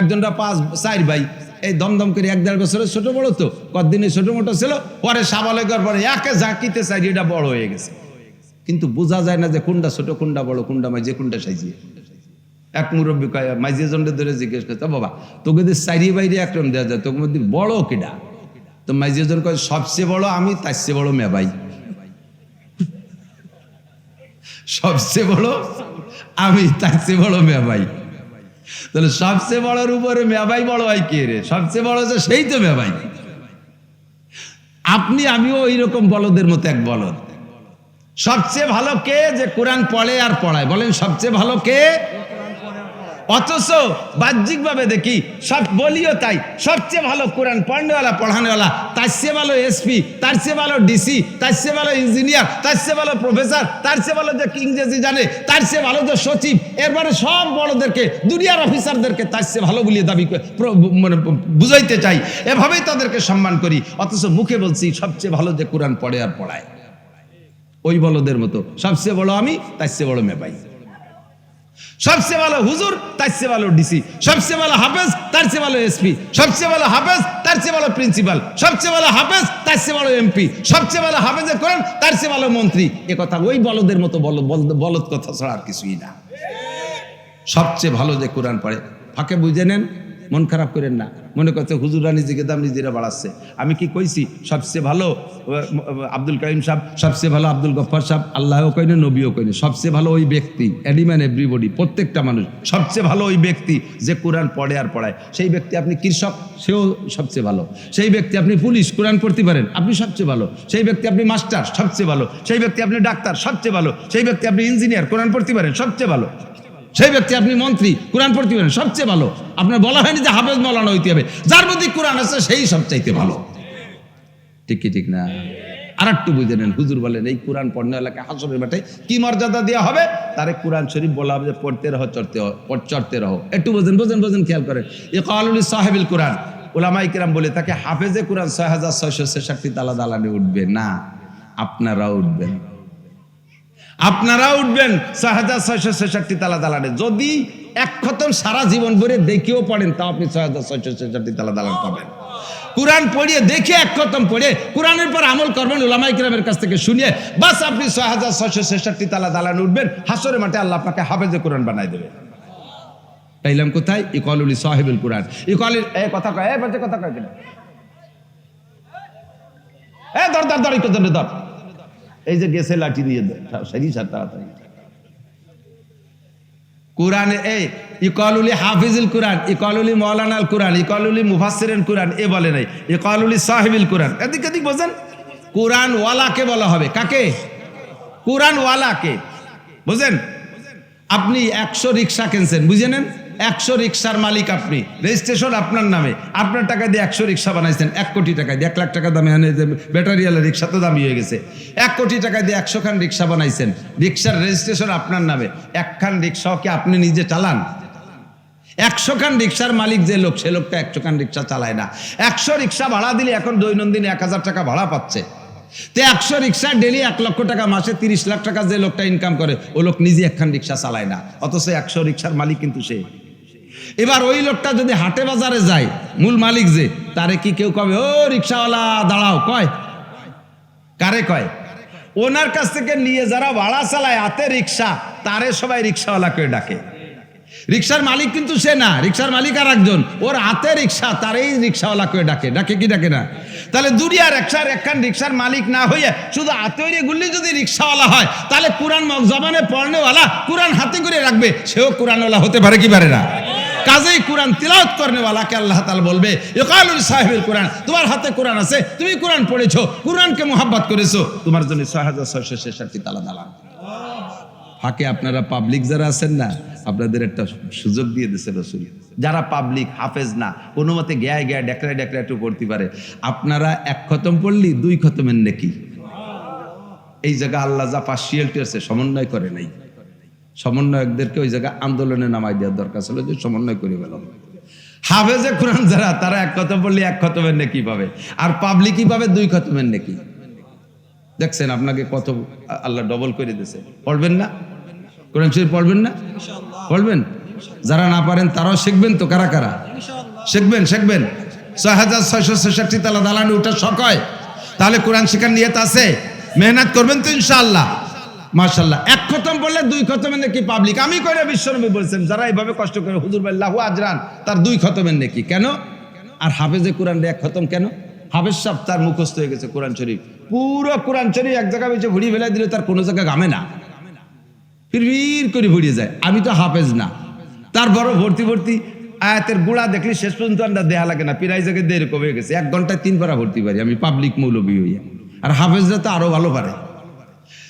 একজনটা 5-4 ভাই, এই দমদম করে 1-1.5 বছরের ছোট বড়, তো কতদিনে ছোট মোটো ছিল, পরে সাবালকের পরে একে জাকিতে চাই এটা বড় হয়ে গেছে, কিন্তু বোঝা যায় না যে কোনটা ছোট কোনটা বড় কোনটা মাঝে কোনটা সাইজে। এক মুরব্বী কয় মাঝে জন্ডে ধরে জিজ্ঞেস করতে, বাবা তোকে যদি চারি বাইরে একরকম দেওয়া যায়, তোকে মধ্যে বড় কিডা? তো মাঝে জন কয় সবচেয়ে বড় আমি, তার চেয়ে বড় মেবাই। সবচেয়ে বড় আমি, তার চেয়ে বড় মেবাই। তাহলে সবচেয়ে বড়র উপরে মেবাই বড় হয় কে রে? সবচেয়ে বড় যে সেই তো মেবাই। আপনি আমিও এইরকম বলদের মতো এক বলদ। সবচেয়ে ভালো কে? যে কোরআন পড়ে আর পড়ায়। বলেন সবচেয়ে ভালো কে? অথচ বাহ্যিক ভাবে দেখি সব বলিও তাই, সবচেয়ে ভালো কোরআন পড়নেওয়ালা পড়ানেওয়ালা, তার চেয়ে ভালো এসপি, তার চেয়ে ভালো ডিসি, তার চেয়ে ভালো ইঞ্জিনিয়ার, তার চেয়ে ভালো প্রফেসর, তার চেয়ে ভালো যে ইংরেজি জানে, তার চেয়ে ভালো যে সচিব, এরপরে সব বড়দেরকে দুনিয়ার অফিসারদেরকে তার চেয়ে ভালো বলিয়ে দাবি মানে বুঝাইতে চাই, এভাবেই তাদেরকে সম্মান করি। অথচ মুখে বলছি সবচেয়ে ভালো যে কোরআন পড়ে আর পড়ায়, ওই বলদের মতো সবচেয়ে বড় আমি, তার চেয়ে বড় মেবাই। সবচেয়ে ভালো হুজুর, তার চেয়ে ভালো ডিসি, সবচেয়ে ভালো হাফেজ, তার চেয়ে ভালো এসপি, সবচেয়ে ভালো হাফেজ, তার চেয়ে ভালো প্রিন্সিপাল, সবচেয়ে ভালো হাফেজ, তার চেয়ে ভালো এমপি, সবচেয়ে ভালো হাফেজে কোরআন, তার চেয়ে ভালো মন্ত্রী। এ কথা ওই বলদের মতো বলদ কথা ছাড়া আর কিছুই না। সবচেয়ে ভালো যে কোরআন পড়ে, ফাঁকে বুঝে নেন, মন খারাপ করেন না। মনে করছে হুজুরা নিজেকে দাম নিজেরা বাড়াচ্ছে। আমি কি কইছি সবচেয়ে ভালো আব্দুল কাইম সাহেব, সবচেয়ে ভালো আব্দুল গফফার সাহেব? আল্লাহও কইনি, নবীও কইনি। সবচেয়ে ভালো ওই ব্যক্তি, এনিম্যান এভরিবডি, প্রত্যেকটা মানুষ সবচেয়ে ভালো ওই ব্যক্তি যে কোরআন পড়ে আর পড়ায়। সেই ব্যক্তি আপনি কৃষক, সেও সবচেয়ে ভালো। সেই ব্যক্তি আপনি পুলিশ, কোরআন পড়তে পারেন, আপনি সবচেয়ে ভালো। সেই ব্যক্তি আপনি মাস্টার, সবচেয়ে ভালো। সেই ব্যক্তি আপনি ডাক্তার, সবচেয়ে ভালো। সেই ব্যক্তি আপনি ইঞ্জিনিয়ার, কোরআন পড়তে পারেন, সবচেয়ে ভালো। সেই ব্যক্তি আপনি মন্ত্রী, কোরআন পড়তে পারেন, সবচেয়ে ভালো। আপনার বলা হয়নি যে হাফেজ মাওলানা হইতে হবে, যার মধ্যে কোরআন আছে সেই সবচাইতে ভালো। ঠিক কি ঠিক না? আর একটু বুঝে নেন, হুজুর বলেন এই কোরআন পড়নেওয়ালাকে হাসরের মাঠে কি মর্যাদা দেওয়া হবে? তারে কোরআন শরীফ বলা হবে যে পড়তে রহো, চড়তে রহো। একটু বোঝেন, খেয়াল করেন। ইকালুল সাহেবুল কোরআন, উলামায়ে কেরাম বলে তাকে হাফেজে কোরআন 6666 তালা দালানে উঠবে না, আপনারাও উঠবেন। আপনারা উঠবেন 6666 তালা দালানে। যদি এক খতম সারা জীবন ভরে দেখেও পড়েন, তাও আপনি 6666 তালা দালান পাবেন। কোরআন পড়িয়ে দেখে এক খতম পড়ে কোরআনের পর আমল করবেন উলামায়ে কেরামের কাছ থেকে শুনিয়ে, বাস আপনি 6666 তালা দালানে উঠবেন। হাসরের মাঠে আল্লাহ আপনাকে হাফেজে কোরআন বানাই দেবে। পাইলাম কোথায়? ইকালুল সাহেবুল কোরআন। ইকালুল এই কথা কয়, এই বাচ্চা কথা কয় কিনা? এই ধর একটু ধর। এই যে গেছে লাঠি নিয়ে সারি সার তাড়াতাড়ি। কোরআনে এই ইকালুলি হাফিজুল কোরআন, ইকালুলি মাওলানাল কোরআন, ইকালুলি মুফাসসিরিন কোরআন এ বলে নাই, ইকালুলি সাহিবুল কোরআন। এদিক বোঝেন, কোরআন ওয়ালাকে বলা হবে। কাকে? কোরআন ওয়ালাকে। বুঝেন? আপনি 100 রিক্সা কিনছেন, বুঝে নেন, 100 রিক্সার মালিক আপনি, রেজিস্ট্রেশন আপনার নামে, আপনার টাকা দিয়ে 100 রিক্সা বানাইছেন, 1 কোটি টাকা দিয়ে। 1 লাখ টাকা দামে ব্যাটারিওয়ালা রিক্সা তো দামি হয়ে গেছে। 1 কোটি টাকা দিয়ে 100 খান রিক্সা বানাইছেন, রিক্সার রেজিস্ট্রেশন আপনার নামে। 1 খান রিক্সাও কি আপনি নিজে চালান? 100 খান রিক্সার মালিক যে লোক, সে লোকটা 100 খান রিক্সা চালায় না। 100 রিক্সা ভাড়া দিলে এখন দৈনন্দিন 1000 টাকা ভাড়া পাচ্ছে। তো 100 রিক্সা ডেলি 1 লক্ষ টাকা, মাসে 30 লাখ টাকা যে লোকটা ইনকাম করে, ও লোক নিজে 1 খান রিক্সা চালায় না, অথচ 100 রিক্সার মালিক কিন্তু সে। এবার ওই লোকটা যদি হাটে বাজারে যায়, মূল মালিক যে, তারে কি কেউ কবে ও রিক্সাওয়ালা দাঁড়াও? কয়? কারে কয়? ওনার কাছ থেকে নিয়ে যারা ভাড়া চালায় হাতে রিক্সা, তারে সবাই রিক্সাওয়ালা করে ডাকে। রিক্সার মালিক কিন্তু সে না, রিক্সার মালিক আর একজন, ওর হাতে রিক্সা, তারই রিক্সাওয়ালা করে ডাকে। ডাকে কি ডাকে না? তাহলে দুনিয়ার একখান রিক্সার মালিক না হইয়া শুধু হাতে গুলি যদি রিক্সাওয়ালা হয়, তাহলে কোরআন জবানে পড়নেওয়ালা, কোরআন হাতে করে রাখবে, সেও কোরআনওয়ালা হতে পারে কি পারে না? কাজেই কোরআন তিলাওয়াত করনেওয়ালাকে আল্লাহ তাআলা বলবে ইকালুল সাহিবুল কোরআন, তোমার হাতে কোরআন আছে, তুমি কোরআন পড়েছো, কোরআনকে মুহাব্বত করেছো, তোমার জন্য 6666 তালা দালান। ফাঁকে আপনারা পাবলিক যারা আছেন না, আপনাদের একটা সুযোগ দিয়ে দিয়েছে রাসূল। যারা পাবলিক হাফেজ না, কোনো মতে গ্যায় ডেকরায় একটু পড়তে পারে, আপনারা 1 খতম পড়লি 2 খতমের নেকি। এই জায়গা আল্লাহ যা পার্সিয়াল টেরছে, সমন্বয় করে নাই। সমন্বয়কদেরকে ওই জায়গায় আন্দোলনে নামাই দেওয়ার দরকার ছিল, যে সমন্বয় করে গেল। হাফেজে কোরআন যারা, তারা 1 খতম পড়লে 1 খতমের নেকি পাবে, আর পাবলিকই পাবে 2 খতমের নেকি। দেখছেন আপনাকে কত আল্লাহ ডবল করে দিয়েছে। পড়বেন না কোরআন শরীফ? পড়বেন না? পড়বেন। যারা না পারেন তারাও শিখবেন তো। কারা কারা? শিখবেন 6666 তালা দালানে উঠার শখ হয়, তাহলে কোরআন শেখার নিয়ত আছে, মেহনত করবেন তো ইনশাআল্লাহ। মাশাআল্লাহ, এক খতম পড়লে 2 খতমের নেকি পাবলিক। আমি কইরা বিশ্বনবী বলছেন যারা এইভাবে কষ্ট করে হুজুর বিল্লাহু আজরান, তার 2 খতমের নেকি। কেন? আর হাফেজে কোরআন 1 খতম কেন? হাফেজ সাহেব তার মুখস্থ হয়ে গেছে কোরআন শরীফ, পুরো কোরআন শরীফ এক জায়গায় বেঁচে ভুড়ি ফেলে দিলে তার কোনো জায়গায় ঘামে না, ফির করে ভুড়িয়ে যায়। আমি তো হাফেজ না, তারপরও ভর্তি আয়াতের গুড়া দেখলি শেষ পর্যন্ত আমরা দেয়া লাগে না, প্রায় জায়গায় দেরি কমে গেছে। 1 ঘন্টায় 3 পারা ভর্তি পারি আমি, পাবলিক মৌলবী হইয়া। আর হাফেজরা তো আরো ভালো পারে।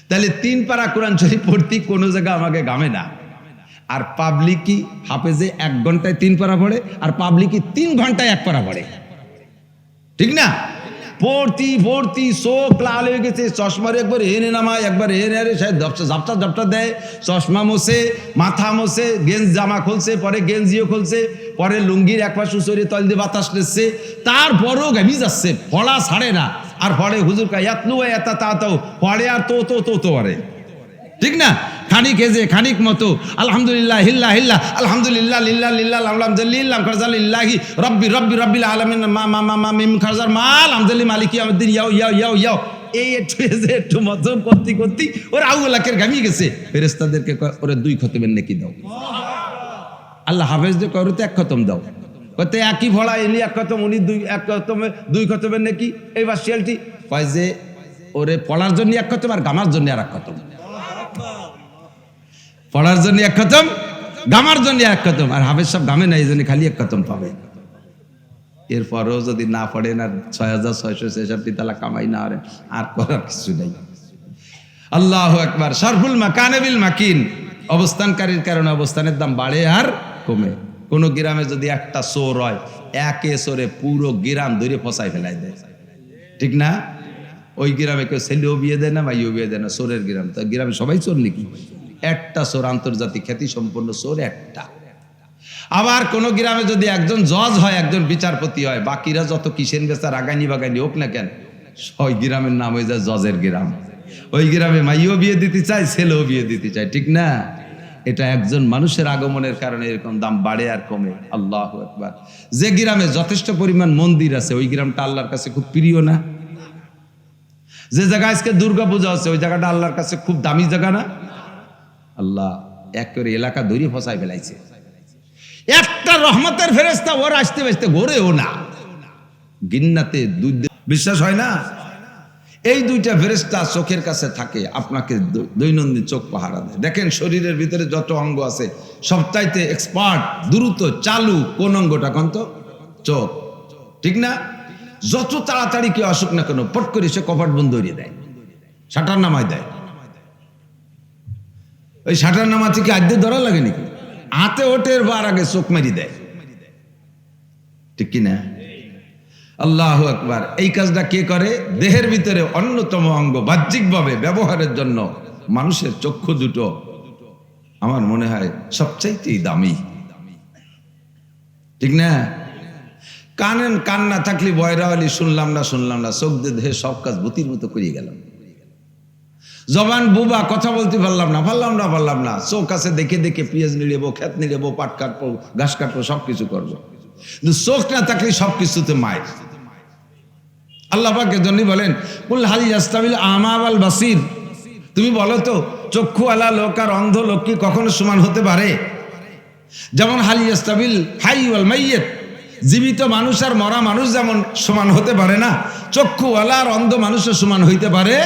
তাহলে 3 পারা কোরআন শরীফ পড়তি কোনো জায়গা আমাকে ঘামে না। আর পাবলিকই হাফেজে 1 ঘন্টায় 3 পারা পড়ে, আর পাবলিকই 3 ঘন্টায় 1 পারা পড়ে, ঠিক না? ভর্তি চোখ লাল হয়ে গেছে, চশমার একবার এনে নামায়, একবার এনে ঝাপটা দেয়, চশমা মোছে, মাথা মোছে, গেঞ্জ জামা খুলছে, পরে গেঞ্জিও খুলছে, পরে লুঙ্গির এক পাশ উচরে তল দিয়ে বাতাস নিচ্ছে, তারপরও ঘামি যাচ্ছে, পড়া ছাড়ে না। আর পরে হুজুর কা ইয়াতলু এতা তাও পড়ে, আর তো পড়ে, ঠিক না? খানিক এজে খানিক মতো আলহামদুলিল্লাহ হিল্লা আলহামদুলিল্লাহ লিল্লাহ লিল্লাহ আলহামদুলিল্লাহ খারজালিল্লাহি রব্বিল আলামিন মা মিম খারজার মাল আলহামদুলিল্লাহ মালিকি ইয়াউমিদ্দিন ইয়াও এই একটু মতো করতে ওর আউলাকের ঘামিয়ে গেছে। ফেরেশতাদেরকে ওরে 2 খতমের নেকি দাও। আল্লাহ হাফেজদের কয় তো 1 খতম দাও, কতে একই ভোলা এলি 1 খতম, উনি 2 খতমের নেকি। এইবার শিয়ালটি কয় যে ওরে পড়ার জন্য 1 খতম, আর গামার জন্য আর 1 খতম। পড়ার জন্য 1 খতম, গামার জন্য 1 খতম। আর হাফেজ সাহেব গামে না, এই জন্য খালি 1 খতম পাবে। এরপরেও যদি না পড়েন আর 6666 তালা কামাই না হরেন, আর করার কিছু নেই। আল্লাহু আকবার। শরফুল মাকানে বিল মাকিন, অবস্থানকারীর কারণে অবস্থানের দাম বাড়ে আর কমে। কোন গ্রামে যদি একটা চোর হয়, একে চোরে পুরো গ্রাম ধরে ফসাই ফেলাই দেয়, ঠিক না? ওই গ্রামে কেউ ছেলেও বিয়ে দেয় না, মাইও বিয়ে দেয় না, চোরের গ্রাম। তো গ্রামে সবাই চোর নাকি? একটা চোর, আন্তর্জাতিক খ্যাতি সম্পন্ন চোর একটা। আবার কোন গ্রামে যদি একজন জজ হয়, একজন বিচারপতি হয়, বাকিরা যত কিসেন বেচা রাগানি বাগানি হোক না কেন, ওই গ্রামের নাম হয়ে যায় জজের গ্রাম। ওই গ্রামে মাইও বিয়ে দিতে চায়, ছেলেও বিয়ে দিতে চায়, ঠিক না? এটা একজন মানুষের আগমনের কারণে এরকম দাম বাড়ে আর কমে। আল্লাহু আকবার। যে গ্রামে যথেষ্ট পরিমাণ মন্দির আছে, ওই গ্রামটা আল্লাহর কাছে খুব প্রিয় না? যে জায়গায় আজকে দুর্গা পূজা হচ্ছে, ওই জায়গাটা আল্লাহর কাছে খুব দামি জায়গা না? আল্লাহ এক করে এলাকা ধরে ফসাই ফেলাইছে। একটা রহমতের ফেরেশতা ওর আসতে বাঁচতে ঘোরেও না, গিন্নাতে বিশ্বাস হয় না? এই 2টা ফেরেশতা চোখের কাছে থাকে, আপনাকে দৈনন্দিন চোখ পাহারা দেয়। দেখেন শরীরের ভিতরে যত অঙ্গ আছে, সবচাইতে এক্সপার্ট দ্রুত চালু কোন অঙ্গটা? কোন তো? চোখ, ঠিক না? যত তাড়াতাড়ি কেউ আসুক না কেন, পট করে সে কপাট বন্ধ হয়ে দেয়, শাটার নামায় দেয়। ওই শাটার নামা থেকে আদ্যে ধরা লাগে নাকি? হাতে ওঠের বার আগে চোখ মারি দেয়, ঠিক কিনা? আল্লাহু আকবার। এই কাজটা কে করে? দেহের ভিতরে অন্যতম অঙ্গ, বাহ্যিকভাবে ব্যবহারের জন্য মানুষের চক্ষু দুটো আমার মনে হয় সবচাইতেই দামি, ঠিক না? কান না থাকলে বয়রা হলি শুনলাম না, চোখ দিয়ে সব কাজ ভূতির মতো করিয়ে গেলাম। জবান বুবা, কথা বলতে পারলাম না, চোখ আছে দেখে পেঁয়াজ নিড়েবো, খেত নিড়েবো, পাট কাটবো, ঘাস কাটবো, সবকিছু করবো। কিন্তু চোখ না থাকলে সবকিছুতে মায়ের। আল্লাহ পাকের জন্য বলেন, কুল হাল ইয়াস্তাবিল আমা ওয়াল বাসির, তুমি বলো তো চক্ষু আলা লোক আর অন্ধ লোক কি কখনো সমান হতে পারে? যেমন হাল ইয়াস্তাবিল হাই ওয়াল মাইয়িত, জীবিত মানুষ আর মরা মানুষ যেমন সমান হতে পারে না, চক্ষু আলা আর অন্ধ মানুষও সমান হইতে পারে,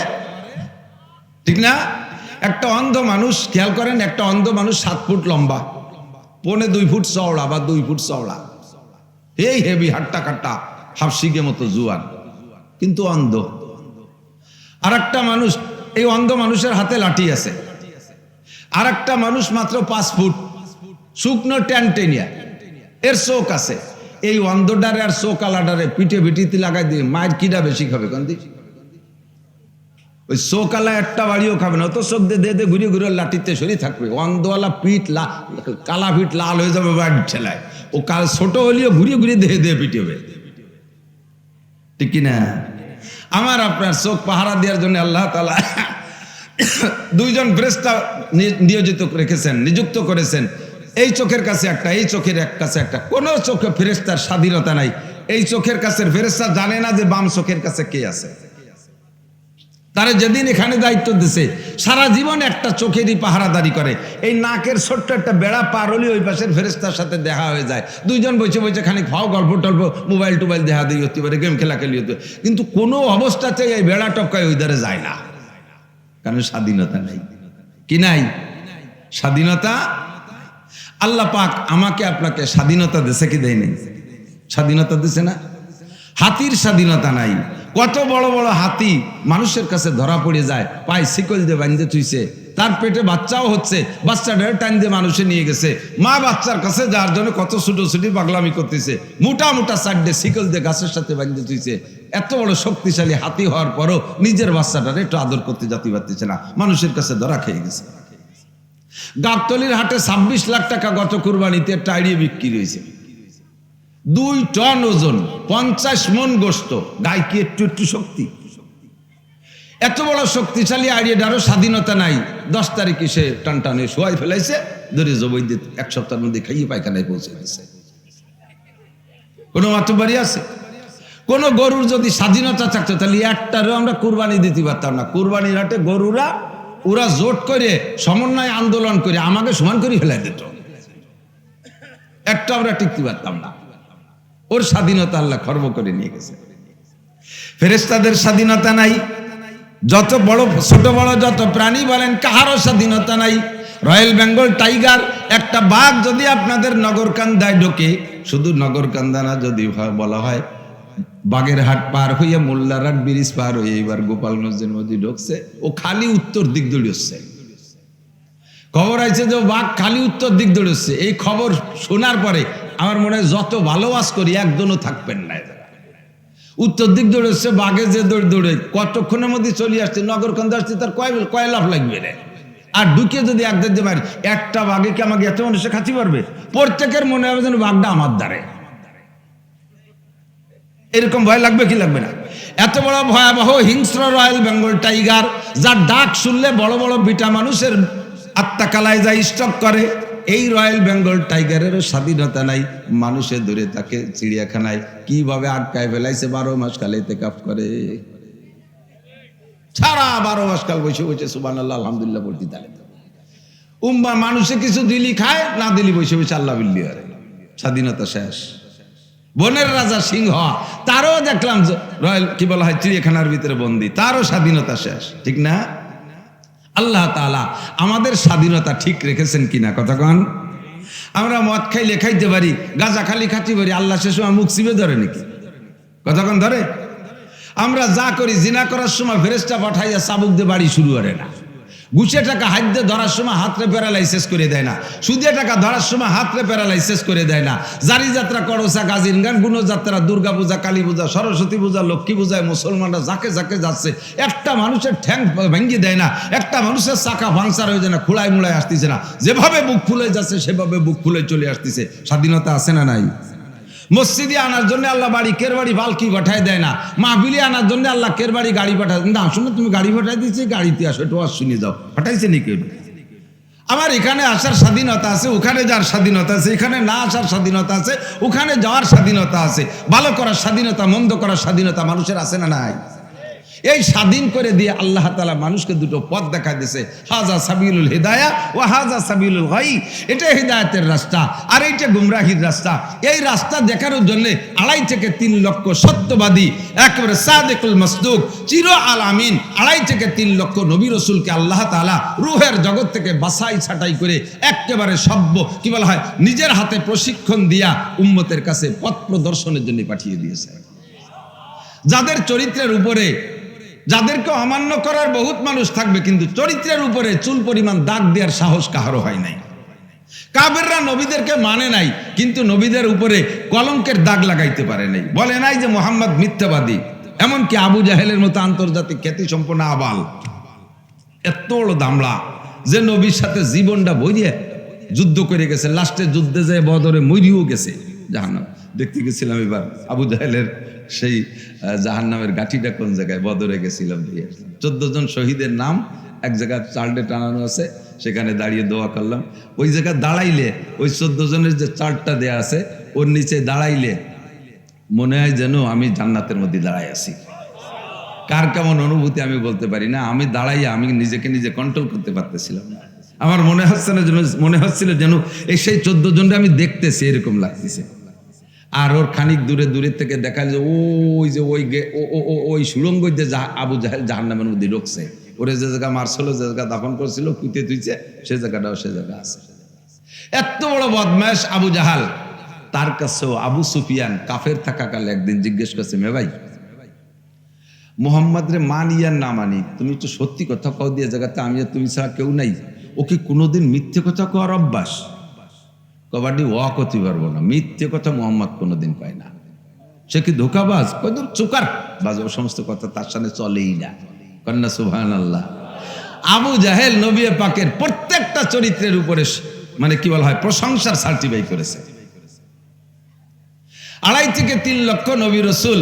ঠিক না? একটা অন্ধ মানুষ, খেয়াল করেন, একটা অন্ধ মানুষ 7 ফুট লম্বা, 1.25 ফুট চওড়া বা 2 ফুট চওড়া, এই হেভি, হাট্টা কাট্টা, হাফসিকে মতো জুয়ান, কিন্তু অন্ধ। আর একটা মানুষ, এই অন্ধ মানুষের হাতে লাঠি আছে। আর একটা মানুষ মাত্র 5 ফুট, শুকনো ট্যানটেনিয়া, এর চোখ আছে। এই অন্ধডারে আর চোখ আলাডারে পিঠে ভিটিতে লাগাই দিয়ে মায়ের কিডা বেশি খাবে? কান্দি ওই চোখালা একটা বাড়িও খাবে না, তো চোখ দিয়ে ঘুরে লাঠিতে সরি থাকবে। অন্ধওয়ালা পিঠ কালা পিঠ লাল হয়ে যাবে বাড়ির ঠেলায়, ও কাল ছোট হলেও ঘুরে দেহে পিটেবে, ঠিক কিনা? আমার আপনার চোখ পাহারা দেওয়ার জন্য আল্লাহ তাআলা 2 জন ফেরেশতা নিয়োজিত রেখেছেন, নিযুক্ত করেছেন। এই চোখের কাছে একটা, এই চোখের কাছে একটা, কোনো চোখে ফেরেশতার স্বাধীনতা নাই। এই চোখের কাছে ফেরেশতা জানে না যে বাম চোখের কাছে কে আছে। তারা যেদিন এখানে দায়িত্ব দিছে সারা জীবন একটা চোখেরই পাহারাদারি করে। এই নাকের ছোট্ট একটা বেড়া পার হলে ওই পাশের ফেরেশতার সাথে দেখা হয়ে যায়, দুইজন বসে বসে খানিক ফাও গল্প টল্প মোবাইল টোবাইল দেখা দিয়ে হতে পারে, গেম খেলা খেলি হতে, কিন্তু কোনো অবস্থাতে এই বেড়া টপকায় ওই ধারে যায় না, কারণ স্বাধীনতা নাই। কি নাই? স্বাধীনতা। আল্লাহ পাক আমাকে আপনাকে স্বাধীনতা দিছে কি দেয় নাই? স্বাধীনতা দিছে না? হাতির স্বাধীনতা নাই। কত বড় বড় হাতি মানুষের কাছে ধরা পড়ে যায়, পায়ে শিকল দিয়ে বাঁধতে থুইছে, তার পেটে বাচ্চাও হচ্ছে, বাচ্চাটার টাইম দিয়ে মানুষে নিয়ে গেছে, মা বাচ্চার কাছে যার জন্য কত ছুটোছুটি পাগলামি করতেছে, মোটা মোটা চারটে শিকল দিয়ে গাছের সাথে বাঁধতে থুইছে। এত বড় শক্তিশালী হাতি হওয়ার পরও নিজের বাচ্চাটার একটু আদর করতে জাতি পারতেছে না, মানুষের কাছে ধরা খেয়ে গেছে। গাবতলির হাটে 26 লাখ টাকা গত কুরবানিতে টাইড়িয়ে বিক্রি হয়েছে, 2 টন ওজন, 50 মন গোস্ত। গায়ে কি একটু একটু শক্তি? এত বড় শক্তিশালী আইডিয়াটারও স্বাধীনতা নাই। 10 তারিখে সে টানটানে শোয়াই ফেলাইছে, ধরে জবই দিয়ে 1 সপ্তাহের মধ্যে খাইয়ে পায়খানায় পৌঁছে গেছে। কোনো মাতব্বরি আছে? কোন গরুর যদি স্বাধীনতা থাকতো তাহলে একটারও আমরা কুরবানি দিতে পারতাম না। কুরবানির হাটে গরুরা ওরা জোট করে সমন্বয় আন্দোলন করে আমাকে সমান করে ফেলাই দিত, একটা আমরা টিকতে পারতাম না। ওর স্বাধীনতা আল্লাহ খর্ব করে নিয়ে গেছে। ফেরেশতাদের স্বাধীনতা নাই। যত বড় ছোট বড় যত প্রাণী বলেন কাহারও স্বাধীনতা নাই। রয়্যাল বেঙ্গল টাইগার একটা বাঘ যদি আপনাদের নগরকান্দায় ঢোকে, শুধু নগরকান্দা না, যদি বলা হয় বাগেরহাট পার হইয়া মোল্লারহাট ব্রিজ পার হয়ে এবার গোপালগঞ্জের মধ্যে ঢুকছে, ও খালি উত্তর দিক দৌড়ছে। খবর আছে যে বাঘ খালি উত্তর দিক দৌড়ছে। এই খবর শোনার পরে আমার মনে হয় যত ভালোবাস করি একজনও থাকবেন না। উত্তর দিক দৌড়ছে, বাঘে যে দৌড়ে কতক্ষণের মধ্যে চলে আসছে, নগরকান্দা আসছে, তার কয় লাভ লাগবে রে। আর ঢুকে যদি একদের যে মারি, একটা বাঘে কি আমাকে এত মানুষে খাচ্ছি পারবে? প্রত্যেকের মনে হবে যেন বাঘটা আমার দ্বারে, এরকম ভয় লাগবে কি লাগবে না? এত বড় ভয়াবহ হিংস্র রয়্যাল বেঙ্গল টাইগার, যার ডাক শুনলে বড় বড় বিটা মানুষের আত্মা কালায় যায়, স্টক করে। এই রয়্যাল বেঙ্গল টাইগারেরও স্বাধীনতা নাই। মানুষে ধরে তাকে চিড়িয়াখানায় কিভাবে আটকায় ফেলাইছে, 12 মাস কাল ইতিকাফ করে, সারা 12 মাস কাল বসে বসে সুবহানাল্লাহ আলহামদুলিল্লাহ বলতে থাকে। উম্মা মানুষে কিছু দিলি খায়, না দিলি বসে বসে আল্লাহ বিল্লি করে। স্বাধীনতা শেষ। বনের রাজা সিংহ, তারও দেখলাম রয়্যাল কি বলা হয় চিড়িয়াখানার ভিতরে বন্দি, তারও স্বাধীনতা শেষ, ঠিক না? আল্লাহ তাআলা আমাদের স্বাধীনতা ঠিক রেখেছেন কিনা কথা কন? আমরা মদ খাইলে খাইতে পারি, গাঁজা খালি খাইতে পারি, আল্লাহ সে সময় মুখ চিপে ধরে নাকি? কথা কন ধরে? আমরা যা করি, জিনা করার সময় ফেরেশতা পাঠাইয়া চাবুক দিয়ে বাড়ি শুরু করে না, ঘুষে টাকা হাত দিয়ে ধরার সময় হাতরে প্যারালাইসিস করে দেয় না, সুদে টাকা ধরার সময় হাতরে প্যারালাইসিস করে দেয় না, জারি যাত্রা করোসা গাজিন গান গুণযাত্রা, দুর্গা পূজা, কালী পূজা, সরস্বতী পূজা, লক্ষ্মী পূজায় মুসলমানরা যাকে যাকে যাচ্ছে, একটা মানুষের ঠ্যাং ভেঙে দেয় না, একটা মানুষের চাকা ভাঙচার হয়ে যায় না, খোলায় মুড়ায় আসতেছে না, যেভাবে বুক ফুলে যাচ্ছে সেভাবে বুক ফুলে চলে আসতেছে। স্বাধীনতা আছে না নাই? মসজিদে আনার জন্য আল্লাহ বাড়ি কের বাড়ি বালকি পাঠায় দেয় না, মাহফিলে আনার জন্য আল্লাহ কের বাড়ি গাড়ি পাঠায় না। শুনে তুমি গাড়ি পাঠাই দিচ্ছি, গাড়িতে আসো, একটু শুনে যাও, পাঠাইছে নি কেউ? আমার এখানে আসার স্বাধীনতা আছে, ওখানে যাওয়ার স্বাধীনতা আছে, এখানে না আসার স্বাধীনতা আছে, ওখানে যাওয়ার স্বাধীনতা আছে, ভালো করার স্বাধীনতা, মন্দ করার স্বাধীনতা মানুষের আছে না নাই? এই স্বাধীন করে দিয়ে আল্লাহ তাআলা মানুষকে দুটো পথ দেখা দিয়েছে, হাজা সাবিলুল হিদায়া ও হাজা সাবিলুল গাই। এটা হিদায়াতের রাস্তা আর এইটা গুমরাহির রাস্তা। এই রাস্তা দেখানোর জন্য 2.5 থেকে 3 লক্ষ সত্যবাদী, একেবারে সাদিকুল মাসদুক, চির আল আমিন, 2.5 থেকে 3 লক্ষ নবী রাসূলকে আল্লাহ তাআলা রূহের জগৎ থেকে বাছাই ছাঁটাই করে একেবারে সভ্য কি বলা হয় নিজের হাতে প্রশিক্ষণ দিয়া উম্মতের কাছে পথ প্রদর্শনের জন্য পাঠিয়ে দিয়েছে। যাদের চরিত্রের উপরে, যাদেরকে অমান্য করার বহুত মানুষ থাকবে, কিন্তু চরিত্রের উপরে চুল পরিমাণ দাগ দেওয়ার সাহস কাহারও হয় নাই। কাফেররা নবীদেরকে মানে নাই, কিন্তু নবীদের উপরে কলঙ্কের দাগ লাগাইতে পারে নাই। বলে নাই যে মুহাম্মদ মিথ্যাবাদী। এমনকি আবু জাহেলের মতো আন্তর্জাতিক খ্যাতি সম্পন্ন আবাল, এত বড় দামড়া যে নবীর সাথে জীবনটা বইয়ে যুদ্ধ করে গেছে, লাস্টে যুদ্ধে যায় বদরে মরিও গেছে। জাহান্নাম দেখতে গেছিলাম এবার আবু জাহেলের সেই জাহান্নামের গাঠিটা কোন জায়গায়, বদরে গেছিলাম, 14 জন শহীদের নাম এক জায়গায় চার্টে টানানো আছে। সেখানে দাঁড়িয়ে দোয়া করলাম। ওই জায়গায় দাঁড়াইলে ওই 14 জনের যে চার্টটা দেয়া আছে ওর নিচে দাঁড়াইলে মনে হয় যেন আমি জান্নাতের মধ্যে দাঁড়াই আছি। কার কেমন অনুভূতি আমি বলতে পারি না। আমি দাঁড়াইয়া আমি নিজেকে নিজে কন্ট্রোল করতে পারতেছিলাম না। আমার মনে হচ্ছিল যেন এই সেই 14 জনটা আমি দেখতেছি, এরকম লাগতেছে। আর ওর খানিক দূরে থেকে দেখা যায় ওই যে ওই সুড়ঙ্গ যে আবু জাহেল জাহান্নামের মধ্যে ঢুকছে। ওরে যে জায়গা মারছিল, যে জায়গা দাফন করছিল, কুইতে তুইছে, সে জায়গাটাও সে জায়গা আছে। এত বড় বদমাশ আবু জাহাল, তার কাছেও আবু সুফিয়ান কাফের থাকাকালে একদিন জিজ্ঞেস করছে, মে ভাই মোহাম্মদ রে মানি আর না মানি, তুমি তো সত্যি কথা কও দিয়ে জায়গাতে আমি আর তুমি ছাড়া কেউ নাই, ও কি কোনোদিন মিথ্যে কথা কওয়ার অভ্যাস? কবাডি ও করতে পারবো না, মিথ্যে কথা মোহাম্মদ কোনোদিন পায় না। সে কি ধোকাবাজ? কয়দূর চুকার বাজ, ও সমস্ত কথা তার সামনে চলেই না। কন্যা সুবহানাল্লাহ। আবু জাহেল নবী পাকের প্রত্যেকটা চরিত্রের উপরে মানে কি বলা হয় প্রশংসার সার্টিফাই করেছে। 2.5 থেকে 3 লক্ষ নবী রাসূল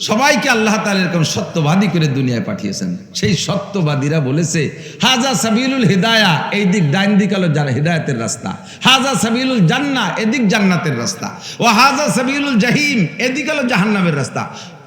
সবাইকে আল্লাহ তাআলা এরকম সত্যবাদী করে দুনিয়ায় পাঠিয়েছেন। সেই সত্যবাদীরা বলেছে হাজা সাবিলুল হিদায়া, এই দিক ডাইন দিক হলো হিদায়াতের রাস্তা, হাজা সাবিলুল জান্নাহ এদিক জান্নাতের রাস্তা, ও হাজা সাবিলুল জাহিম এদিক হলো জাহান্নামের রাস্তা।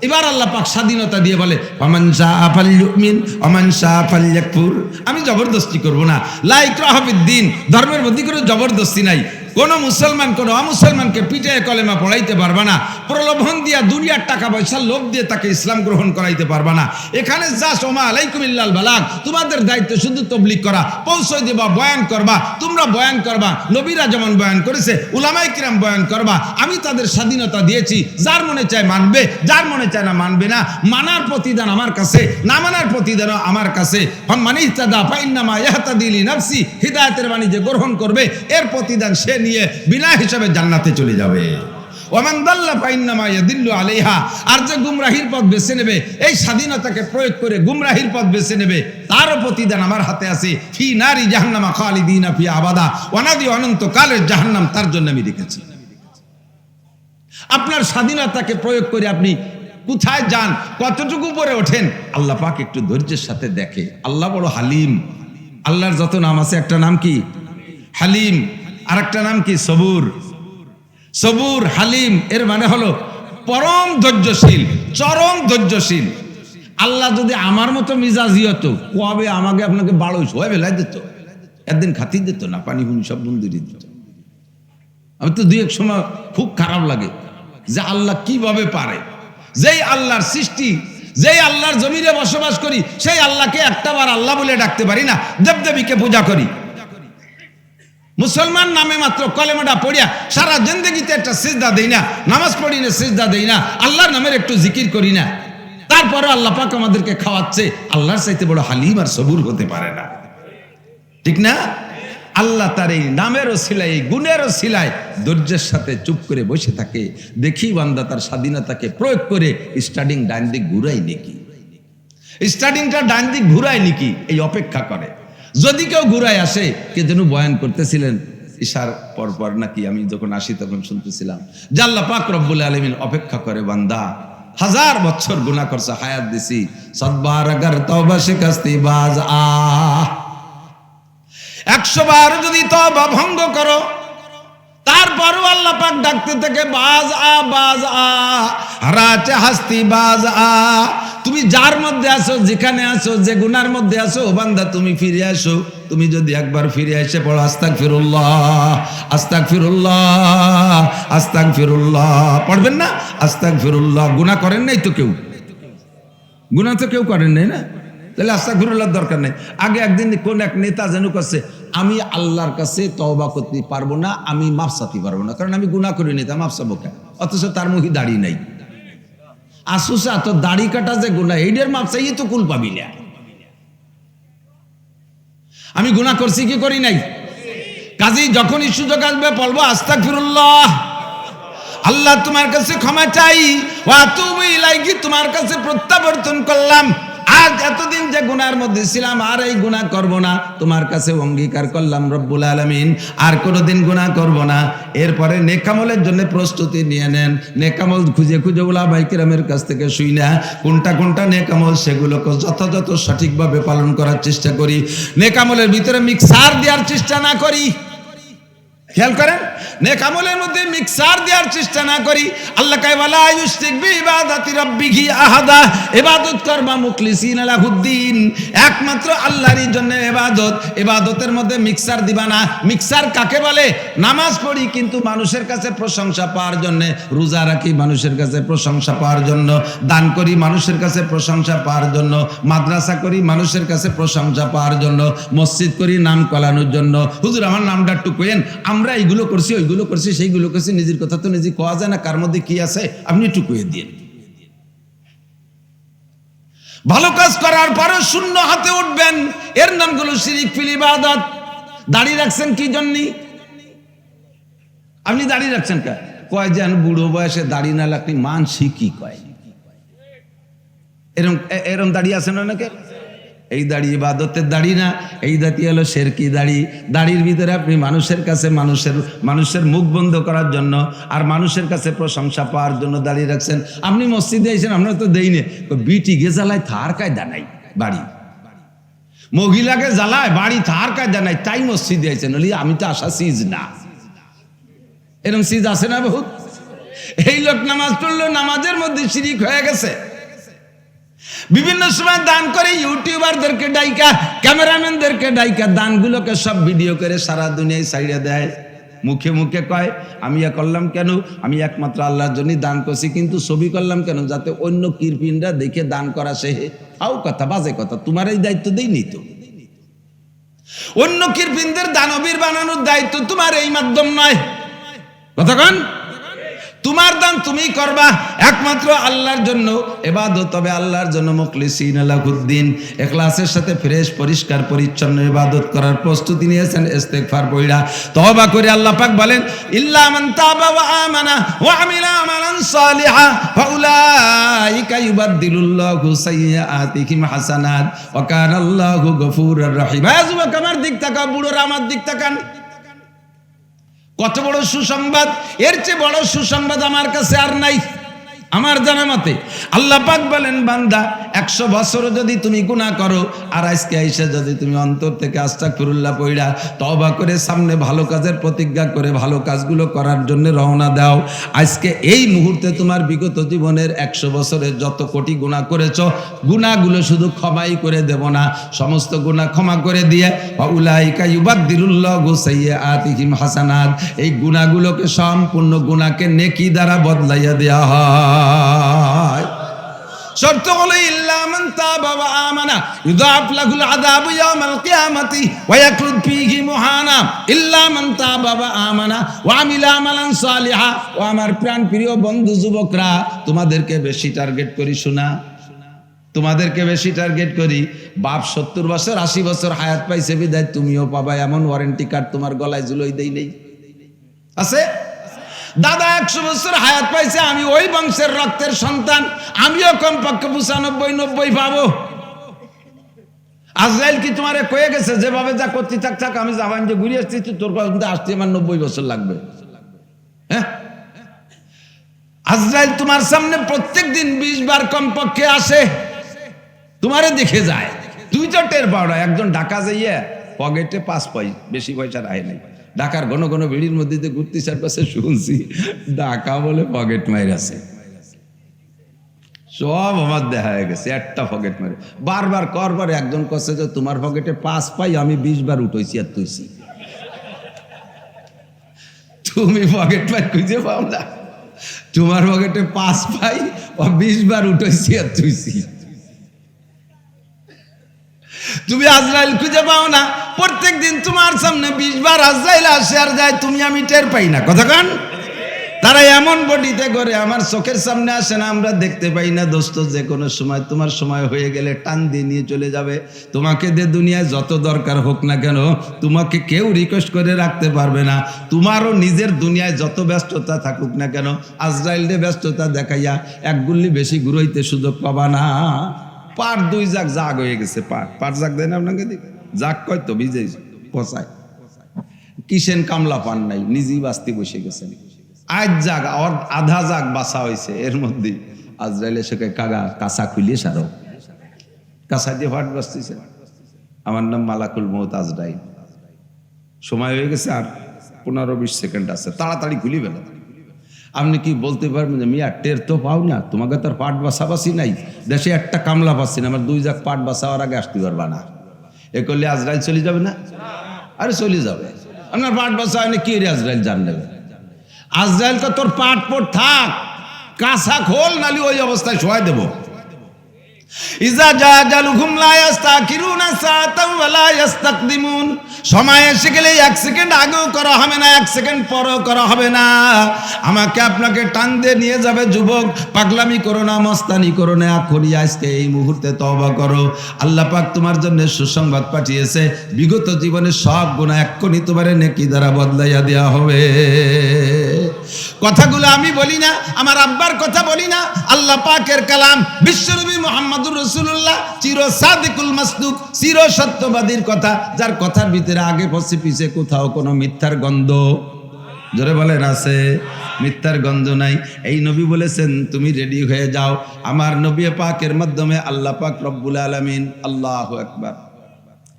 এবার আল্লাহ পাক স্বাধীনতা দিয়ে বলে ফামান শাআ ফালইউমিন ওয়া মান শাআ ফালইয়াকফুর। আমি জবরদস্তি করব না, লা ইকরাহা ফিদ্দিন, ধর্মের মধ্যে কোনো জবরদস্তি নাই। কোন মুসলমান কোন অমুসলমানকে পিটায় কলেমা পড়াইতে পারবে না, প্রলোভন দিয়া দুনিয়ার টাকা পয়সা লোভ দিয়ে তাকে ইসলাম গ্রহণ করাইতে পারবে না। এখানে যা ওমা আলাইকুম ইল্লাল বালাগ, তোমাদের দায়িত্ব শুধু তাবলীগ করা, পৌঁছে দেবা, বয়ান করবা, তোমরা বয়ান করবা, নবীরা যেমন বয়ান করেছে উলামায়ে কিরাম বয়ান করবা। আমি তাদের স্বাধীনতা দিয়েছি, যার মনে চায় মানবে, যার মনে চায় না মানবে না। মানার প্রতিদান আমার কাছে, না মানার প্রতিদান আমার কাছে। মান ইহতাদা ফাইন্নামা ইয়াহতাদি লিনাফসি, হিদায়াতের বাণী যে গ্রহণ করবে এর প্রতিদান সে নিয়ে বিনা হিসাবে জান্নাতে চলে যাবে। ওমান দাল্লা ফাইন্নামা ইয়াদিল্লু আলাইহা, আর যে গুমরাহির পথ বেছে নেবে, এই স্বাধীনতাকে প্রয়োগ করে গুমরাহির পথ বেছে নেবে, তারও প্রতিদান আমার হাতে আছে। ফি নারি জাহান্নামা খালিদিনা ফি আবাদা, অনাদি অনন্তকালের জাহান্নাম তার জন্য আমি রেখেছি। আপনার স্বাধীনতাকে প্রয়োগ করে আপনি কোথায় যান, কতটুকু উপরে ওঠেন, আল্লাহ পাক একটু ধৈর্যের সাথে দেখে। আল্লাহ বড় হালিম। আল্লাহর যত নাম আছে, একটা নাম কি হালিম, আর একটা নাম কি সবুর। সবুর হালিম এর মানে হলো পরম ধৈর্যশীল, চরম ধৈর্যশীল। আল্লাহ যদি আমার মতো মিজাজি হতো, কবে আমাকে আপনাকে বাড়ো শোয়া বেলাই দিত, একদিন খাতি দিত না, পানি ফুনি সব বন্ধুরই দিত। আমি তো দুই এক সময় খুব খারাপ লাগে যে আল্লাহ কিভাবে পারে। যেই আল্লাহর সৃষ্টি, যেই আল্লাহর জমিনে বসবাস করি, সেই আল্লাহকে একটাবার আল্লাহ বলে ডাকতে পারি না, দেবদেবীকে পূজা করি। মুসলমান নামে মাত্র কলেমাটা পড়িয়া সারা জিন্দেগিতে একটা সিজদা দেই না, নামাজ পড়ি না, সিজদা দেই না, আল্লাহর নামের একটু জিকির করি না। তারপরে আল্লাহ পাক আমাদেরকে খাওয়াচ্ছে। আল্লাহর চাইতে বড় হালিম আর সবুর হতে পারে না, ঠিক না? আল্লাহ তার এই নামের ওসিলায়, এই গুণের ওসিলায় ধৈর্যের সাথে চুপ করে বসে থাকে। দেখি বান্দা তার স্বাধীনতাকে প্রয়োগ করে স্টার্টিং ডান দিক ঘুরাই নাকি, স্টার্টিংটা ডান দিক ঘুরাই নাকি, এই অপেক্ষা করে। যদি কেউ ঘুরায় আসে, কে যেন বয়ান করতেছিলেন ইশার পরপর নাকি, আমি যখন আসি তখন শুনতেছিলাম যে আল্লাহ পাক রব্বুল আলামিন অপেক্ষা করে, বান্দা 1000 বছর গুনাহ করছে, হায়াত দিছি, সদবার আগার তওবা শিকাস্তি বাজ 100 বার যদি তওবা ভঙ্গ করো, তারপরও আল্লাহ পাক ডাকতে থেকে বাজ হারাতে হাসতি বাজ তুমি যার মধ্যে আছো, যেখানে আছো, যে গুনার মধ্যে আছো, বান্দা তুমি ফিরে আসো। তুমি যদি একবার ফিরে এসে পড়ো আস্তাগফিরুল্লাহ, আস্তাগফিরুল্লাহ, আস্তাগফিরুল্লাহ পড়বেন না, আস্তাগফিরুল্লাহ। গুনাহ করেন নাই তো কেউ, গুনাহ তো কেউ করেন নাই না, তাহলে আস্তাগফিরুল্লাহর দরকার নেই। আগে একদিন কোন এক নেতা যেন করছে, আমি আল্লাহর কাছে তওবা করতে পারবো না, আমি মাফ চাইতে পারবো না, কারণ আমি গুনাহ করিনি, তা মাফ চাবো কেন? অথচ তার মুখে দাড়ি নাই। আসুসা তো দাড়ি কাটা যে গুনাহ, এইটার মাফ চাইয়ে তো কুল পাবি না। আমি গুনাহ করছি কি করি নাই? কাজেই যখনই সুযোগ আসবে বলবো আস্তাগফিরুল্লাহ, আল্লাহ তোমার কাছে ক্ষমা চাই, ওয়া আতুবু ইলাইহি, তোমার কাছে প্রত্যাবর্তন করলাম, আর এতদিন যে গুনার মধ্যে ছিলাম আর এই গুনাহ করব না, তোমার কাছে অঙ্গীকার করলাম রব্বুল আলামিন আর কোনোদিন গুনাহ করব না। এরপরে নেকামলের জন্য প্রস্তুতি নিয়ে নেন। নেকামল খুঁজে খুঁজে উলামায়ে কেরামের কাছ থেকে শুই না কোনটা কোনটা নেকামল, সেগুলোকে যথাযথ সঠিকভাবে পালন করার চেষ্টা করি। নেকামলের ভিতরে মিক্সার দেওয়ার চেষ্টা না করি। খেয়াল করেন, নেকামলের মধ্যে মিক্সার দেওয়ার চেষ্টা না করি। আল্লাহ কয় ওয়ালা ইউশরিক বিইবাদাতি রাব্বিহি আহাদা, ইবাদত করবা মুখলিসিনা লাহুদ্দিন, একমাত্র আল্লাহরই জন্য ইবাদত। ইবাদতের মধ্যে মিক্সার দিবা না। মিক্সার কাকে বলে? নামাজ পড়ি কিন্তু মানুষের কাছে প্রশংসা পাওয়ার জন্য, রোজা রাখি মানুষের কাছে প্রশংসা পাওয়ার জন্য, দান করি মানুষের কাছে প্রশংসা পাওয়ার জন্য, মাদ্রাসা করি মানুষের কাছে প্রশংসা পাওয়ার জন্য, মসজিদ করি নাম কলানোর জন্য। হুজুর আমার নামটা একটু কইেন, আমরা এইগুলো করছি ওইগুলো করছি সেইগুলো করছি। নিজের কথা তো নিজে কোয়া যায় না, কার মধ্যে কি আছে আপনি একটু কয়ে দিন। ভালো কাজ করার পরে শূন্য হাতে উঠবেন, এর নামগুলো শিরিক ফিল ইবাদত। দাড়ি রাখছেন কি জন্য? আপনি দাড়ি রাখছেন কে? কয় যেন বুড়ো বয়সে দাড়ি না রাখলে মানসি কি কয়, এরম এরম দাড়ি আছে না নাকি? এই দাড়ি ইবাদতের দাড়ি না, এই দাড়ি হলো শিরকি দাড়ি। দাড়ির ভিতরে আপনি মানুষের কাছে মানুষের মুখ বন্ধ করার জন্য আর মানুষের কাছে প্রশংসা পাওয়ার জন্য দাড়ি রাখছেন। আপনি মসজিদে এসেছেন, আমরা তো দেইনি। বিটি গে জ্বালায় থার কায়দা নাই, বাড়ি মহিলাকে জ্বালায় বাড়ি থার কায়দা নাই, তাই মসজিদে এসেছেন। আমি তো আসা সিজ না, এরকম সিজ আছে না বহুত। এই লোক নামাজ পড়লো, নামাজের মধ্যে শিরিক হয়ে গেছে। বিভিন্ন সময় দান করে ইউটিউবারদেরকে ডাইকা, ক্যামেরাম্যানদেরকে ডাইকা দানগুলোকে সব ভিডিও করে সারা দুনিয়ায় ছাইড়া দেয়। মুখে মুখে কয় আমি ইয়া করলাম কেন, আমি একমাত্র আল্লাহর জন্যই দান করছি, কিন্তু ছবি করলাম কেন? যাতে অন্য কিরপিনরা দেখে দান করা সে। আও কথা, বাজে কথা, তোমার এই দায়িত্ব দেইনি তো। অন্য কিরপিনদের দানবীর বানানোর দায়িত্ব তোমার এই মাধ্যম নয়। কতক্ষণ তোমার দান তুমি করবা একমাত্র আল্লাহর জন্য ইবাদত হবে, আল্লাহর জন্য মুখলিসিনা লাহুদ্দিন, ইখলাসের সাথে ফ্রেশ পরিষ্কার পরিচ্ছন্ন ইবাদত করার প্রস্তুতি নিয়েছেন। ইস্তেগফার পড়া তওবা করে আল্লাহ পাক বলেন ইল্লা মান তাবা ওয়া আমানা ওয়া আমিলা আমালান সালিহা ফাউলাইকা ইউবাদদিলুল্লাহু সাইয়্যাতিহিম হাসানাত ওয়া কানাল্লাহু গফুরুর রহিম। যুবক আমার দিক তাকাও, বুড়োরা আমার দিক তাকান। কত বড় সুসংবাদ! এর চেয়ে বড় সুসংবাদ আমার কাছে আর নাই আমার জানা মতে। আল্লাহ পাক বলেন বান্দা 100 বছরও যদি তুমি গুনাহ করো আর আজকে আইসা যদি তুমি অন্তর থেকে আস্তাগফিরুল্লাহ পড়া তওবা করে সামনে ভালো কাজের প্রতিজ্ঞা করে ভালো কাজগুলো করার জন্য রওনা দাও, আজকে এই মুহূর্তে তোমার বিগত জীবনের 100 বছরের যত কোটি গুনাহ করেছো, গুনাহগুলো শুধু ক্ষমাই করে দেব না, সমস্ত গুনাহ ক্ষমা করে দিয়ে উলাইকা ইউবাদদিলুল্লাহু সাইয়্যাতিহিম হাসানাত, এই গুনাহগুলোকে সম্পূর্ণ গুনাহকে নেকি দ্বারা বদলাইয়া দেয়া হয়। শর্ত হলো ইল্লা মান তাবা ওয়া আমানা ইউযাফ লাহুল আযাবু ইয়াওমাল কিয়ামাতি ওয়া ইয়াখলুদ ফীহি মুহানা ইল্লা মান তাবা ওয়া আমানা ওয়া আমিলা আমালান সালিহা। ও আমার প্রাণ প্রিয় বন্ধু যুবকরা, তোমাদেরকে বেশি টার্গেট করি শোনা, তোমাদেরকে বেশি টার্গেট করি। বাপ 70 বছর 80 বছর হায়াত পাইছে বিদায় তুমিও পাবা, এমন ওয়ারেন্টি কার্ড তোমার গলায় ঝুলোই দেই নেই আছে? দাদা 100 বছর হায়াত পাইছে, আমি ওই বংশের রক্তের সন্তান, আমিও কমপক্ষে 95-90 পাবো। আজরাইল কি তোমারে কয়ে গেছে যেভাবে যা করতে থাক আমি যাবান যে ঘুরে আসছি তোর কাছে আসতে আমার 90 বছর লাগবে? হ্যাঁ, আজরাইল তোমার সামনে প্রত্যেক দিন 20 বার কমপক্ষে আসে, তোমারে দেখে যায়, তুই তো টের পাও না। একজন ঢাকা যাইয়া পকেটে 5 পয়সা বেশি পয়সা রায় নাই, ঢাকার ঘন ঘন ভিড়ির মধ্যে ঘুরতে চারপাশে শুনছি ঢাকা বলে পকেট মাইর আছে, সব আমার দেখা হয়ে গেছে একটা পকেট মারে। বারবার করবারে একজন কছে যে তোমার পকেটে 5 পাই, আমি 20 বার উঠেছি আর তুইছি, তুমি পকেট মার খুঁজে পাও না, তোমার পকেটে 5 পাই ও 20 বার উঠেছি আর তুইছি। তুমি আজরাইল খুঁজে পাও না, প্রত্যেক দিন তোমার সামনে 20 বার আজরাইল আসে আর যায়, তুমি আমি টের পাই না। কতক্ষণ তারা এমন বডিতে করে আমার চোখের সামনে আসে না, আমরা দেখতে পাই না। দোস্ত, যে কোনো সময় তোমার সময় হয়ে গেলে টান দিয়ে নিয়ে চলে যাবে। তোমাকে যে দুনিয়ায় যত দরকার হোক না কেন, তোমাকে কেউ রিকোয়েস্ট করে রাখতে পারবে না। তোমারও নিজের দুনিয়ায় যত ব্যস্ততা থাকুক না কেন, আজরাইল ব্যস্ততা দেখাইয়া এক গুল্লি বেশি ঘুরইতে সুযোগ পাবা না। পাট 2 জাগ জাগ হয়ে গেছে। পাট জাগ দেয় না আপনাকে? জাগ কয় তো ভিজে পচায়। কিসেন কামলা পান নাই, নিজেই বাঁচতে বসে গেছেন। আজ জাগ আধা জাগ বাসা হয়েছে, এর মধ্যে আজরাইল এসে কাগা কাঁচা খুলিয়ে সারো, কাঁচা দিয়ে ফাট বাঁচতেছে। আমার নাম মালাকুল মউত আজরাইল। সময় হয়ে গেছে, আর 15-20 সেকেন্ড আছে, তাড়াতাড়ি খুলি বেলা। আপনি কি বলতে পারবেন যে মিয়া টের তো পাও না, তোমাকে তো আর পাট বাসাবাসি নাই, দেশে একটা কামলা পাচ্ছি না, আমার 2 জাগ পাট বাসাওয়ার আগে আসতে পারবা না। এ করলে আজরাইল চলে যাবে না? আরে চলে যাবে। আপনার পাট বাসা হয়নি, কি রে আজরাইল জান নেবে? আজরাইলকে তোর পাট পট থাক, কাঁচা খোল, নালি ওই অবস্থায় শোয়াই দেবো। ইজা জাজালুহুম লা ইস্তাকিরুনা সাআতাও ওয়া লা ইস্তাকদিমুন। সময় এসে গেলে 1 সেকেন্ড আগেও করা হবে না, 1 সেকেন্ড পরেও করা হবে না। আমাকে আপনাকে টান দিয়ে নিয়ে যাবে। যুবক, পাগলামি করো না, মস্তানি করো না, এখনই আজকে এই মুহূর্তে তওবা করো। আল্লাহ পাক তোমার জন্য সুসংবাদ পাঠিয়েছে, বিগত জীবনের সব গুনাহ এক্ষুনি তোমার নেকি দ্বারা বদলাইয়া দেওয়া হবে। কথাগুলো আমি বলি না, আমার আব্বার কথা বলি না, আল্লাহ পাকের কালাম, বিশ্বনবী মুহাম্মদুর রাসূলুল্লাহ চির সাদিকুল মাসদুক, চির সত্যবাদীর কথা, যার কথার ভিতরে আগে পথে পিছে কোথাও কোনো মিথ্যার গন্ধ, জোরে বলেন, আছে? মিথ্যার গন্ধ নাই। এই নবী বলেছেন তুমি রেডি হয়ে যাও। আমার নবী পাকের মাধ্যমে আল্লাহ পাক রব্বুল আলামিন, আল্লাহু আকবার,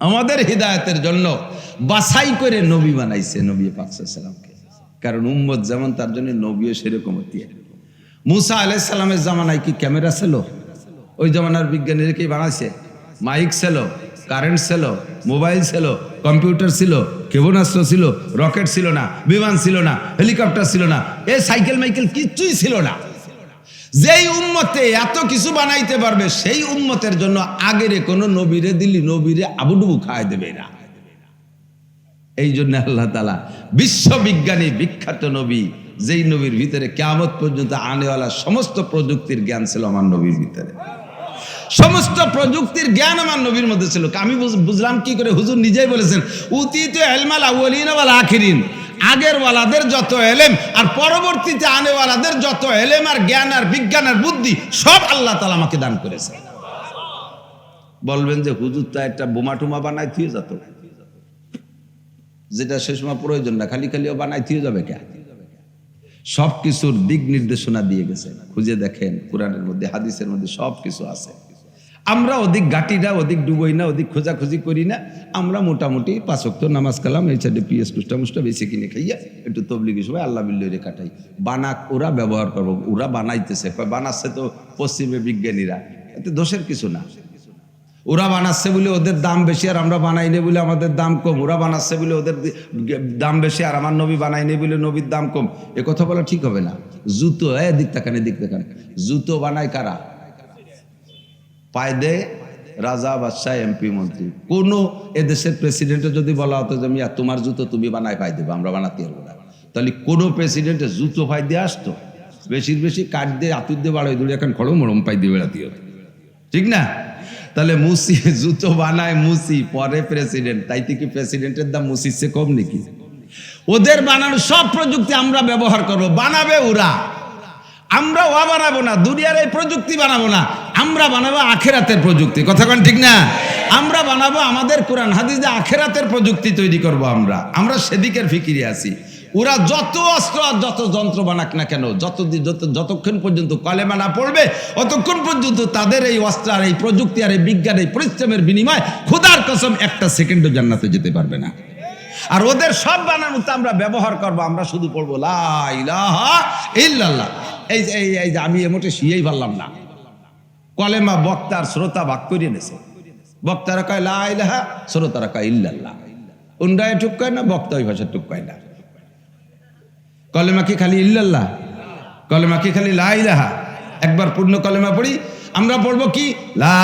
আমাদের হিদায়াতের জন্য বাছাই করে নবী বানাইছে নবী পাক সাল্লাল্লাহু আলাইহি সাল্লামকে। কারণ উম্মত যেমন তার জন্য নবীও সেরকম হতে। মুসা আলাইহিস সালামের জামানায় কি ক্যামেরা ছিল? ওই জামানার বিজ্ঞানীরা কি বানাইছে? মাইক ছিল, কারেন্ট ছিল, মোবাইল ছিল, কম্পিউটার ছিল, ক্ষেপণাস্ত্র ছিল, রকেট ছিল না, বিমান ছিল না, হেলিকপ্টার ছিল না, এই সাইকেল মাইকেল কিচ্ছুই ছিল না। যেই উম্মতে এত কিছু বানাইতে পারবে, সেই উম্মতের জন্য আগের কোনো নবীরে দিলি নবীরে আবুডুবু খাওয়াই দেবে না। এই জন্য আল্লাহ তাআলা বিশ্ববিজ্ঞানী বিখ্যাত নবী, যেই নবীর ভিতরে কিয়ামত পর্যন্ত আনেওয়ালা সমস্ত প্রযুক্তির জ্ঞান ছিল আমার নবীর ভিতরে, সমস্ত প্রযুক্তির জ্ঞান আমার নবীর মধ্যে ছিল। আমি বুঝলাম কি করে? হুজুর নিজেই বলেছেন, উতিতু ইলমাল আউয়ালিন ওয়াল আখিরিন, আগের ওয়ালাদের যত এলেম আর পরবর্তীতে আনেওয়ালাদের যত এলেম আর জ্ঞান আর বিজ্ঞান আর বুদ্ধি সব আল্লাহ তাআলা আমাকে দান করেছে। বলবেন যে হুজুর তা একটা বোমা টুমা বানাই দিয়ে যেত, যেটা সে সময় প্রয়োজন না, খালি খালিও বানাই দিয়ে যাবে কে? সব কিছুর দিক নির্দেশনা দিয়ে গেছে। খুঁজে দেখেন, কোরআনের মধ্যে হাদিসের মধ্যে সব কিছু আছে। আমরা ওদিক গাটি না, ওদিক ডুবই না, ওদিক খোঁজাখুঁজি করি না। আমরা মোটামুটি 5 ওয়াক্ত নামাজ কালাম, এই সাইডে পিএস মুষ্টা বেশি কিনে খাইয়া একটু তবলিগি সবাই আল্লাহ বিল্লাহরে কাটাই। বানাক ওরা ব্যবহার করবো, ওরা বানাইতেছে, বানাচ্ছে তো পশ্চিমে বিজ্ঞানীরা, এতে দোষের কিছু না। ওরা বানাচ্ছে বলে ওদের দাম বেশি আর আমরা বানাই নে বলে আমাদের দাম কম, ওরা বানাচ্ছে বলে ওদের দাম বেশি আর আমার নবী বানাই নে বলে নবীর দাম কম, এ কথা বলা ঠিক হবে না। জুতো দিক তাকানে, জুতো বানায় কারা? পায় দে রাজা, বাদশাহ, এমপি, মন্ত্রী। কোন এদেশের প্রেসিডেন্টে যদি বলা হতো যে মিয়া তোমার জুতো তুমি বানায় পাই দেবে, আমরা বানাতে পারবো না, তাহলে কোন প্রেসিডেন্টের জুতো পাই দিয়ে আসতো? বেশি কাঠ দিয়ে আতুর দিয়ে বাড়াই দিলে এখন খড়ো মরম পাই দিয়ে বেড়াতে হবে, ঠিক না? তাহলে মুসি জুতো বানায় মুসি, পরে প্রেসিডেন্ট, তাইতে কি প্রেসিডেন্টের দাম মুসির চেয়ে কম নাকি? ওদের বানানো সব প্রযুক্তি আমরা ব্যবহার করবো, বানাবে ওরা, আমরা ওয়া বানাবো না, দুনিয়ার এই প্রযুক্তি বানাবো না, আমরা বানাবো আখেরাতের প্রযুক্তি। কথা কোন ঠিক না? আমরা বানাবো আমাদের কোরআন হাদিস দিয়ে আখেরাতের প্রযুক্তি তৈরি করব। আমরা সেদিকের ফিকিরে আছি। ওরা যত অস্ত্র আর যত যন্ত্র বানাক না কেন, যতক্ষণ পর্যন্ত কলেমা না পড়বে অতক্ষণ পর্যন্ত তাদের এই অস্ত্র আর এই প্রযুক্তি আর এই বিজ্ঞান এই পরিশ্রমের বিনিময় খোদার কসম একটা সেকেন্ডও জান্নাতে যেতে পারবে না। আর ওদের সব বানানো তো আমরা ব্যবহার করবো, আমরা শুধু পড়বো লা ইলাহা ইল্লাল্লাহ। এই যে আমি এমোটে শিয়েই পারলাম না, কলেমা বক্তার শ্রোতা ভাগ করিয়ে নেছে। বক্তারা কয় লা ইলাহা, শ্রোতারা কয় ইল্লাল্লাহ। উন্ডায় টুক কয় না, বক্তা ওই ভাষা টুক কয় না। কলেমা কি খালি ইল্লাল্লাহ? কলেমা কি খালি লা ইলাহা? একবার পূর্ণ কলেমা পড়ি, আমরা পড়বো কি লা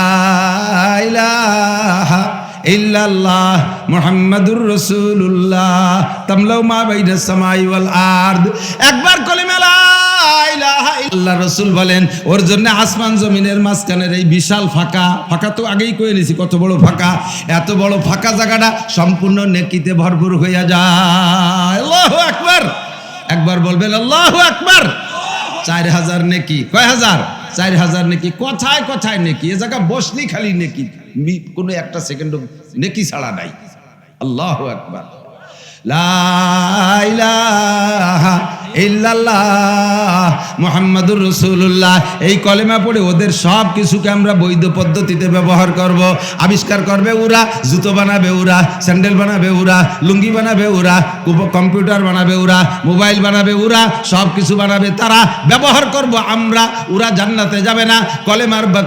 ইলাহা ইল্লাল্লাহ মুহাম্মাদুর রাসূলুল্লাহ তামলাউ মা বাইনাস সামাই ওয়াল আরদ। একবার কলেমা লা ইলাহা ইল্লাল্লাহ। রাসূল বলেন ওর জন্য আসমান জমিনের মাঝখানের এই বিশাল ফাঁকা তো আগেই কয়ে নিয়েছি কত বড় ফাঁকা, এত বড় ফাঁকা জায়গাটা সম্পূর্ণ নেকিতে ভরপুর হইয়া যায়। আল্লাহু আকবার। একবার বলবেন আল্লাহু আকবার। 4000 নেকি, কয় হাজার? 4000 নেকি, কথায় কথায় নেকি, এ জায়গা বসলি খালি নেকি, কোনো একটা সেকেন্ড নেকি ছাড়া নাই। আল্লাহু আকবার, লা ইলাহা ইল্লাল্লাহ মুহাম্মাদুর রাসূলুল্লাহ। এই কলেমা পড়ে ওদের সব কিছুকে আমরা বৈধ পদ্ধতিতে ব্যবহার করব। আবিষ্কার করবে ওরা, জুতো বানাবে ওরা, স্যান্ডেল বানাবে ওরা, লুঙ্গি বানাবে ওরা, কম্পিউটার বানাবে ওরা, মোবাইল বানাবে ওরা, সব কিছু বানাবে তারা, ব্যবহার করব আমরা। ওরা জান্নাতে যাবে না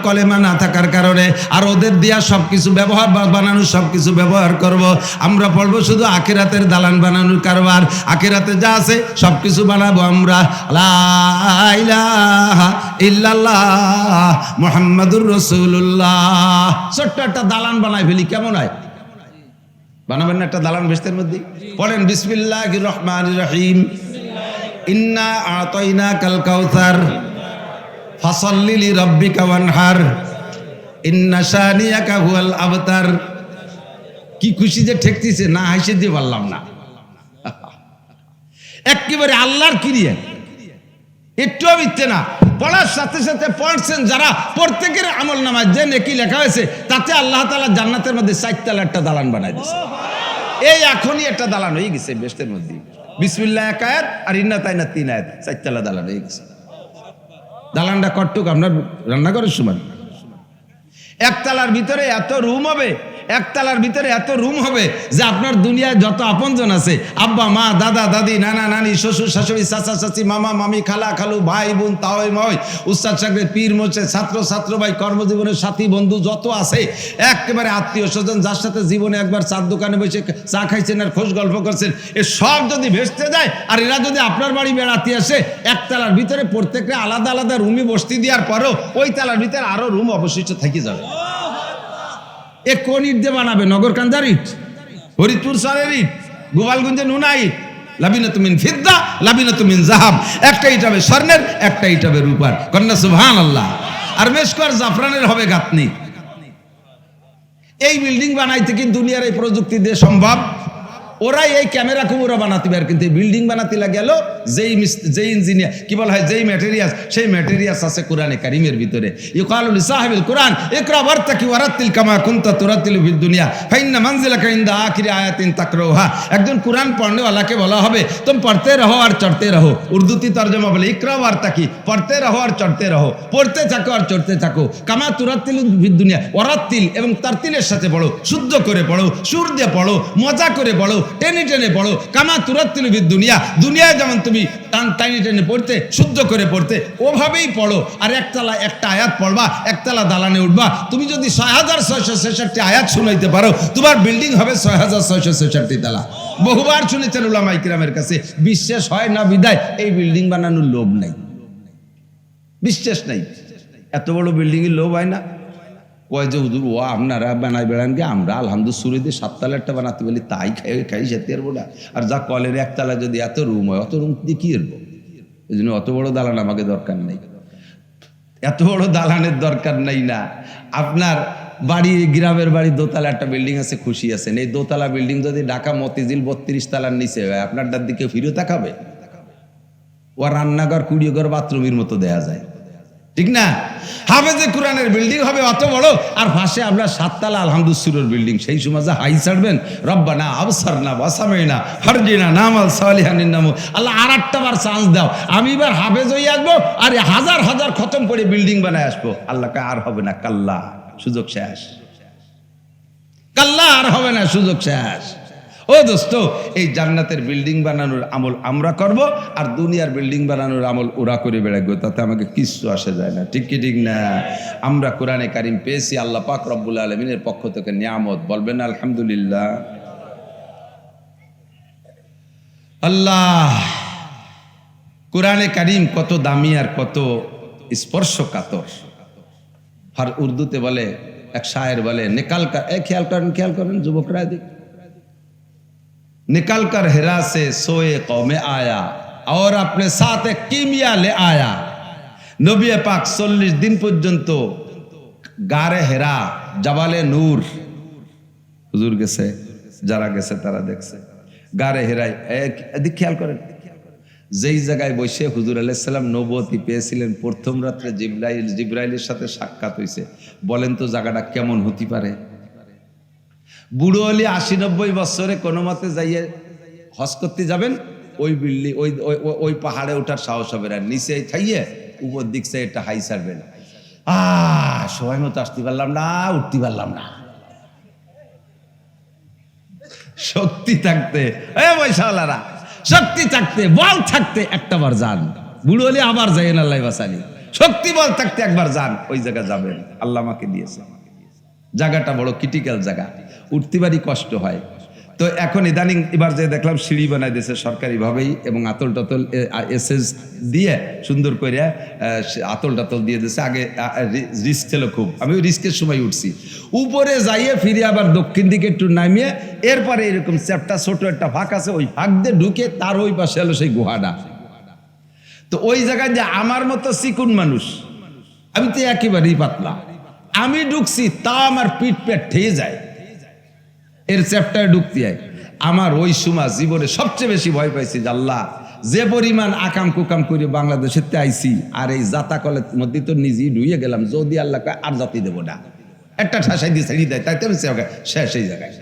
কলেমা না থাকার কারণে, আর ওদের দিয়া সব কিছু ব্যবহার বানানো, সব কিছু ব্যবহার করব আমরা। পড়বো শুধু আখিরাতের দালান বানানোর কারবার, আখিরাতে যা আছে সব কিছু বানাবো আমরা। লা ইলাহা ইল্লাল্লাহ মুহাম্মাদুর রাসূলুল্লাহ। ছোট্ট একটা দালান বানাই ফেলি, কেমন হয়? বানাবেন না একটা দালান বেহেশতের মধ্যে? পড়েন বিসমিল্লাহির রহমানির রহিম, ইন্না আতাইনাকাল কাউসার ফাসাল্লি লিরাব্বিকা ওয়ানহার ইন্না শানিয়াকা হুয়াল আবতার। কি খুশি যে ঠেকতেছে, না হাসি দিয়ে পারলাম না। একেবারে আল্লাহর ক্রিয়া, একটুও মিথ্যে না। পড়ার সাথে সাথে পড়ছেন যারা, প্রত্যেকের আমল নামায় যে নেকি লেখা হয়েছে তাতে আল্লাহ তাআলা জান্নাতের মধ্যে 4 তলা একটা দালান বানাই দিয়েছে। এই এখনই একটা দালান হয়ে গেছে বেহেশতের মধ্যে। বিসমিল্লাহ 1 আয়াত আর ইন্না তাইনা 3 আয়াত, 4 তলা দালান হয়ে গেছে। দালানটা কটুক আপনার রান্নাঘরের সমান। 1 তলার ভিতরে এত রুম হবে, 1 তলার ভিতরে এত রুম হবে যে আপনার দুনিয়ায় যত আপনজন আছে, আব্বা মা, দাদা দাদি, নানা নানি, শ্বশুর শাশুড়ি, চাচা চাচি, মামা মামি, খালা খালু, ভাই বোন, তাওই ময়, উস্তাদ সাহেব, পীর মোচে, ছাত্র ছাত্র ভাই, কর্মজীবনের সাথী বন্ধু যত আছে, একেবারে আত্মীয় স্বজন, যার সাথে জীবনে একবার চার দোকানে বসে চা খাইছেন আর খোঁজ গল্প করছেন, এ সব যদি ভেস্তে যায়, আর এরা যদি আপনার বাড়ি বেড়াতে আসে, 1 তলার ভিতরে প্রত্যেকটা আলাদা আলাদা রুমে বসতি দেওয়ার পরও ওই তলার ভিতরে আরো রুম অবশিষ্ট থেকে যাবে। এ কোন ইট দিয়ে বানাবে? নগরকান্দার ইট, হরিপুর সারের ইট, গোপালগঞ্জের নুনা ইট, লাবিনাতু মিন ফিদ্দা লাবিনাতু মিন যাহাব। একটা ইট হবে স্বর্ণের, একটা ইট হবে রূপার। কন্যা সুবহানাল্লাহ। আর মেশকর জাফরানের হবে গাঁথনি। এই বিল্ডিং বানাইতে কি দুনিয়ার এই প্রযুক্তি দিয়ে সম্ভব? ওরাই এই ক্যামেরা কুমুরা বানাতে পারে, কিন্তু বিল্ডিং বানাতে গেল যেই ইঞ্জিনিয়ার, কি বলা হয়, যেই ম্যাটেরিয়ালস, সেই ম্যাটেরিয়ালস আছে কোরআনে কারিমের ভিতরে। ইউকালু লিসাহিবিল কোরআন ইকরা ওয়ারতাকি ওয়ারাতিল কামা কুনতা তুরাতিলু ফিদ দুনিয়া ফাইন্না মানজিলাকা ইনদা আখিরি আয়াতিন তাকরাউহা। একজন কোরআন পড়নেওয়ালাকে বলা হবে तुम पढ़ते रहो और चढ़ते रहो। উর্দুতে তরজমা বলে ইকরা ওয়ারতাকি, পড়তে রহো আর চড়তে রহো, পড়তে থাকো আর চড়তে থাকো। কামা তুরাতিলু ফিদ দুনিয়া, ওয়ারাতিল এবং তারতিলের সাথে পড়ো, শুদ্ধ করে পড়ো, সুর দিয়ে পড়ো, মজা করে পড়ো, টেনে টেনে পড়ো। কামা তুরাতিলু ফিদ দুনিয়া, দুনিয়ায় যেমন তুমি টানি টেনে পড়তে, শুদ্ধ করে পড়তে, ওভাবেই পড়ো। আর একতলা একটা আয়াত পড়বা, একতলা দালানে উঠবা। তুমি যদি 6666 আয়াত শুনাইতে পারো, তোমার বিল্ডিং হবে 6666 তালা। বহুবার শুনেছেন উলামায়ে কিরামের কাছে, বিশ্বাস হয় না বিদায় এই বিল্ডিং বানানোর লোভ নাই, বিশ্বাস নাই। এত বড় বিল্ডিং এর লোভ হয় না? কয় যে হুজুর ও আপনারা বানাই বেড়ান গে, আমরা আলহামদুলিল্লাহ সুরে 7 তলা একটা বানাতে বলি, তাই খাই যেতে পারবো না। আর যা কলের 1 তলা যদি এত রুম হয়, অত রুম দিয়ে কি করবো? এই জন্য অত বড় দালান আমাকে দরকার নেই, এত বড় দালানের দরকার নেই। না আপনার বাড়ি, গ্রামের বাড়ি দোতলা একটা বিল্ডিং আছে, খুশি আছেন। এই দোতলা বিল্ডিং যদি ঢাকা মতিঝিল 32 তলার নিচে হয়, আপনারটার দিকে ফিরে তাকাবে? ও রান্নাঘর, কুড়িঘর, বাথরুমের মতো দেয়া যায়, ঠিক না? হাফেজে কোরআনের বিল্ডিং হবে অত বড়, আর পাশে আমরা 7 তলা আলহামদুলিল্লাহর বিল্ডিং। সেই সময় যা হাই ছাড়বেন, রব্বানা আবসারনা ওয়াসামাইনা ফারজিনা নামাল সালিহান ইন্নামু। আল্লাহ আর একটা বার চান্স দাও, আমি এবার হাফেজ হয়ে আসবো, আর হাজার হাজার খতম করে বিল্ডিং বানায় আসবো। আল্লাহকে আর হবে না, কাল্লা, সুযোগ শেষ, কাল্লা, আর হবে না, সুযোগ শেষ। ও দোস্ত, এই জান্নাতের বিল্ডিং বানানোর আমল আমরা করব, আর দুনিয়ার বিল্ডিং বানানোর আমল ওরা করে বেড়াবো, তাতে আমাকে কিছু আসে যায় না, ঠিক কি ঠিক না? আমরা কোরআনে কারিম পেয়েছি আল্লাহ পাক রব্বুল আলামিনের পক্ষ থেকে নিয়ামত, বলবেন আলহামদুলিল্লাহ। আল্লাহ, কোরআনে কারিম কত দামি আর কত স্পর্শকাতর। আর উর্দুতে বলে, এক শায়ের বলে, নিকাল কার, খেয়াল করেন যুবকরা, निकल कर हिरा से सोए कौमे आया और अपने साथ एक कीमिया ले आया। नबी पाक 40 दिन পর্যন্ত গারে হেরা, জাবালে নূর, হুজুর গেছে, যারা গেছে তারা দেখছে, গারে হেরায়, এদিক খেয়াল করেন, যেই জায়গায় বসে হুজুর আলাইহিস সালাম নবুয়তি পেয়েছিলেন, প্রথম রাত্রে জিবরাইলের সাথে সাক্ষাৎ হয়েছে। বলেন তো জায়গাটা কেমন হতে পারে? বুড়ো হলে 80-90 বছরে কোনো মতে যাইয়ে হজ করতে যাবেন, ওই বিল্ডিং ওই পাহাড়ে ওঠার সাহস হবে না, নিচে থাইয়ে উপর দিক সে একটা হাই ছাড়বেন, সময় মতো আসতে পারলাম না, উঠতে পারলাম না। শক্তি থাকতে পয়সাওয়ালারা, শক্তি থাকতে বল থাকতে একটা বার যান, বুড়ো হলে আবার যাইয়েন, আল্লাহ বাসালি। শক্তি বল থাকতে একবার যান, ওই জায়গা যাবেন, আল্লাহ আমাকে দিয়েছে। জায়গাটা বড় ক্রিটিক্যাল জায়গা, উঠতে বাড়ি কষ্ট হয়। তো এখন ইদানিং এবার যে দেখলাম সিঁড়ি বানাই দিয়েছে সরকারিভাবেই, এবং আতল টাতল এসএস দিয়ে সুন্দর করে আতল টাতল দিয়ে দিয়েছে। আগে রিস্ক ছিল খুব, আমি ওই রিস্কের সময় উঠছি, উপরে যাইয়ে ফিরে আবার দক্ষিণ দিকে একটু নামিয়ে এরপরে এরকম চ্যাপটা ছোট একটা ফাঁক আছে, ওই ফাঁক দিয়ে ঢুকে তার ওই পাশে হলো সেই গুহাটা। তো ওই জায়গায় যে আমার মতো চিকুন মানুষ, আমি তো একেবারেই পাতলা, আমি ঢুকছি তা আমার পিঠ পেট ঠেয়ে যায় এর চ্যাপ্টারে ঢুকতে হয়। আমার ওই সময় জীবনে সবচেয়ে বেশি ভয় পাইছি যে আল্লাহ, যে পরিমাণ আকাম কুকাম করে বাংলাদেশের আইছি, আর এই জাতা কলের মধ্যে তো নিজেই ঢুয়ে গেলাম, যদি আল্লাহ আর জাতি দেবো না, একটা ঠাসাই দিয়ে ছেড়ে দেয়, তাই তো শেষ এই জায়গায়।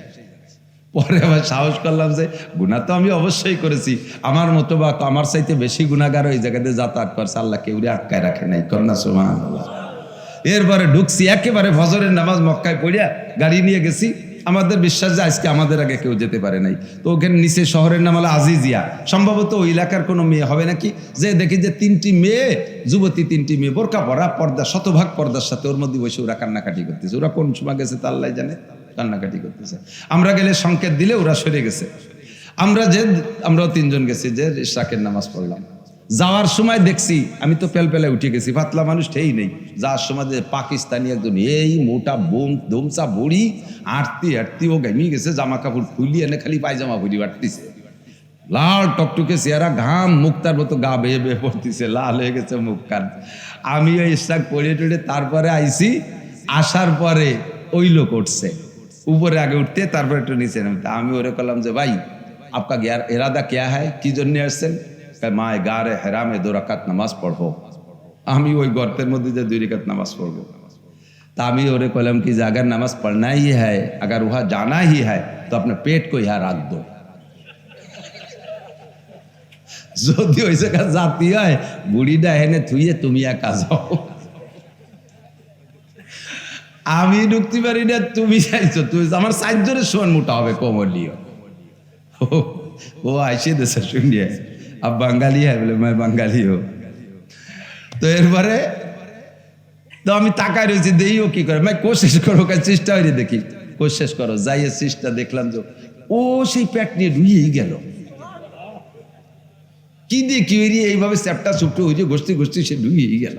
পরে আবার সাহস করলাম যে গুনাহ তো আমি অবশ্যই করেছি, আমার মতো বা আমার চাইতে বেশি গুনাহগার ওই জায়গাতে যাতায়াত করছে, আল্লাহ কেউরে আটকায় রাখে নাই, করোনা সুবহানাল্লাহ। এরপরে ঢুকছি একেবারে ফজরের নামাজ মক্কায় পড়িয়া গাড়ি নিয়ে গেছি, আমাদের বিশ্বাস যে আজকে আমাদের আগে কেউ যেতে পারে নাই। তো ওখানে নিচে শহরের নাম হলো আজিজিয়া, সম্ভবত ওই এলাকার কোনো মেয়ে হবে নাকি, যে দেখি যে 3টি মেয়ে, যুবতী 3টি মেয়ে, বোরকা পরা, পর্দা, শতভাগ পর্দার সাথে, ওর মধ্যে বসে ওরা কান্নাকাটি করতেছে। ওরা কোন সময় গেছে তা আল্লাহ জানে, কান্নাকাটি করতেছে। আমরা গেলে সংকেত দিলে ওরা সরে গেছে। আমরাও 3 জন গেছি, যে ইশরাকের নামাজ পড়লাম। যাওয়ার সময় দেখছি, আমি তো পেলপেলায় উঠে গেছি, পাতলা মানুষ ঠেই নেই। যাওয়ার সময় যে পাকিস্তানি একজন এই মোটা ধুমসা বুড়ি আটতি ও ঘেমিয়ে গেছে, জামা কাপড় খুলি এনে খালি পায়জামা ভরি বাড়তিছে, লাল টকটকে চেহারা, ঘাম মুক্তার মতো গা বেয়ে বেয়ে পড়তেছে, লাল হয়ে গেছে মুখ কান। আমি ওই ইশরাক পড়িয়ে টড়ে তারপরে আইছি, আসার পরে ওই লোক উঠছে উপরে, আগে উঠতে তারপরে একটু নিচে নামতে। আমি ওরে বললাম যে ভাই, আপকা ইরাদা ক্যা হ্যায়, কি জন্য আসছেন? মায় গারে হেরামে 2 রাকাত নামাজ পড়বো। আমি ওই গর্তের মধ্যে যে 2 রাকাত নামাজ পড়বো। তা আমি ওরে কলম কি যে अगर नमाज पढ़ना ही है, अगर वहाँ जाना ही है, तो अपने पेट को यहाँ रख दो। যদি ওই জায়গা জাতি হয়, বুড়িটা এনে থুইয়ে তুমি একা যাও। আমি ঢুকতে পারি না, তুমি চাইছো, তুমি আমার 4 জনের সমান মোটা হবে কোমলিও। ও আইসে দেশে শুনিয়ে अब बंगाली है, बोले मैं बंगाली हूँ। तो এরপরে তো আমি তাকায় রয়েছি, দেইও কি করে, मैं कोशिश करो का চেষ্টা হইরে দেখি, कोशिश करो যাইয়ে চেষ্টা দেখলাম যে ও সেই পেট নিয়ে ঢুইয়েই গেল। কি দিয়ে কি হইরে এইভাবে চ্যাপটা চুপটো হইরে গোষ্ঠী সে ঢুইয়েই গেল।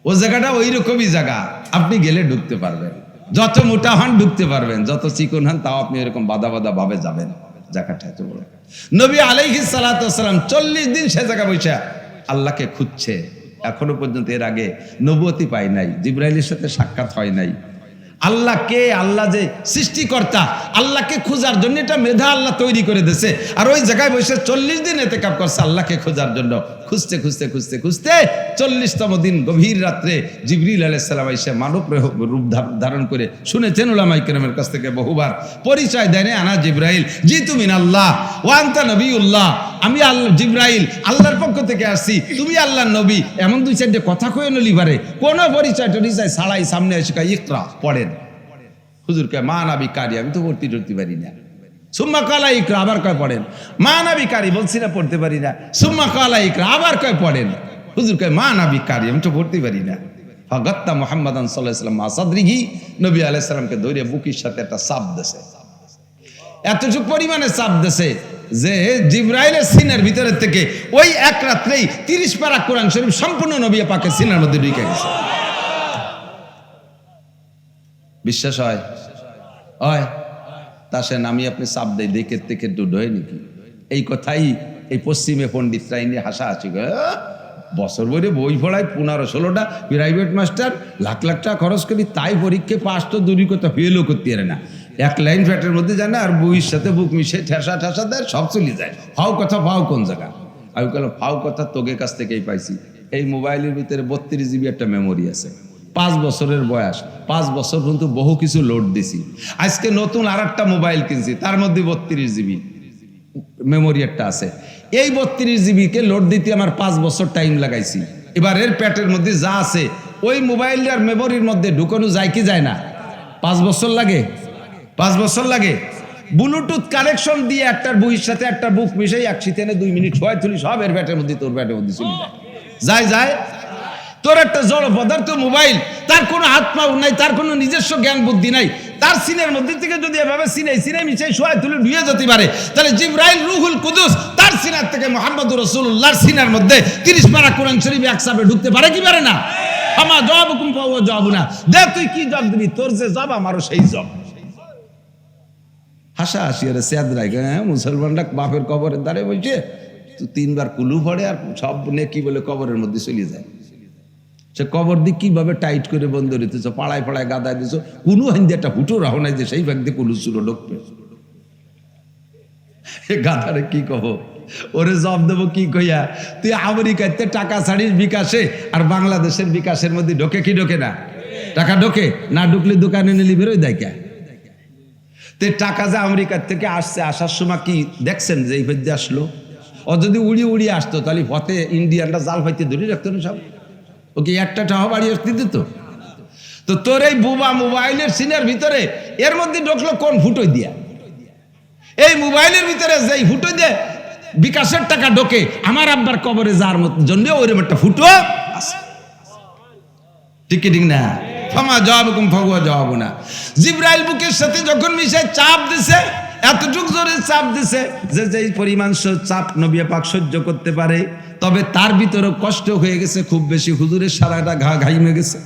ও জায়গাটা ওই রকমই জায়গা, আপনি গেলে ঢুকতে পারবেন, যত মোটা হন ঢুকতে পারবেন, যত চিকন হন তাও আপনি এরকম বাধা ভাবে যাবেন। জায়গাটা এত বড়। নবী আলাইহিস সালাতু ওয়াস সালাম 40 দিন সে জায়গা বসে আল্লাহকে খুঁজছে, এখনো পর্যন্ত এর আগে নবুয়তি পায় নাই, জিবরাইলের সাথে সাক্ষাৎ হয় নাই। আল্লাহ কে, আল্লাহ যে সৃষ্টিকর্তা, আল্লাহকে খোঁজার জন্য এটা মেধা আল্লাহ তৈরি করে দিয়েছে। আর ওই জায়গায় বসে 40 দিন ইতিকাফ করছে আল্লাহকে খোঁজার জন্য। খুঁজতে 40তম দিন গভীর রাত্রে জিবরিল আলাইহিস সালাম এসে মানব রূপ ধারণ করে, শুনেছেন উলামায়ে কেরামের কাছ থেকে বহুবার, পরিচয় দেন, আনা জিবরাইল জিতু মিনাল্লাহ ওয়া আনতা নবিয়ুল্লাহ, আমি আল্লাহ জিবরাইল, আল্লাহর পক্ষ থেকে আসছি, তুমি আল্লাহর নবী। এমন 2-4টে কথা কয়ে নলি পারে, কোন পরিচয় ছাড়াই সামনে এসে ইকরা পড়েন। হুজুর কে মা নাবি কারি, আমি তো পড়তে পারি না। সুম্মা কালা ইকরা, আবার কয় পড়েন। মা নাবি কারি বলছি না, পড়তে পারি না। সুম্মা কালা ইকরা, আবার কয় পড়েন। হুজুর কে মা নাবি কারি, আমি তো পড়তে পারি না। ফাগাত্তা মুহাম্মাদান সাল্লাল্লাহু আলাইহি ওয়াসাল্লাম সাদরিহি, নবী আলাইহিস সালামকে ধরে বুকের সাথে একটা চাপ দেছে, এতটুকু পরিমাণে চাপ দেছে যে জিবরাইলের সিনার ভিতরে থেকে ওই এক রাত্রেই 30 পারা কোরআন শরীফ সম্পূর্ণ নবী পাকের সিনার মধ্যে ঢুকে গেছে। বিশ্বাস হয়? তা সে নামি আপনি চাপ দেয়, দেখে দেখে দুধ হয় নাকি? এই কথাই এই পশ্চিমে পণ্ডিতরা নিয়ে হাসাহাসি করে, বছর ভরে বই পড়ায় 15-16টা প্রাইভেট মাস্টার, লাখ টাকা খরচ করি, তাই পরীক্ষা পাস তো দূরই কথা, ফেলও করতে পারে না। 1 লাইন ফ্যাটের মধ্যে যায় না, আর বইয়ের সাথে বুক মিশে ঠেসা দেয়, সব চলে যায়। ফাও কথা, ফাও কোন জায়গা? আমি বললাম ফাও কথা তোকে কাছ থেকেই পাইছি। এই মোবাইলের ভিতরে 32 জিবি একটা মেমোরি আছে, 5 বছরের বয়স, 5 বছর কিন্তু বহু কিছু লোড দিছি। আজকে নতুন আর একটা মোবাইল কিনছি, তার মধ্যে 32 জিবি মেমোরি একটা আছে। এই 32 জিবিকে লোড দিতে আমার 5 বছর টাইম লাগাইছি। এবার এর পেটের মধ্যে যা আছে ওই মোবাইলটার মেমোরির মধ্যে ঢুকানো যায় কি যায় না? 5 বছর লাগে, 5 বছর লাগে। ব্লুটুথ কানেকশন দিয়ে একটার বইয়ের সাথে একটা বুক মিশাই এক শীতেনে 2 মিনিট হয় তুলি সব এর ব্যাটের মধ্যে, তোর ব্যাটের মধ্যে চলে যায়। যায় তোর একটা জড় পদার্থ মোবাইল, তার কোনো হাত পাও নাই, তার কোনো নিজস্ব জ্ঞান বুদ্ধি নাই। তার সিনের মধ্যে থেকে যদি এভাবে সিনে মিশাই শোয়ায় তুলে ঢুয়ে যেতে পারে, তাহলে জিবরাইল রুহুল কুদুস তার সিনার থেকে মুহাম্মদুর রাসূলুল্লাহর সিনার মধ্যে 30 পারা কোরআন শরীফ একসাথে ঢুকতে পারে কি পারে না? আমা জবাবুকুম ফাওয়া জবাবুনা, দে তুই কি জবাব দিবি, তোর যে জবাব আমারও সেই জবাব। হাসা হাসি আরে সেদ রাখে, মুসলমানরা বাপের কবরের দ্বারে বলছে তুই 3 বার কুলু পড়ে আর সব নেকি বলে কবরের মধ্যে চলে যায়। সে কবর দিয়ে কিভাবে টাইট করে বন্ধ রেখেছ, পাড়ায় পাড়ায় গাদায় দিছ, কোনো হিন্দি একটা হুটো রাখো নাই যে সেই ভাগ দিয়ে কুলু চুলো ঢুকবে। গাধারে কি কব, ওরে জব দেবো কি কইয়া? তুই আমেরিকাতে টাকা ছাড়িস বিকাশে, আর বাংলাদেশের বিকাশের মধ্যে ঢোকে কি ঢোকে না? টাকা ঢোকে না, ঢুকলে দোকানে নিলি বেরোয় দেয় কে? তে টাকা যে আমেরিকার থেকে আসছে, আসার সময় কি দেখছেন যে এই ভাবে আসলো? ও যদি উড়িয়ে উড়িয়ে আসতো তাহলে পথে ইন্ডিয়ানরা জাল পাইতে ধরে রাখতো না সব, ওকে একটা টাকা বাড়ি আসতে দিত। তো তোর এই বুবা মোবাইলের সিনের ভিতরে এর মধ্যে ঢুকলো কোন ফুটোই দিয়া? এই মোবাইলের ভিতরে যেই ফুটো দিয়ে বিকাশের টাকা ঢোকে, আমার আব্বার কবরে যার জন্য ওইরকম একটা ফুটো আছে। ঠিক ঠিক না? ফামা জবাবুকুম ফাওয়া জবাবুনা। জিবরাইল বুকের সাথে যখন মিশে চাপ দিছে, এতটুক জোরে চাপ দিছে যে যেই পরিমাণ চাপ নবী পাক সহ্য করতে পারে, তবে তার ভিতরে কষ্ট হয়ে গেছে খুব বেশি। হুজুরের সারাটা ঘাইমে গেছে।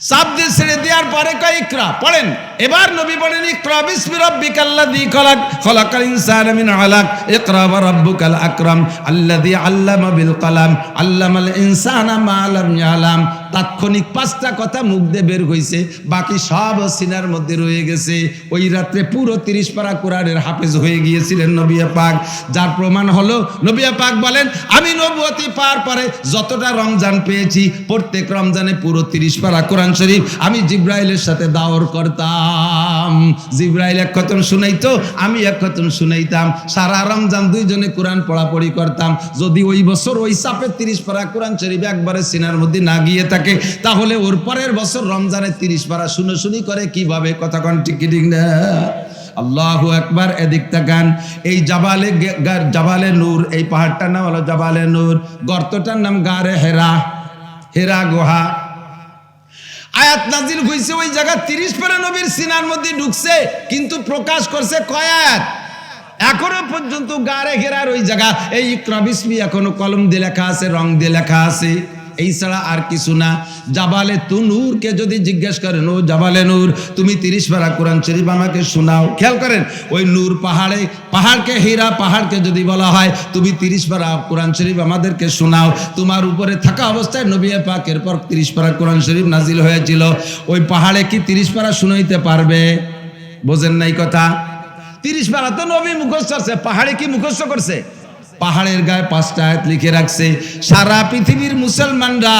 চাপ দিয়ে ছেড়ে দেওয়ার পরে কয় ইকরা পড়েন। এবার নবী বলেন ইকরা বিসমি রাব্বিকাল্লাযী খলাক, খলাকাল ইনসানা মিন আলাক, ইকরা ওয়া রাব্বুকাল আকরাম আল্লাযী আল্লামা বিল কলাম আল্লামাল ইনসানা মা লাম ইয়ালাম। তাৎক্ষণিক 5টা কথা মুখ দিয়ে বের হইছে, বাকি সব সিনার মধ্যে রয়ে গেছে। ওই রাত্রে পুরো 30 পারা কোরআনের হাফেজ হয়ে গিয়েছিলেন নবী পাক। যার প্রমাণ হলো নবী পাক বলেন আমি নবুয়তি পাওয়ার পরে যতটা রমজান পেয়েছি, প্রত্যেক রমজানে পুরো 30 পারা কোরআন শরীফ আমি জিবরাইলের সাথে দাওর করতাম। জিবরাইল এক খতম শুনাইতো, আমি এক খতম শুনাইতাম। সারা রমজান দুইজনে কোরআন পড়াপড়ি করতাম। যদি ওই বছর ওই চাপে 30 পারা কোরআন শরীফ একবারে সিনার মধ্যে না গিয়ে থাকে, তাহলে ওর পরের বছর রমজানে 30 পারা শুনি করে কিভাবে? কথা কোন ঠিক ঠিক না? আল্লাহু আকবার। এদিক তাকান, এই জাবালে নূর, এই পাহাড়টার নাম হলো জাবালে নূর, গর্তটার নাম গারে হেরা, হেরা গুহা। আয়াত নাজিল হইছে ওই জায়গা 30 পারা নবীর সিনার মধ্যে ঢুকছে, কিন্তু প্রকাশ করছে কয় আয়াত? এখনো পর্যন্ত গারে হেরার ওই জায়গা এই ইকরা বিসমি এখনো কলম দিয়ে লেখা আছে, রং দিয়ে লেখা আছে, এই ছাড়া আর কিছু না। জাবালে তু নূরকে যদি জিজ্ঞেস করেন, ও জাবালে নূর তুমি 30 পারা কোরআন শরীফ আমাকে শোনাও, খেয়াল করেন ওই নূর পাহাড়কে হীরা পাহাড়কে যদি বলা হয় তুমি 30 পারা কোরআন শরীফ আমাদেরকে শোনাও, তোমার উপরে থাকা অবস্থায় নবী পাকের পর 30 পারা কোরআন শরীফ নাজিল হয়েছিল, ওই পাহাড়ে কি 30 পারা শুনাইতে পারবে? বোঝেন নাই কথা? 30 পারা তো নবী মুখস্থ করছে, পাহাড়ে কি মুখস্থ করছে? পাহাড়ের গায়ে 5টা আয়াত লিখে রাখছে। সারা পৃথিবীর মুসলমানরা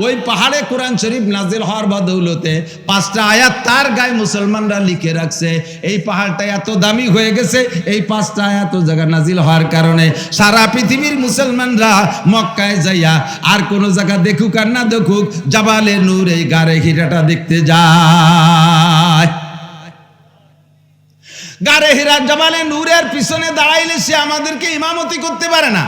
ওই পাহাড়ে কোরআন শরীফ নাজিল হওয়ার বদৌলতে 5টা আয়াত তার গায়ে মুসলমানরা লিখে রাখছে। এই পাহাড়টা এত দামি হয়ে গেছে এই 5টা আয়াত ও জায়গা নাজিল হওয়ার কারণে। সারা পৃথিবীর মুসলমানরা মক্কায় যাইয়া আর কোন জায়গা দেখুক আর না দেখুক, জাবালে নূর এই গারে হীরাটা দেখতে যায়। গারে হীরা জাবালে নূরের পিছনে দাঁড়াইলে সে আমাদেরকে ইমামতি করতে পারে না,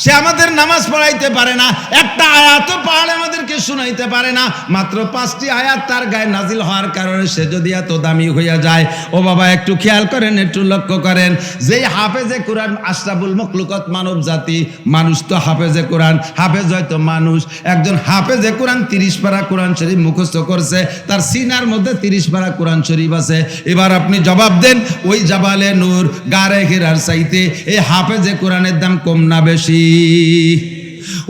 সে আমাদের নামাজ পড়াইতে পারে না, একটা আয়াতও পাহাড়ে আমাদেরকে শুনাইতে পারে না। মাত্র 5টি আয়াত তার গায়ে নাজিল হওয়ার কারণে সে যদি এত দামি হইয়া যায়, ও বাবা একটু খেয়াল করেন, একটু লক্ষ্য করেন, যেই হাফেজে কোরআন আশরাফুল মখলুকাত মানব জাতি, মানুষ তো হাফেজে কোরআন, হাফেজ হয়তো মানুষ, একজন হাফেজে কোরআন 30 পারা কোরআন শরীফ মুখস্থ করছে, তার সিনার মধ্যে 30 পারা কোরআন শরীফ আছে। এবার আপনি জবাব দেন, ওই জাবালে নূর গারে হীরার চাইতে এই হাফেজে কোরআনের দাম কম না বেশি?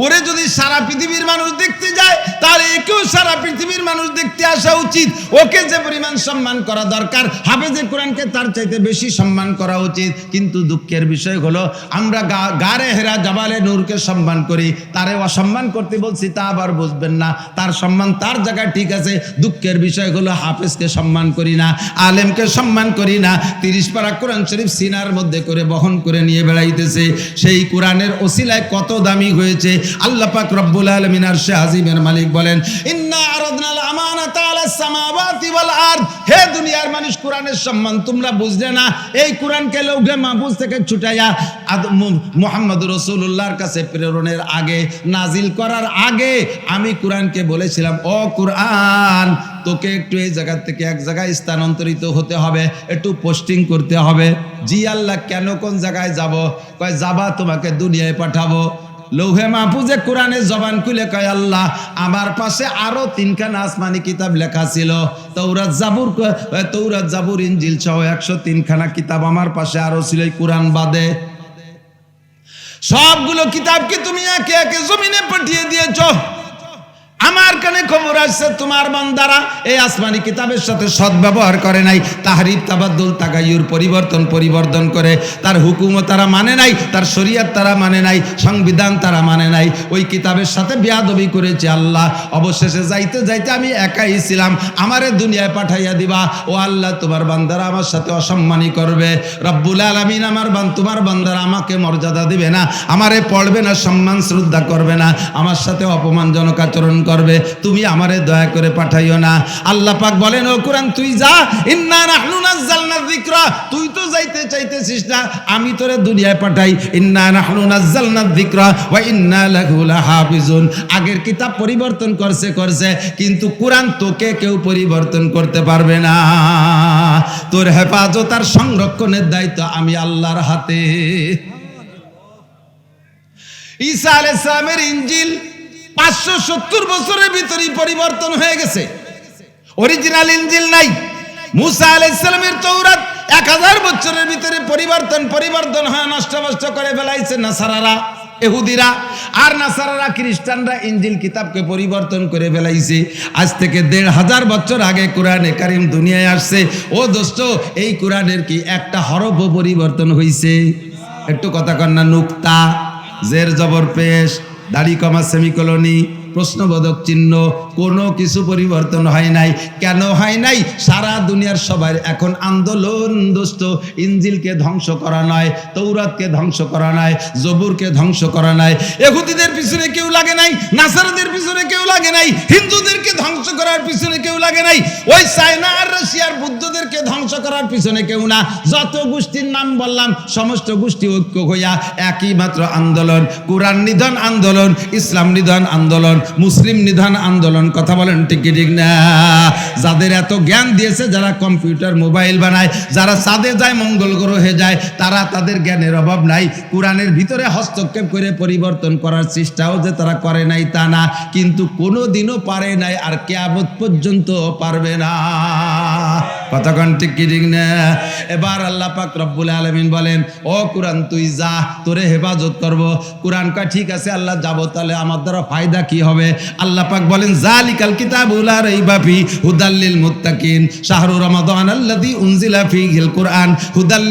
ওরে যদি সারা পৃথিবীর মানুষ দেখতে যায় তাহলে একেও সারা পৃথিবীর মানুষ দেখতে আসা উচিত। ওকে যে পরিমাণ সম্মান করা দরকার হাফেজে কোরআনকে তার চাইতে বেশি সম্মান করা উচিত। কিন্তু দুঃখের বিষয় হলো আমরা গারে হেরা জাবালে নূরকে সম্মান করি, তারে অসম্মান করতে বলছি তা আবার বুঝবেন না। তার সম্মান তার জায়গায় ঠিক আছে, দুঃখের বিষয় হলো হাফেজকে সম্মান করি না, আলেমকে সম্মান করি না। 30 পারা কোরআন শরীফ সিনার মধ্যে করে বহন করে নিয়ে বেড়াইতেছে। সেই কোরআনের ওসিলায় কত দামি হয়েছে। আল্লাহ পাক রব্বুল আলামিন আরশে আজিমের মালিক বলেন, ইন্না আরাদনাল আমানাতা আলাস সামাওয়াতি ওয়াল আরদ। হে দুনিয়ার মানুষ, কোরআনের সম্মান তোমরা বুঝলে না। এই কোরআনকে লৌহে মাহফুজ থেকে ছুটাইয়া মুহাম্মদ রাসূলুল্লাহর কাছে প্রেরণের আগে, নাজিল করার আগে আমি কোরআনকে বলেছিলাম, ও কোরআন তোকে একটু এই জায়গা থেকে এক জায়গায় স্থানান্তরিত হতে হবে, একটু পোস্টিং করতে হবে। জি আল্লাহ, কেন, কোন জায়গায় যাব? কয় যাবা, তোমাকে দুনিয়ায় পাঠাবো। লৌহে মাহফুজে কোরআনের জবান খুলে কয়, আল্লাহ আমার পাশে আরো 3খানা আসমানি কিতাব লেখা ছিল, তৌরাত জাবুর ইনজিল সহ 103খানা কিতাব আমার পাশে আরো ছিল, এই কোরআন বাদে। সবগুলো কিতাবকে তুমি একে একে জমিনে পাঠিয়ে দিয়েছো। আমার কানে খবর আসছে তোমার বান্দারা এই আসমানি কিতাবের সাথে সদ্ব্যবহার করে নাই, তাহরিফ তাবাদ্দুল তাগায়ুর পরিবর্তন করে, তার হুকুম তারা মানে নাই, তার শরীয়ত তারা মানে নাই, সংবিধান তারা মানে নাই, ওই কিতাবের সাথে বেয়াদবি করেছে। আল্লাহ অবশেষে যাইতে যাইতে আমি একাই ছিলাম, আমারে দুনিয়ায় পাঠাইয়া দিবা। ও আল্লাহ, তোমার বান্দারা আমার সাথে অসম্মানী করবে। রব্বুল আলামিন তোমার বান্দারা আমাকে মর্যাদা দিবে না, আমারে পড়বে না, সম্মান শ্রদ্ধা করবে না, আমার সাথে অপমানজনক আচরণ করবে, তুমি আমারে দয়া করে পাঠাইও না। আল্লাহ পাক বলেন, ও কোরআন তুই যা, ইন্না নাহনু নাযালনা যিকরা। তুই তো যাইতে চাইতেছিস না, আমি তোরে দুনিয়ায় পাঠাই। ইন্না নাহনু নাযালনা যিকরা ওয়া ইন্না লাহু লাহাফিজুন। আগের কিতাব পরিবর্তন করছে, কিন্তু কোরআন তোকে কেউ পরিবর্তন করতে পারবে না। তোর হেফাজত আর সংরক্ষণের দায়িত্ব আমি আল্লাহর হাতে। ঈসা আলাইহিস সালামের ইনজিল 570 বছরের ভিতরে পরিবর্তন হয়ে গেছে, অরিজিনাল ইনজিল নাই। মুসা আলাইহিস সালামের তৌরাত 1000 বছরের ভিতরে পরিবর্তন হয়, নষ্ট করে ফেলাইছে নাসারারা, ইহুদিরা আর নাসারারা, খ্রিস্টানরা ইনজিল কিতাবকে পরিবর্তন করে ফেলাইছে। আজ থেকে 1500 বছর আগে কোরআনে কারিম দুনিয়ায় আসছে। ও দোস্ত, এই কোরআনের কি একটা হরফও পরিবর্তন হইছে? একটু কথা কন না। নুক্তা, জের জবর পেশ, দাড়ি কমা সেমিকোলনি, প্রশ্নবোধক চিহ্ন, কোনো কিছু পরিবর্তন হয় নাই। কেন হয় নাই? সারা দুনিয়ার সবাই এখন আন্দোলন দোস্ত, ইনজিলকে ধ্বংস করা নয়, তৌরাতকে ধ্বংস করা নয়, জবুরকে ধ্বংস করা নয়। ইহুদিদের পিছনে কেউ লাগে নাই, নাসারাদের পিছনে কেউ লাগে নাই, হিন্দুদেরকে ধ্বংস করার পিছনে কেউ লাগে নাই, ওই চায়না আর রাশিয়ার বুদ্ধদেরকে ধ্বংস করার পিছনে কেউ না। যত গোষ্ঠীর নাম বললাম, সমস্ত গোষ্ঠী ঐক্য হইয়া একই মাত্র আন্দোলন, কোরআন নিধন আন্দোলন, ইসলাম নিধন আন্দোলন, মুসলিম নিধন আন্দোলন। কথা বলেন ঠিক না? যাদের এত জ্ঞান দিয়েছে, যারা কম্পিউটার মোবাইল বানায়, যারা চাঁদে যায়, মঙ্গল গ্রহে যায়, তারা তাদের জ্ঞানের অভাব নাই। কোরআনের ভিতরে হস্তক্ষেপ করে পরিবর্তন করার চেষ্টাও যে তারা করে নাই তা না, কিন্তু কোনোদিনও পারে নাই, আর কিয়ামত পর্যন্ত পারবে না। কথা কোন ঠিক না? এবার আল্লাহ পাক রব্বুল আলামিন বলেন, ও কোরআন তুই যা, তোরে হেফাজত করব। কোরআন কয় ঠিক আছে আল্লাহ যাব, তাহলে আমার দ্বারা ফায়দা কি হবে? আল্লাহ পাক বলেন, জালিকাল কিতাবু লা রাইবা ফি হুদাল লিল মুত্তাকিন শাহরু রমাদান আল্লাযী উনজিলা ফীহিল কুরআন হুদাল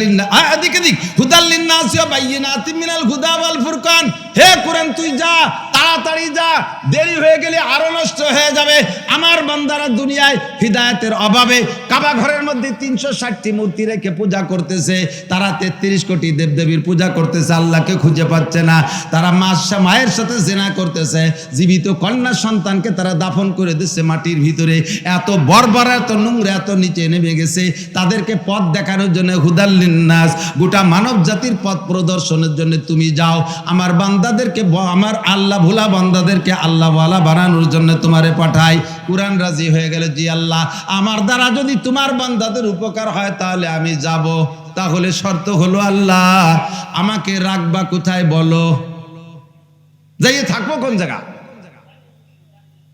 লিন নাস ওয়া বাইয়িনাতিন মিনাল হুদা ওয়াল ফুরকান। হে কোরআন তুই যা, তাড়াতাড়ি যা, দেরি হয়ে গেলে আরো নষ্ট হয়ে যাবে। আমার বান্দারা দুনিয়ায় হিদায়াতের অভাবে কাবা ঘরের মধ্যে 360টি মূর্তি রেখে পূজা করতেছে, তারা 33 কোটি দেবদেবীর পূজা করতেছে, আল্লাহকে খুঁজে পাচ্ছে না। তারা মায়ের সাথে জিনা করতেছে, জীবিত কন্যা সন্তানকে তারা দাফন করে দিচ্ছে মাটির ভিতরে। এত বর্বর, এত নোংরা, এত নিচে নেমে গেছে। তাদেরকে পথ দেখানোর জন্য হুদাল লিন্নাস, গোটা মানব জাতির পথ প্রদর্শনের জন্য তুমি যাও। আমার বান্দাদেরকে, আমার আল্লাহ ভোলা বান্দাদেরকে আল্লাহওয়ালা বানানোর জন্য তোমারে পাঠাই। কুরআন রাজি হয়ে গেল, জি আল্লাহ আমার দ্বারা যদি তোমার বান্দাদের উপকার হয় তাহলে আমি যাব। তাহলে শর্ত হলো, আল্লাহ আমাকে রাখবা কোথায় বলো, যাইয়ে থাকবো কোন জায়গা?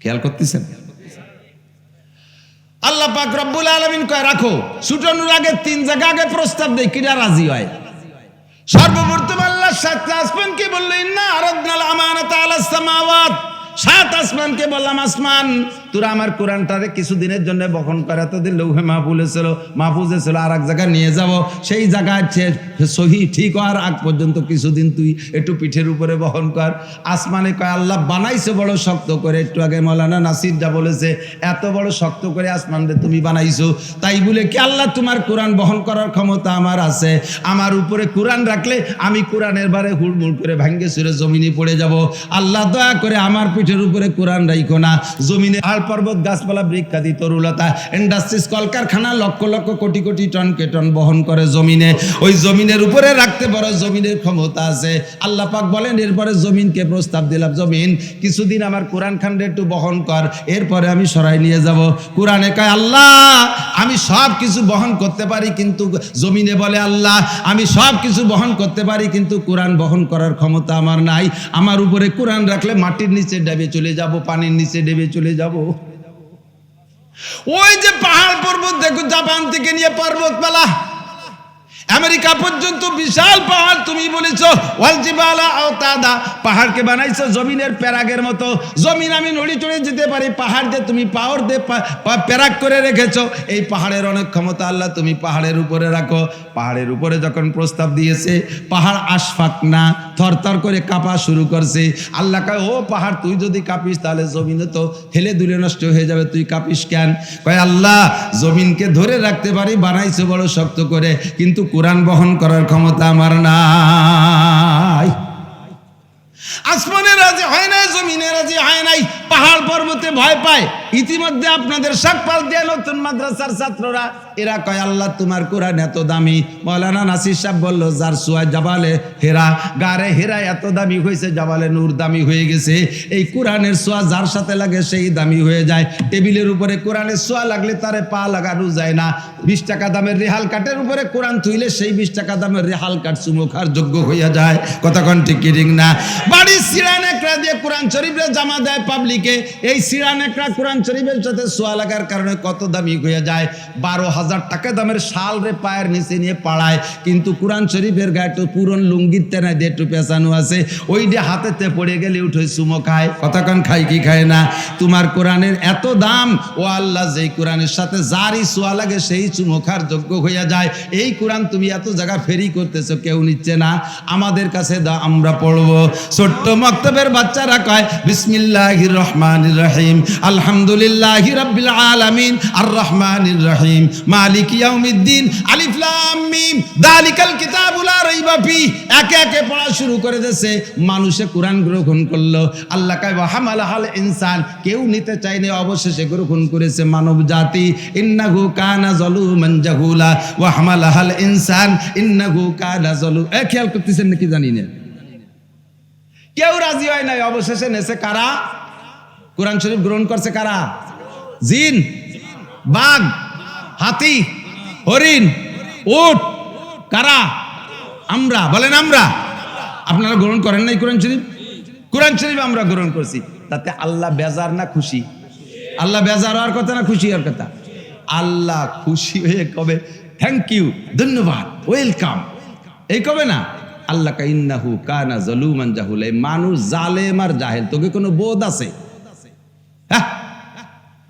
খেয়াল করতেছেন? আল্লাহ পাক রব্বুল আলামিন কয় রাখো। ছুটানোর আগে 3 জায়গা আগে প্রস্তাব দেয়, কিরা রাজি হয়। সর্বপ্রথম আল্লাহ সাতটা আসমানকে বললো ইন্না আরাদনাল আমানাতা আলাস সামাওয়াত, 7 আসমানকে বললাম আসমান তোরা আমার কোরআনটারে কিছুদিনের জন্য বহন করে, এতদিন লৌহে মাহফুজে ছিল আর এক জায়গায় নিয়ে যাব, সেই জায়গায় সহি ঠিক হওয়ার আগ পর্যন্ত কিছুদিন তুই একটু পিঠের উপরে বহন কর। আসমানে কয় আল্লাহ বানাইছে বড় শক্ত করে, একটু আগে মৌলানা নাসির যা বলেছে এত বড় শক্ত করে আসমানরে তুমি বানাইছো, তাই বলে কি আল্লাহ তোমার কোরআন বহন করার ক্ষমতা আমার আছে? আমার উপরে কোরআন রাখলে আমি কোরআনের বারে হুড়মুড় করে ভাঙ্গে সুরে জমিনে পড়ে যাব। আল্লাহ দয়া করে আমার পিঠের উপরে কোরআন রাখো না, জমিনে পর্বত গাছপালা বৃক্ষাদি তরুলতা ইন্ডাস্ট্রিজ কলকারখানা লক্ষ লক্ষ কোটি কোটি টন কে টন বহন করে জমিনে, ওই জমিনের উপরে রাখতে বড় জমিনের ক্ষমতা আছে। আল্লাহ পাক বলেন এরপরে জমিনকে প্রস্তাব দিলাম, জমিন কিছুদিন আমার কোরআন খান্ডে একটু বহন কর, এরপরে আমি সরাই নিয়ে যাব। কোরআনে কয় আল্লাহ আমি সব কিছু বহন করতে পারি, কিন্তু জমিনে বলে আল্লাহ আমি সব কিছু বহন করতে পারি কিন্তু কোরআন বহন করার ক্ষমতা আমার নাই। আমার উপরে কোরআন রাখলে মাটির নিচে ডেবে চলে যাব, পানির নিচে ডেবে চলে যাব। ওই যে পাহাড় পর্বত দেখো, জাপান থেকে নিয়ে পর্বতমালা আমেরিকা পর্যন্ত বিশাল পাহাড়, তুমি বলেছো ওয়াল জিবালা আওতাদা, পাহাড়কে বানাইছো জমিনের প্যারাগের মতো। জমিন আমি নড়ি চড়ে যেতে পারি, পাহাড় যে তুমি পাওয়ার দিয়ে প্যারাগ করে রেখেছো। এই পাহাড়ের অনেক ক্ষমতা আল্লাহ তুমি পাহাড়ের উপরে রাখো। পাহাড়ের উপরে যখন প্রস্তাব দিয়েছে পাহাড় আশফাক না থরথর করে কাঁপা শুরু করছে। আল্লাহ কয় ও পাহাড় তুই যদি কাঁপিস তাহলে জমিনে তো হেলে দুলে নষ্ট হয়ে যাবে, তুই কাঁপিস কেন? কয় আল্লাহ জমিনকে ধরে রাখতে পারি, বানাইছো বড় শক্ত করে, কিন্তু কোরআন বহন করার ক্ষমতা আমার নাই। আসমানে রাজি হয় নাই, জমিনে রাজি হয় নাই, পাহাড় পর্বতে ভয় পায়। ইতিমধ্যে আপনাদের শাকপাল দিয়ে নতুন মাদ্রাসার ছাত্ররা এরা কয় আল্লাহ তোমার কোরআন এত দামি। মৌলানা নাসির সাহেব বলল যার সোয়া জাবালে হেরা, গারে হেরা এত দামি হয়েছে, জাবালে নূর দামি হয়ে গেছে। এই কোরআনের সোয়া যার সাথে লাগে সেই দামি হয়ে যায়। টেবিলের উপরে কোরআনের সোয়া লাগলে তারে পা লাগানো যায় না। 20 টাকা দামের রেহাল কাঠের উপরে কোরআন থুইলে সেই 20 টাকা দামের রেহাল কাঠ চুমো খাওয়ার যোগ্য হইয়া যায়। কতক্ষণ ঠিক ঠিক না? বাড়ির সিরানেকরা দিয়ে কোরআন শরীফে জামা দেয় পাবলিকে, এই সিরানেকরা কোরআন শরীফের সাথে সোয়া লাগার কারণে কত দামি হয়ে যায়। 12,000 টাকা দামের শাল রে পায়ের নিচে নিয়ে পাড়ায়, কিন্তু কোরআন শরীফের গায়ে তো পুরন লুঙ্গির তেনা দিয়ে একটু পেঁচানো আছে, ওই দিয়ে হাতেতে পড়ে গেলে উঠে চুমো খায়। কতক্ষণ খায় কি খায় না? তোমার কোরআনের এত দাম, ও আল্লাহ যেই কোরআনের সাথে যারই সোয়া লাগে সেই চুমো খার যোগ্য হইয়া যায়। এই কোরআন তুমি এত জায়গা ফেরি করতেছো, কেউ নিচ্ছে না, আমাদের কাছে দাও আমরা পড়বো। ছোট্ট মক্তবের বাচ্চারা কয় বিসমিল্লাহির রহমানির রহিম আলহামদুলিল্লাহি রাব্বিল আলামিন আর রহমানির রহিম মালিক ইয়াউমিদ্দিন আলিফ লাম মিম যালিকাল কিতাবু লা রাইবা ফি। একে একে পড়া শুরু করে দিয়েছে, মানুষে কোরআন গ্রহণ করলো। আল্লাহ কয় ওয়া হামালাহাল ইনসান, কেউ নিতে চাইনি, অবশেষে গ্রহণ করেছে মানব জাতি। ইন্নাহু কানা যালুমান জাহুলা ওয়া হামালাহাল ইনসান ইন্নাহু কানা যালু। খেয়াল করতেছেন নাকি জানি না, কেউ রাজি হয় নাই, অবশেষে নেছে কারা? কোরআন শরীফ গ্রহণ করছে কারা? জিন, বাঘ, হাতি, হরিণ, উট। কারা? আমরা। বলেন আমরা। আপনারা গ্রহণ করেন নাই কোরআন শরীফ? কোরআন শরীফ আমরা গ্রহণ করছি, তাতে আল্লাহ বেজার না খুশি? আল্লাহ বেজার হওয়ার কথা না খুশি হওয়ার কথা? আল্লাহ খুশি হয়ে কবে থ্যাংক ইউ, ধন্যবাদ, ওয়েলকাম, এই কবে না? আল্লাহ ইন্নাহু কানা যালুমান জাহুলা। এই মানুষ জালেম আর জাহেল, তোকে কোনো বোধ আছে?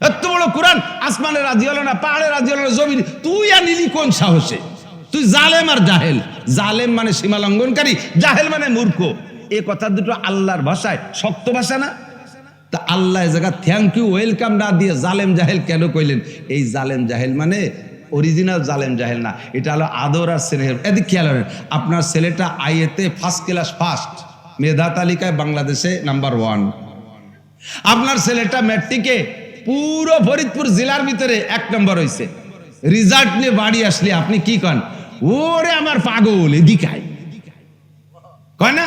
এত বড় কোরআন, আসমানে রাজি হলো না, পাহাড়ে রাজি হলো না, জমিন, তুই আর নিলি কোন সাহসে? তুই জালেম আর জাহেল। জালেম মানে সীমা লঙ্ঘনকারী, জাহেল মানে মূর্খ। এই কথা দুটো আল্লাহর ভাষায় শক্ত ভাষা না? তা আল্লাহ এই জায়গা থ্যাংক ইউ ওয়েলকাম না দিয়ে জালেম জাহেল কেন কইলেন? এই জালেম জাহেল মানে অরিজিনাল জালেম জাহেল না, এটা হলো আদর আর স্নেহের। এদিক খেয়াল করেন, আপনার ছেলেটা আইএতে ফার্স্ট ক্লাস ফার্স্ট, মেধা তালিকায় বাংলাদেশে নাম্বার 1। আপনার ছেলেটা ম্যাট্রিকে পুরো ফরিদপুর জেলার ভিতরে 1 নম্বর হয়েছে। রেজাল্ট নিয়ে বাড়ি আসলে আপনি কি কন? ওরে আমার পাগল, এদিকায় কয় না?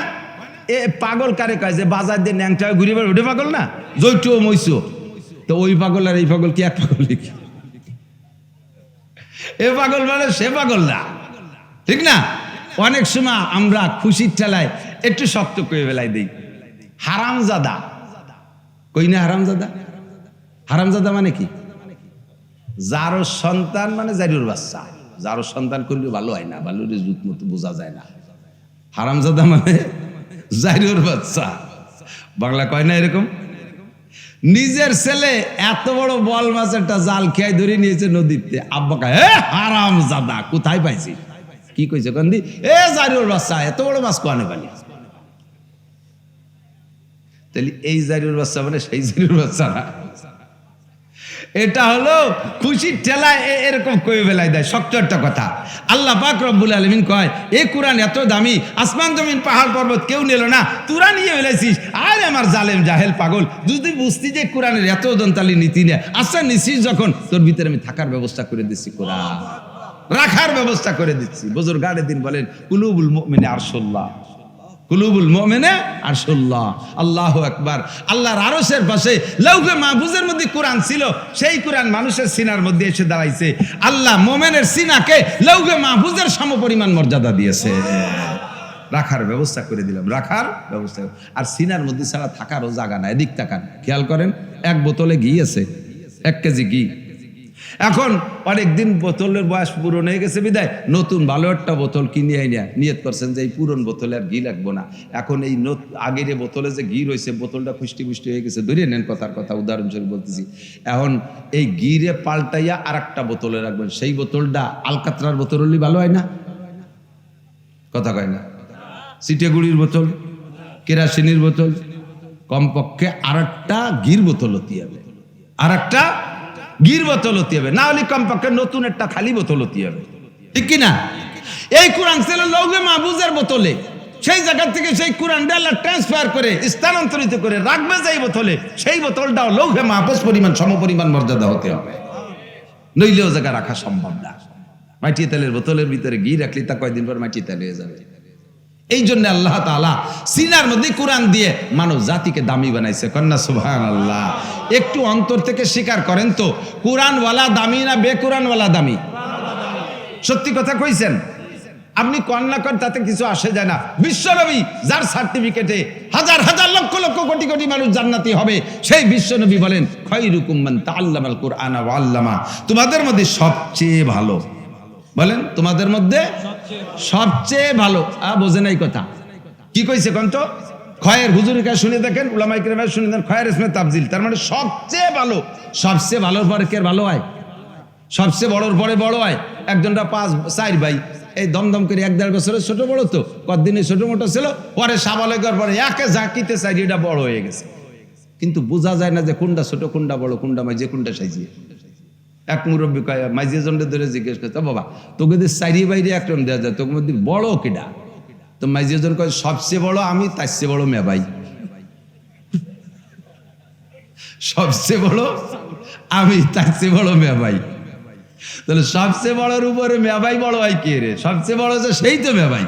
এ পাগল কারে কয়? যে বাজার দিয়ে ন্যাংটা ঘুরে বেড়ে ওঠে পাগল না? জৈটো মইসো তো ওই পাগল আর এই পাগল কি এক পাগল? এ পাগল মানে সে পাগল না, ঠিক না? অনেক সময় আমরা খুশির ঠেলায় একটু শক্ত করে বেলায় দিই। হারামজাদা কই না? হারামজাদা, হারামজাদা মানে কি? যারো সন্তান মানে জারির বাচ্চা। যারো সন্তান করলে ভালো হয় না, ভালো রেজুত মতো বোঝা যায় না। হারামজাদা মানে জাইরুর বাচ্চা, বাংলা কয় না এরকম। নিজের ছেলে এত বড় বল মাছ একটা জাল খেয়ে ধরে নিয়েছে নদীতে, আব্বা কয় এ হারামজাদা কোথায় পাইছি, কি কইছে কান্দি, এ জাইরুর বাচ্চা এত বড় মাছ কোয়ানে পালি। তাহলে এই জাইরুর বাচ্চা মানে সেই জাইরুর বাচ্চা না, এটা হলো খুশির ঠেলায় এরকম কই বেলায় দেয়। শক্ত একটা কথা আল্লাহ পাক রব্বুল আলামিন কয় এই কোরআন এত দামি, আসমান জমিন পাহাড় পর্বত কেউ নিল না, তোরা নিয়ে ফেলেছিস। আরে আমার জালেম জাহেল পাগল, যদি বুঝতি যে কোরআনের এত ওজন তালি নীতি নেয়, আচ্ছা নিছিস যখন, তোর ভিতরে আমি থাকার ব্যবস্থা করে দিচ্ছি, কোরআন রাখার ব্যবস্থা করে দিচ্ছি। বুজুর্গানে দিন বলেন কুলুবুল মুমিনে আরশুল্লাহ, কুলুবুল মুমিনে আরশুল্লাহ, আল্লাহু আকবার। আল্লাহর আরশের পাশে লৌহে মাহফুজের মধ্যে কোরআন ছিল, সেই কোরআন মানুষের সিনার মধ্যে এসে দাঁড়াইছে। আল্লাহ মুমিনের সিনাকে লৌহে মাহফুজের সমপরিমাণ মর্যাদা দিয়েছে, রাখার ব্যবস্থা করে দিলাম, রাখার ব্যবস্থা। আর সিনার মধ্যে ছাড়া থাকারও জায়গা নাই। এদিক তাকান, খেয়াল করেন, এক বোতলে ঘি আছে, 1 কেজি ঘি। এখন অনেকদিন বোতলের বয়স পূরণ হয়ে গেছে বিদায় নতুন ভালো একটা বোতল কিনে আইনা নিয়ত করছেন যে এই পুরন বোতলে আর ঘি লাগবো না। এখন এই আগের বোতলে যে ঘি রয়েছে, বোতলটা খুষ্টি পুষ্টি হয়ে গেছে, ধরে নেন কথার কথা, উদাহরণস্বরূপ বলতেছি। এখন এই ঘিরে পাল্টাইয়া আর একটা বোতলে রাখবেন, সেই বোতলটা আলকাতরার বোতল হলে ভালো হয় না? কথা কয় না? সিটেগুড়ির বোতল, কেরাসিনের বোতল, কমপক্ষে আর একটা ঘির বোতল হতে হবে, আর একটা গির বোতল হতে হবে, না হলে কমপক্ষে নতুন একটা খালি বোতল হতে হবে, ঠিক কিনা? এই কোরআন ছিল লৌহে মাহফুজের বোতলে, সেই জায়গা থেকে সেই কোরআনটা আল্লাহ ট্রান্সফার করে স্থানান্তরিত করে রাখবে যেই বোতলে, সেই বোতলটাও লৌহে মাহফুজ পরিমাণ সমপরিমাণ মর্যাদা হতে হবে, নইলেও জায়গা রাখা সম্ভব না। মাটি তেলের বোতলের ভিতরে ঘি রাখলে তা কয়দিন পর মাটি তেল হয়ে যাবে। এই জন্য আল্লাহ তাআলা সিনার মধ্যে কোরআন দিয়ে মানব জাতিকে দামি বানাইছে, কন্যা সুবহানাল্লাহ। একটু অন্তর থেকে স্বীকার করেন তো, কোরআনওয়ালা দামি না বেকুরআনওয়ালা দামি? সত্যি কথা কইছেন, আপনি কন্যা কর তাতে কিছু আসে যায় না। বিশ্বনবী যার সার্টিফিকেটে হাজার হাজার লক্ষ লক্ষ কোটি কোটি মানুষ জান্নাতি হবে, সেই বিশ্বনবী বলেন খায়রুকুম মান তাআল্লামাল কুরআনা ওয়া আল্লামা, তোমাদের মধ্যে সবচেয়ে ভালো, বলেন তোমাদের মধ্যে সবচেয়ে ভালো। বোঝে নাই কথা, কি কইছে কোন তো? খয়ের হুজুরের কাছে শুনে দেখেন, উলামায়ে কেরামের শুনে দেন, খয়ের ইসমে তাফজিল, তার মানে সবচেয়ে ভালো। সবচেয়ে ভালোর পরে কে ভালো হয়? সবচেয়ে বড়র পরে বড় হয়। একজনটা 4 ভাই, এই দমদম করে 1-1.5 বছরের ছোট বড়, তো কতদিনে ছোট মোটো ছিল, পরে সাবালকের পরে একে জাকিতে চাই এটা বড় হয়ে গেছে, কিন্তু বোঝা যায় না যে কোনটা ছোট কোনটা বড় কোনটা মাঝে কোনটা সাইজিয়ে। এক মুরব্বী কয় মাইজিয়া জন্ডে ধরে জিজ্ঞেস করতে, বাবা তোকে যদি 4 বাইরে একজন দেওয়া যায়, তোকে মধ্যে বড় কেডা? তো মাইজিয়া জন কয় সবচেয়ে বড় আমি, তার চেয়ে বড় মেবাই। সবচেয়ে বড় আমি, তার চেয়ে বড় মেবাই। তাহলে সবচেয়ে বড়র উপরে মেবাই বড় হয় কে রে? সবচেয়ে বড় যে সেই তো মেবাই।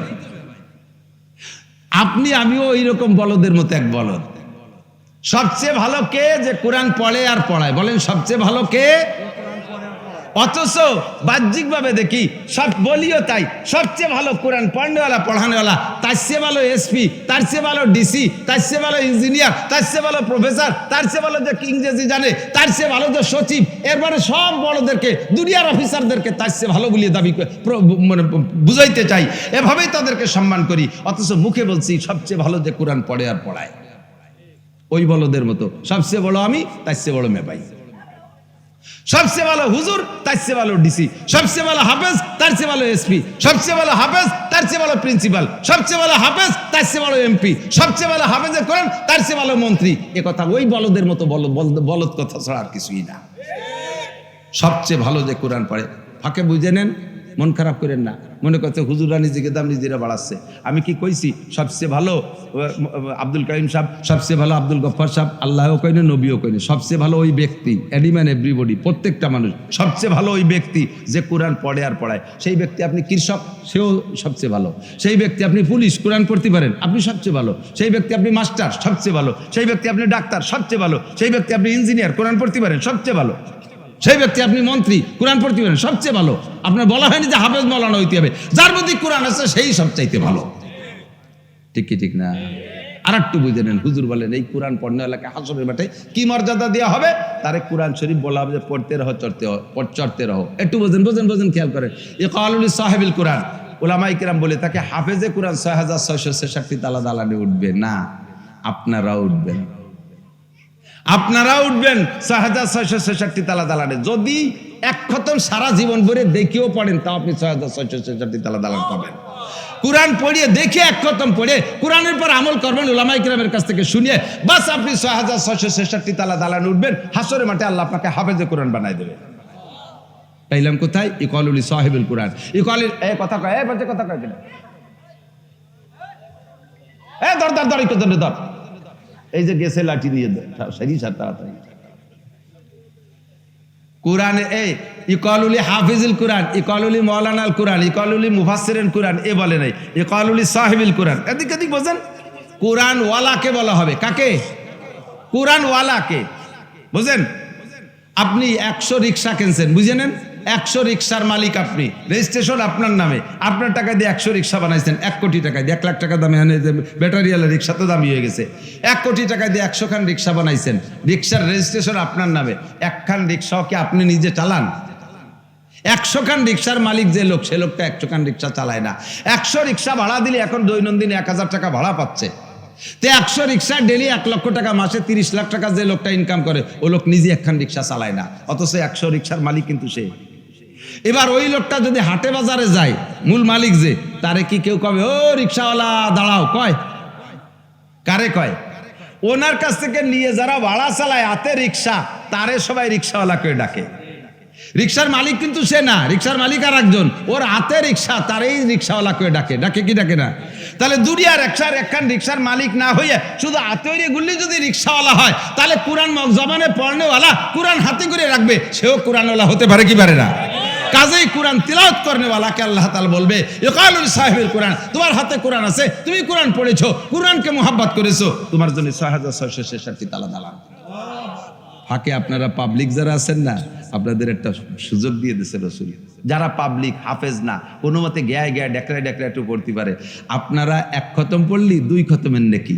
আপনি আমিও এইরকম বলদের মতো এক বলদ। সবচেয়ে ভালো কে যে কোরআন পড়ে আর পড়ায়, বলেন সবচেয়ে ভালো কে? অথচ বাহ্যিক ভাবে দেখি সব বলিও তাই, সবচেয়ে ভালো কোরআন পড়নেওয়ালা পড়ানেওয়ালা, তার চেয়ে ভালো এসপি, তার চেয়ে ভালো ডিসি, তার চেয়ে ভালো ইঞ্জিনিয়ার, তার চেয়ে ভালো প্রফেসর, তার চেয়ে ভালো যে ইংরেজি জানে, তার চেয়ে ভালো যে সচিব, এরপরে সব বড়দেরকে দুনিয়ার অফিসারদেরকে তার চেয়ে ভালো বলিয়ে দাবি মানে বুঝাইতে চাই, এভাবেই তাদেরকে সম্মান করি। অথচ মুখে বলছি সবচেয়ে ভালো যে কোরআন পড়ে আর পড়ায়, ওই বলদের মতো সবচেয়ে বড় আমি, তার চেয়ে বড় মেবাই। সবচেয়ে ভালো হুজুর, তার চেয়ে ভালো ডিসি, সবচেয়ে ভালো হাফেজ, তার চেয়ে ভালো এসপি, সবচেয়ে ভালো হাফেজ, তার চেয়ে ভালো প্রিন্সিপাল, সবচেয়ে ভালো হাফেজ, তার চেয়ে ভালো এমপি, সবচেয়ে ভালো হাফেজে কোরআন, তার চেয়ে ভালো মন্ত্রী। এ কথা ওই বলদের মতো বলদ কথা ছাড়া আর কিছুই না। সবচেয়ে ভালো যে কোরআন পড়ে, ফাঁকে বুঝে নেন, মন খারাপ করেন না। মনে করছে হুজুরা নিজেকে দাম নিজেরা বাড়াচ্ছে। আমি কি কইছি সবচেয়ে ভালো আব্দুল কাইম সাহেব, সবচেয়ে ভালো আব্দুল গফফার সাহেব? আল্লাহও কইনে, নবীও কইনে। সবচেয়ে ভালো ওই ব্যক্তি, এনিম্যান এভরিবডি, প্রত্যেকটা মানুষ। সবচেয়ে ভালো ওই ব্যক্তি যে কোরআন পড়ে আর পড়ায়। সেই ব্যক্তি আপনি কৃষক, সেও সবচেয়ে ভালো। সেই ব্যক্তি আপনি পুলিশ, কোরআন পড়তে পারেন, আপনি সবচেয়ে ভালো। সেই ব্যক্তি আপনি মাস্টার, সবচেয়ে ভালো। সেই ব্যক্তি আপনি ডাক্তার, সবচেয়ে ভালো। সেই ব্যক্তি আপনি ইঞ্জিনিয়ার, কোরআন পড়তে পারেন, সবচেয়ে ভালো। সেই ব্যক্তি আপনি মন্ত্রী, কোরআন পড়তে পারেন, সবচেয়ে ভালো। আপনার বলা হয়নি যে হাফেজ মৌলানা হইতে হবে, যার মধ্যে কোরআন আছে সেই সবচাইতে ভালো। ঠিক কি ঠিক না? আর একটু বুঝে নেন, হুজুর বলেন এই কোরআন পড়নেওয়ালাকে হাসরের মাঠে কি মর্যাদা দেওয়া হবে? তারে কোরআন শরীফ বলা হবে যে পড়তে রহো, চড়তে রহো। একটু বোঝেন, খেয়াল করেন। ইকালুল সাহেবিল কোরআন, উলামায়ে কেরাম বলে থাকে হাফেজে কোরআন 6666 তালা দালানে উঠবে না, আপনারা উঠবেন, আপনারা উঠবেন 6666 তালা দালানে। যদি এক খতম সারা জীবন ভরে দেখেও পড়েন তাও আপনি 6666 তালা দালান পাবেন। কোরআন পড়িয়ে দেখে এক খতম পড়ে কোরআনের পর আমল করবেন উলামায়ে কেরামের কাছ থেকে শুনিয়ে, বাস আপনি 6666 তালা দালানে উঠবেন। হাসরের মাঠে আল্লাহ আপনাকে হাফেজে কোরআন বানাই দেবে। পাইলাম কোথায়? ইকালুলি সাহিবুল কোরআন। ইকালি এই কথা কয়, এই বাচ্চা কথা কয় কিনা, এই ধর ধর ধর একটু ধরে ধর, এই যে গেছে লাঠি দিয়ে সারি সার তাড়াতাড়ি। কোরআনে এই ইকালুলি হাফিজুল কোরআন, ইকালুলি মাওলানাল কোরআন, ইকালুলি মুফাসসিরিন কোরআন এ বলে নাই, ইকালুলি সাহিবুল কোরআন। এদিক এদিক বোঝেন, কোরআন ওয়ালাকে বলা হবে। কাকে? কোরআন ওয়ালাকে। বুঝেন? আপনি 100 রিক্সা কিনছেন, বুঝে নেন, 100 রিক্সার মালিক আপনি, রেজিস্ট্রেশন আপনার নামে, আপনার টাকা দিয়ে 100 রিক্সা বানাইছেন, 1 কোটি টাকা দিয়ে, 1 লাখ টাকা দামে ব্যাটারিওয়ালা রিক্সা তো দামি হয়ে গেছে, 1 কোটি টাকা দিয়ে 100 খান রিক্সা বানাইছেন, রিক্সার রেজিস্ট্রেশন আপনার নামে, 1 খান রিক্সাও কি আপনি নিজে চালান? 100 খান রিক্সার মালিক যে লোক, সে লোকটা 100 খান রিক্সা চালায় না। 100 রিক্সা ভাড়া দিলে এখন দৈনন্দিন 1000 টাকা ভাড়া পাচ্ছে। তো 100 রিক্সা ডেলি 1 লক্ষ টাকা, মাসে 30 লাখ টাকা যে লোকটা ইনকাম করে, ও লোক নিজে 1 খান রিক্সা চালায় না, অথচ 100 রিক্সার মালিক কিন্তু সে। এবার ওই লোকটা যদি হাটে বাজারে যায়, মূল মালিক যে, তারে কি কেউ কবে ও রিক্সাওয়ালা দাঁড়াও? কয়? কারে কয়? ওনার কাছ থেকে নিয়ে যারা ভাড়া চালায় হাতে রিক্সা, তারে সবাই রিক্সাওয়ালা করে ডাকে। রিক্সার মালিক কিন্তু সে না, রিক্সার মালিক আর একজন, ওর হাতে রিক্সা, তারই রিক্সাওয়ালা করে ডাকে। ডাকে কি ডাকে না? তাহলে দুনিয়ার একখান রিক্সার মালিক না হইয়া শুধু হাতে গুলি যদি রিক্সাওয়ালা হয়, তাহলে কোরআন জবানে পড়নেওয়ালা, কোরআন হাতে করে রাখবে, সেও কোরআনওয়ালা হতে পারে কি পারে না? কাজেই কোরআন তিলাওয়াত করনেওয়ালাকে আল্লাহ তাআলা বলবে ইকালুল সাহিবুল কোরআন, তোমার হাতে কোরআন আছে, তুমি কোরআন পড়েছো, কোরআনকে মুহাব্বত করেছো, তোমার জন্য 6666 তালা দালান। ফাঁকে আপনারা পাবলিক যারা আছেন না, আপনাদের একটা সুযোগ দিয়ে দিয়েছে রাসূল, যারা পাবলিক হাফেজ না, কোনো মতে গ্যায় ডেকরায় একটু পড়তে পারে, আপনারা 1 খতম পড়লি 2 খতমের নেকি।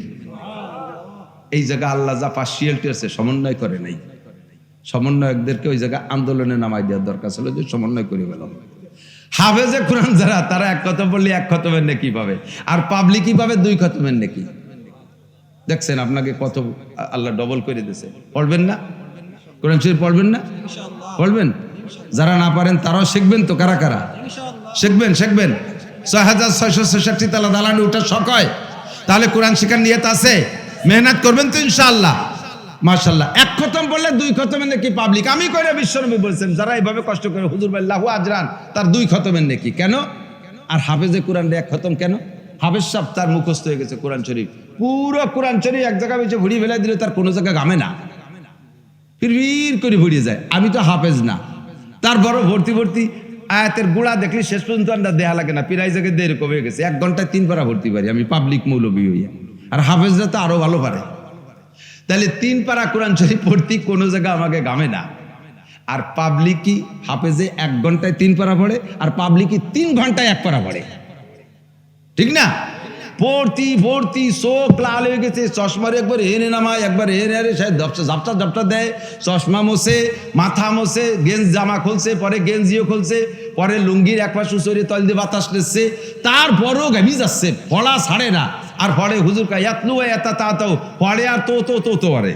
এই জায়গা আল্লাহ যা পার্সিয়ালিটি আছে, সমন্বয় করে নাই। সমন্বয়কদেরকে ওই জায়গায় আন্দোলনে নামাই দেওয়ার দরকার ছিল, যে সমন্বয় করে গেল। হাফেজে কোরআন যারা, তারা 1 খতম পড়লে 1 খতমের নেকি পাবে, আর পাবলিকই পাবে 2 খতমের নেকি। দেখছেন আপনাকে কত আল্লাহ ডবল করে দিয়েছে। পড়বেন না কোরআন শরীফ? পড়বেন না? পড়বেন। যারা না পারেন তারাও শিখবেন তো। কারা কারা শিখবেন? 6666 তালা দালানে উঠার শখ হয়, তাহলে কোরআন শেখার নিয়ত আছে, মেহনত করবেন তো ইনশাআল্লাহ। মাশাআল্লাহ। 1 খতম পড়লে 2 খতমের নেকি পাবলিক। আমি কইরা বিশ্বনবী বলেছেন, যারা এইভাবে কষ্ট করে হুজুর লাহু আজরান, তার 2 খতমের নেকি। কেন? আর হাফেজে কোরআন 1 খতম কেন? হাফেজ সাহেব তার মুখস্থ হয়ে গেছে কোরআন শরীফ, পুরো কোরআন শরীফ এক জায়গায় বেঁচে ভুড়ি ফেলে দিলে তার কোনো জায়গায় ঘামে না, ফির করে ভুড়িয়ে যায়। আমি তো হাফেজ না, তারপরও ভর্তি আয়াতের গোড়া দেখলে শেষ পর্যন্ত আমরা দেহা লাগে না, পিরাই জায়গায় দেরি কমে গেছে। 1 ঘন্টায় 3 পারা ভর্তি পারি আমি, পাবলিক মৌলবী হইয়া। আর হাফেজরা তো আরো ভালো পারে। তাহলে 3 পারা কোরআন শরীফ পড়তে কোনো জায়গায় আমাকে ঘামে না। আর পাবলিকই হাফেজে 1 ঘন্টায় 3 পারা পড়ে, আর পাবলিকই 3 ঘন্টায় 1 পারা পড়ে, ঠিক না? ভর্তি চোখ লাল হয়ে গেছে, চশমার একবার এনে নামায়, একবার এনে ঝাপটা দেয়, চশমা মোছে, মাথা মোছে, গেঞ্জ জামা খুলছে, পরে গেঞ্জিও খুলছে, পরে লুঙ্গির এক পাশ উচরে তল দিয়ে বাতাস নিচ্ছে, তারপরও ঘামি যাচ্ছে, পড়া ছাড়ে না। আর পরে হুজুর কা ইয়াতলু এতা তাও পড়ে, আর তো পড়ে,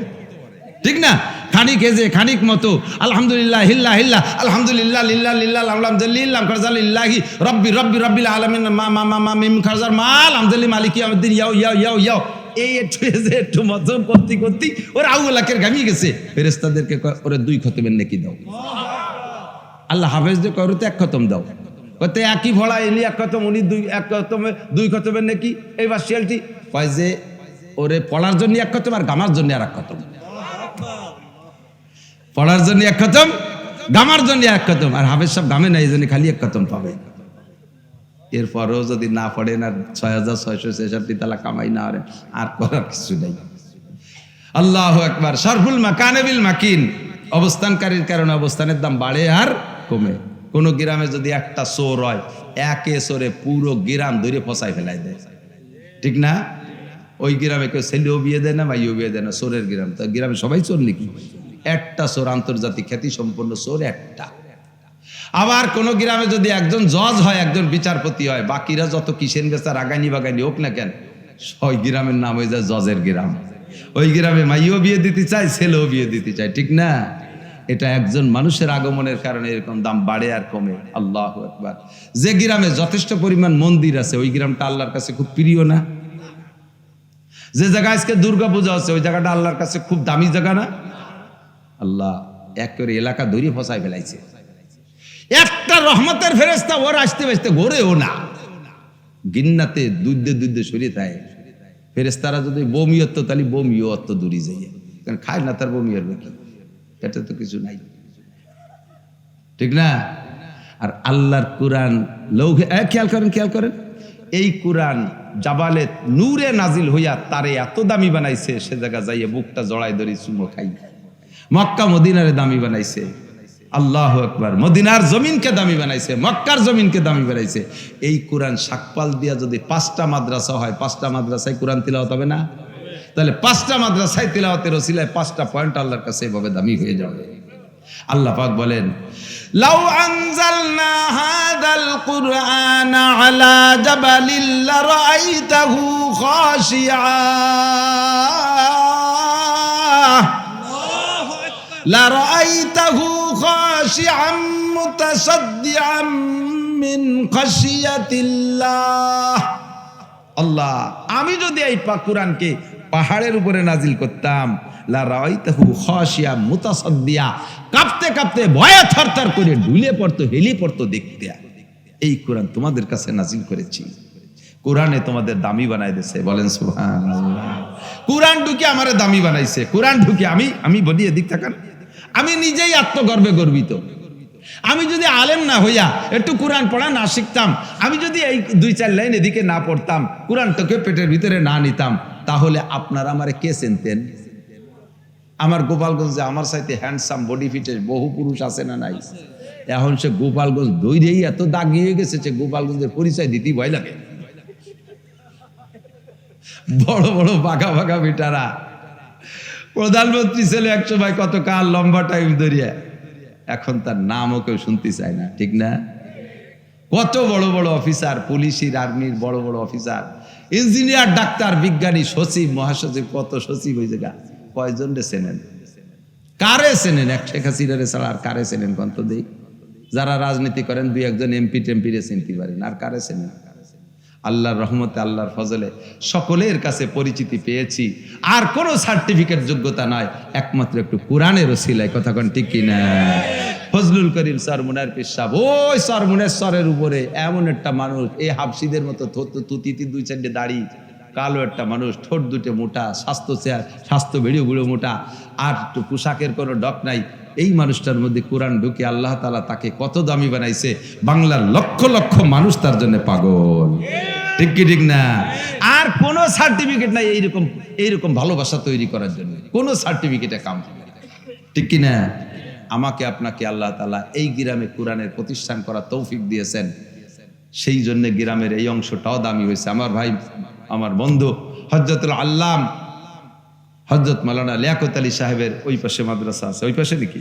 ঠিক না? খানিক এজে খানিক মতো আলহামদুলিল্লাহ হিল্লা হিল্লা আলহামদুলিল্লাহ লিল্লাহ লিল্লাহ আলহামদুলিল্লাহ খারজালিল্লাহি রব্বি রব্বি রব্বিল আলামিন মা মা মা মা মিম খারজার মাল আলহামদুলিল্লাহ মালিকি ইয়াউমিদ্দিন ইয়াও এই একটু মতন করতে ওরা আউলাকের ঘামিয়ে গেছে। ফেরেশতাদেরকে ওরে 2 খতমের নেকি দাও। আল্লাহ হাফেজদের কয় ওরে 1 খতম দাও, কতে একই ভরা এলি 1 খতম, উনি 2 খতমের নেকি। এইবার শিয়ালটি কয় যে ওরে পড়ার জন্য 1 খতম, আর গামার জন্য আর 1 খতম। পড়ার জন্য 1 খতম, গামার জন্য 1 খতম। আর হাফেজ সাহেব গামে না, এই জন্য খালি 1 খতম পাবে। এরপরেও যদি না পড়েন আর 6666 তালা কামাই না হরেন, আর করার কিছু নাই। আল্লাহু আকবার। শরফুল মাকানে বিল মাকিন, অবস্থানকারীর কারণে অবস্থানের দাম বাড়ে আর কমে। কোন গ্রামে যদি একটা চোর হয়, একে চোরে পুরো গ্রাম ধরে ফসাই ফেলাই দেয়, ঠিক না? ওই গ্রামে কেউ ছেলেও বিয়ে দেয় না, মাইও বিয়ে দেয় না, চোরের গ্রাম। তো গ্রামে সবাই চোর নাকি? একটা চোর, আন্তর্জাতিক খ্যাতি সম্পন্ন চোর একটা। আবার কোন গ্রামে যদি একজন জজ হয়, একজন বিচারপতি হয়, বাকিরা যত কিসেন বেচার আগানি বাগানি হোক না কেন, ওই গ্রামের নাম হয়ে যায় জজের গ্রাম। ওই গ্রামে মাইও বিয়ে দিতে চায়, ছেলেও বিয়ে দিতে চায়, ঠিক না? এটা একজন মানুষের আগমনের কারণে এরকম দাম বাড়ে আর কমে। আল্লাহু আকবার। যে গ্রামে যথেষ্ট পরিমাণ মন্দির আছে, ওই গ্রামটা আল্লাহর কাছে খুব প্রিয় না? যে জায়গায় আজকে দুর্গা পূজা হচ্ছে, ওই জায়গাটা আল্লাহর কাছে খুব দামি জায়গা না? আল্লাহ এক করে এলাকা ধরে ফসাই ফেলাইছে। একটা রহমতের ফেরেশতা ওর আসতে বাঁচতে ঘোরেও না, গিন্নাতে দুধে সরিয়ে থাকে। ফেরেশতারা যদি বমি হতো তাহলে বমিও অত দূরে যাই, কারণ খায় না, তার বমি হবে কি? এটা তো কিছু নাই, ঠিক না? আর আল্লাহর কোরআন লৌহে, খেয়াল করেন, এই কোরআন জাবালে নূরে নাজিল হইয়া তারে এত দামি বানাইছে, সে জায়গা যাইয়া বুকটা জড়াই ধরি চুমো খাই। মক্কা মদিনারে দামি বানাইছে, আল্লাহু আকবার। মদিনার জমিনকে দামি বানাইছে, মক্কার জমিনকে দামি বানাইছে। এই কোরআন শাকপাল দিয়া যদি 5টা মাদ্রাসা হয়, 5টা মাদ্রাসায় কোরআন তিলাওয়াত হবে না? তাহলে 5টা মাদ্রাসায় তিলাওয়াতের ওসিলায় 5টা পয়েন্ট আল্লাহর কাছে এভাবে দামি হয়ে যাবে। আল্লাহ পাক বলেন, লাউ আনজালনা হাদাল কুরআনা আলা জাবালিন লারাআইতাহু খাশিআ লারাআইতাহু খাশিআম মুতাসাদ্দিআম মিন খাশিয়াতিল্লাহ। আল্লাহ, আমি যদি এই কোরআনকে পাহাড়ের উপরে নাজিল করতাম, লারাআইতাহু খাশিআম মুতাসাদ্দিআ, কাঁপতে কাঁপতে ভয়ে থরথর করে ঢুলে পড়তো, হেলি পড়তো দেখতে। এই কোরআন তোমাদের কাছে নাজিল করেছি, কোরআনে তোমাদের দামি বানাই দিয়েছে। বলেন সুবহানাল্লাহ। কোরআন ঢুকে আমারে দামি বানাইছে। কোরআন ঢুকে আমি বলি, এদিক থাকান, আমি নিজেই আত্মগর্বে গর্বিত। আমি যদি আলেম না হইয়া একটু কোরআন পড়া না শিখতাম, আমি যদি এই 2-4 লাইন এদিকে না পড়তাম, কোরআনটাকে পেটের ভিতরে না নিতাম, তাহলে আপনারা আমারে কে চিনতেন? আমার গোপালগঞ্জে আমার সাথে হ্যান্ডসাম বডি ফিটের বহু পুরুষ আছে না নাই? এখন সে গোপালগঞ্জ দৈরেই এত দাগি হয়ে গেছে, সে গোপালগঞ্জের পরিচয় দিতেই ভয় লাগে। বড় বড় বাঘা বাঘা বেটারা, প্রধানমন্ত্রী ছেলে 100 ভাই কত কাল লম্বা টাইম ধরিয়া, এখন তার নামও কেউ শুনতে চায় না, ঠিক না? কত বড় বড় অফিসার, পুলিশের আর্মির বড় বড় অফিসার, ইঞ্জিনিয়ার, ডাক্তার, বিজ্ঞানী, সচিব, মহাসচিব, কত সচিব হয়েছে গা, কয়জন রে চেনেন? কারে চেনেন? এক শেখ হাসিনারে ছাড়া আর কারে চেনেন কন্ত দেই? যারা রাজনীতি করেন 2-1জন এমপি টেম্পিরে চিনতে পারেন, আর কারে চেনেন? আল্লাহর রহমতে, আল্লাহর ফজলে সকলের কাছে পরিচিতি পেয়েছি। আর কোনো সার্টিফিকেট যোগ্যতা নয়, একমাত্র একটু কোরআনের ওসিলায়। কথা কোন ঠিক কিনা? ফজলুল করিম স্যার মুনার পীর সাহেব, ওই স্যার মুনেশ্বরের উপরে এমন একটা মানুষ, এই হাফসিদের মতো তুতিতে 2-4টে দাড়ি, কালো একটা মানুষ, ঠোঁট দুটো মোটা, স্বাস্থ্য বেড়ে বুড়ো মোটা, আর একটু পোশাকের কোনো ডক নাই। এই মানুষটার মধ্যে কোরআন ঢুকে আল্লাহ তাআলা তাকে কত দামি বানাইছে, বাংলার লক্ষ লক্ষ মানুষ তার জন্য পাগল, ঠিক কি ঠিক না? আর কোনো সার্টিফিকেট নাই এইরকম ভালোবাসা তৈরি করার জন্য, কোনো সার্টিফিকেটে কাম হবে না, ঠিক কি না? আমাকে আপনাকে আল্লাহ তাআলা এই গ্রামে কোরআনের প্রতিষ্ঠান করার তৌফিক দিয়েছেন, সেই জন্য গ্রামের এই অংশটাও দামি হয়েছে। আমার ভাই, আমার বন্ধু হযরতুল আল্লাম হযরত মাওলানা লিয়াকত আলী সাহেবের ওই পাশে মাদ্রাসা আছে, ওই পাশে নাকি?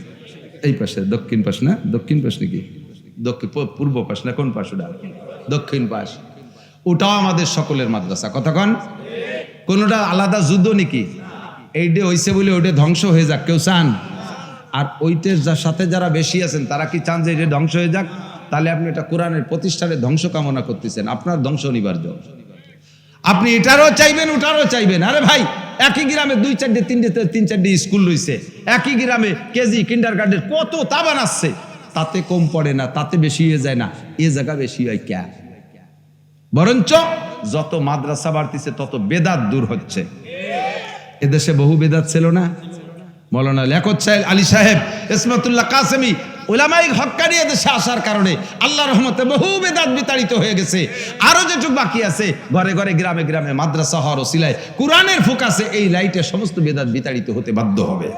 এই পাশে, দক্ষিণ পাশ না? দক্ষিণ পাশ নাকি? পূর্ব পাশ না? কোন পাশ? ওটা দক্ষিণ পাশ। ওটাও আমাদের সকলের মাদ্রাসা। কতক্ষণ? কোনটা আলাদা যুদ্ধ নাকি? এইটা হইছে বলে ওইটা ধ্বংস হয়ে যাক কেউ চান? আর ওইটার সাথে যারা বেশি আছেন তারা কি চান যে এটা ধ্বংস হয়ে যাক? তাহলে আপনি এটা কোরআনের প্রতিষ্ঠানের ধ্বংস কামনা করতেছেন, আপনার ধ্বংস অনিবার্য। আপনি এটারও চাইবেন, ওটারও চাইবেন। আরে ভাই, একই গ্রামে 2-4টে স্কুল রয়েছে, একই গ্রামে কেজি কিন্ডারগার্টেন কত তা বানাচ্ছে, তাতে কম পড়ে না, তাতে বেশি হয়ে যায় না, এ জায়গা বেশি হয় ক্যা? বরঞ্চ যত মাদ্রাসা বাড়তিছে তত বেদাত দূর হচ্ছে। এদেশে বহু বেদাত ছিল না? মাওলানা লিয়াকত আলী সাহেব, ইসমাতুল্লাহ কাসেমি, উলামায়ে হক্কানি এদেশে আসার কারণে আল্লাহর রহমতে বহু বেদাত বিতাড়িত হয়ে গেছে। আরো যেটুকু বাকি আছে, ঘরে ঘরে গ্রামে গ্রামে মাদ্রাসা হওয়ার ওসিলায় কোরআনের ফোকাসে এই লাইটে সমস্ত বেদাত বিতাড়িত হতে বাধ্য হবে।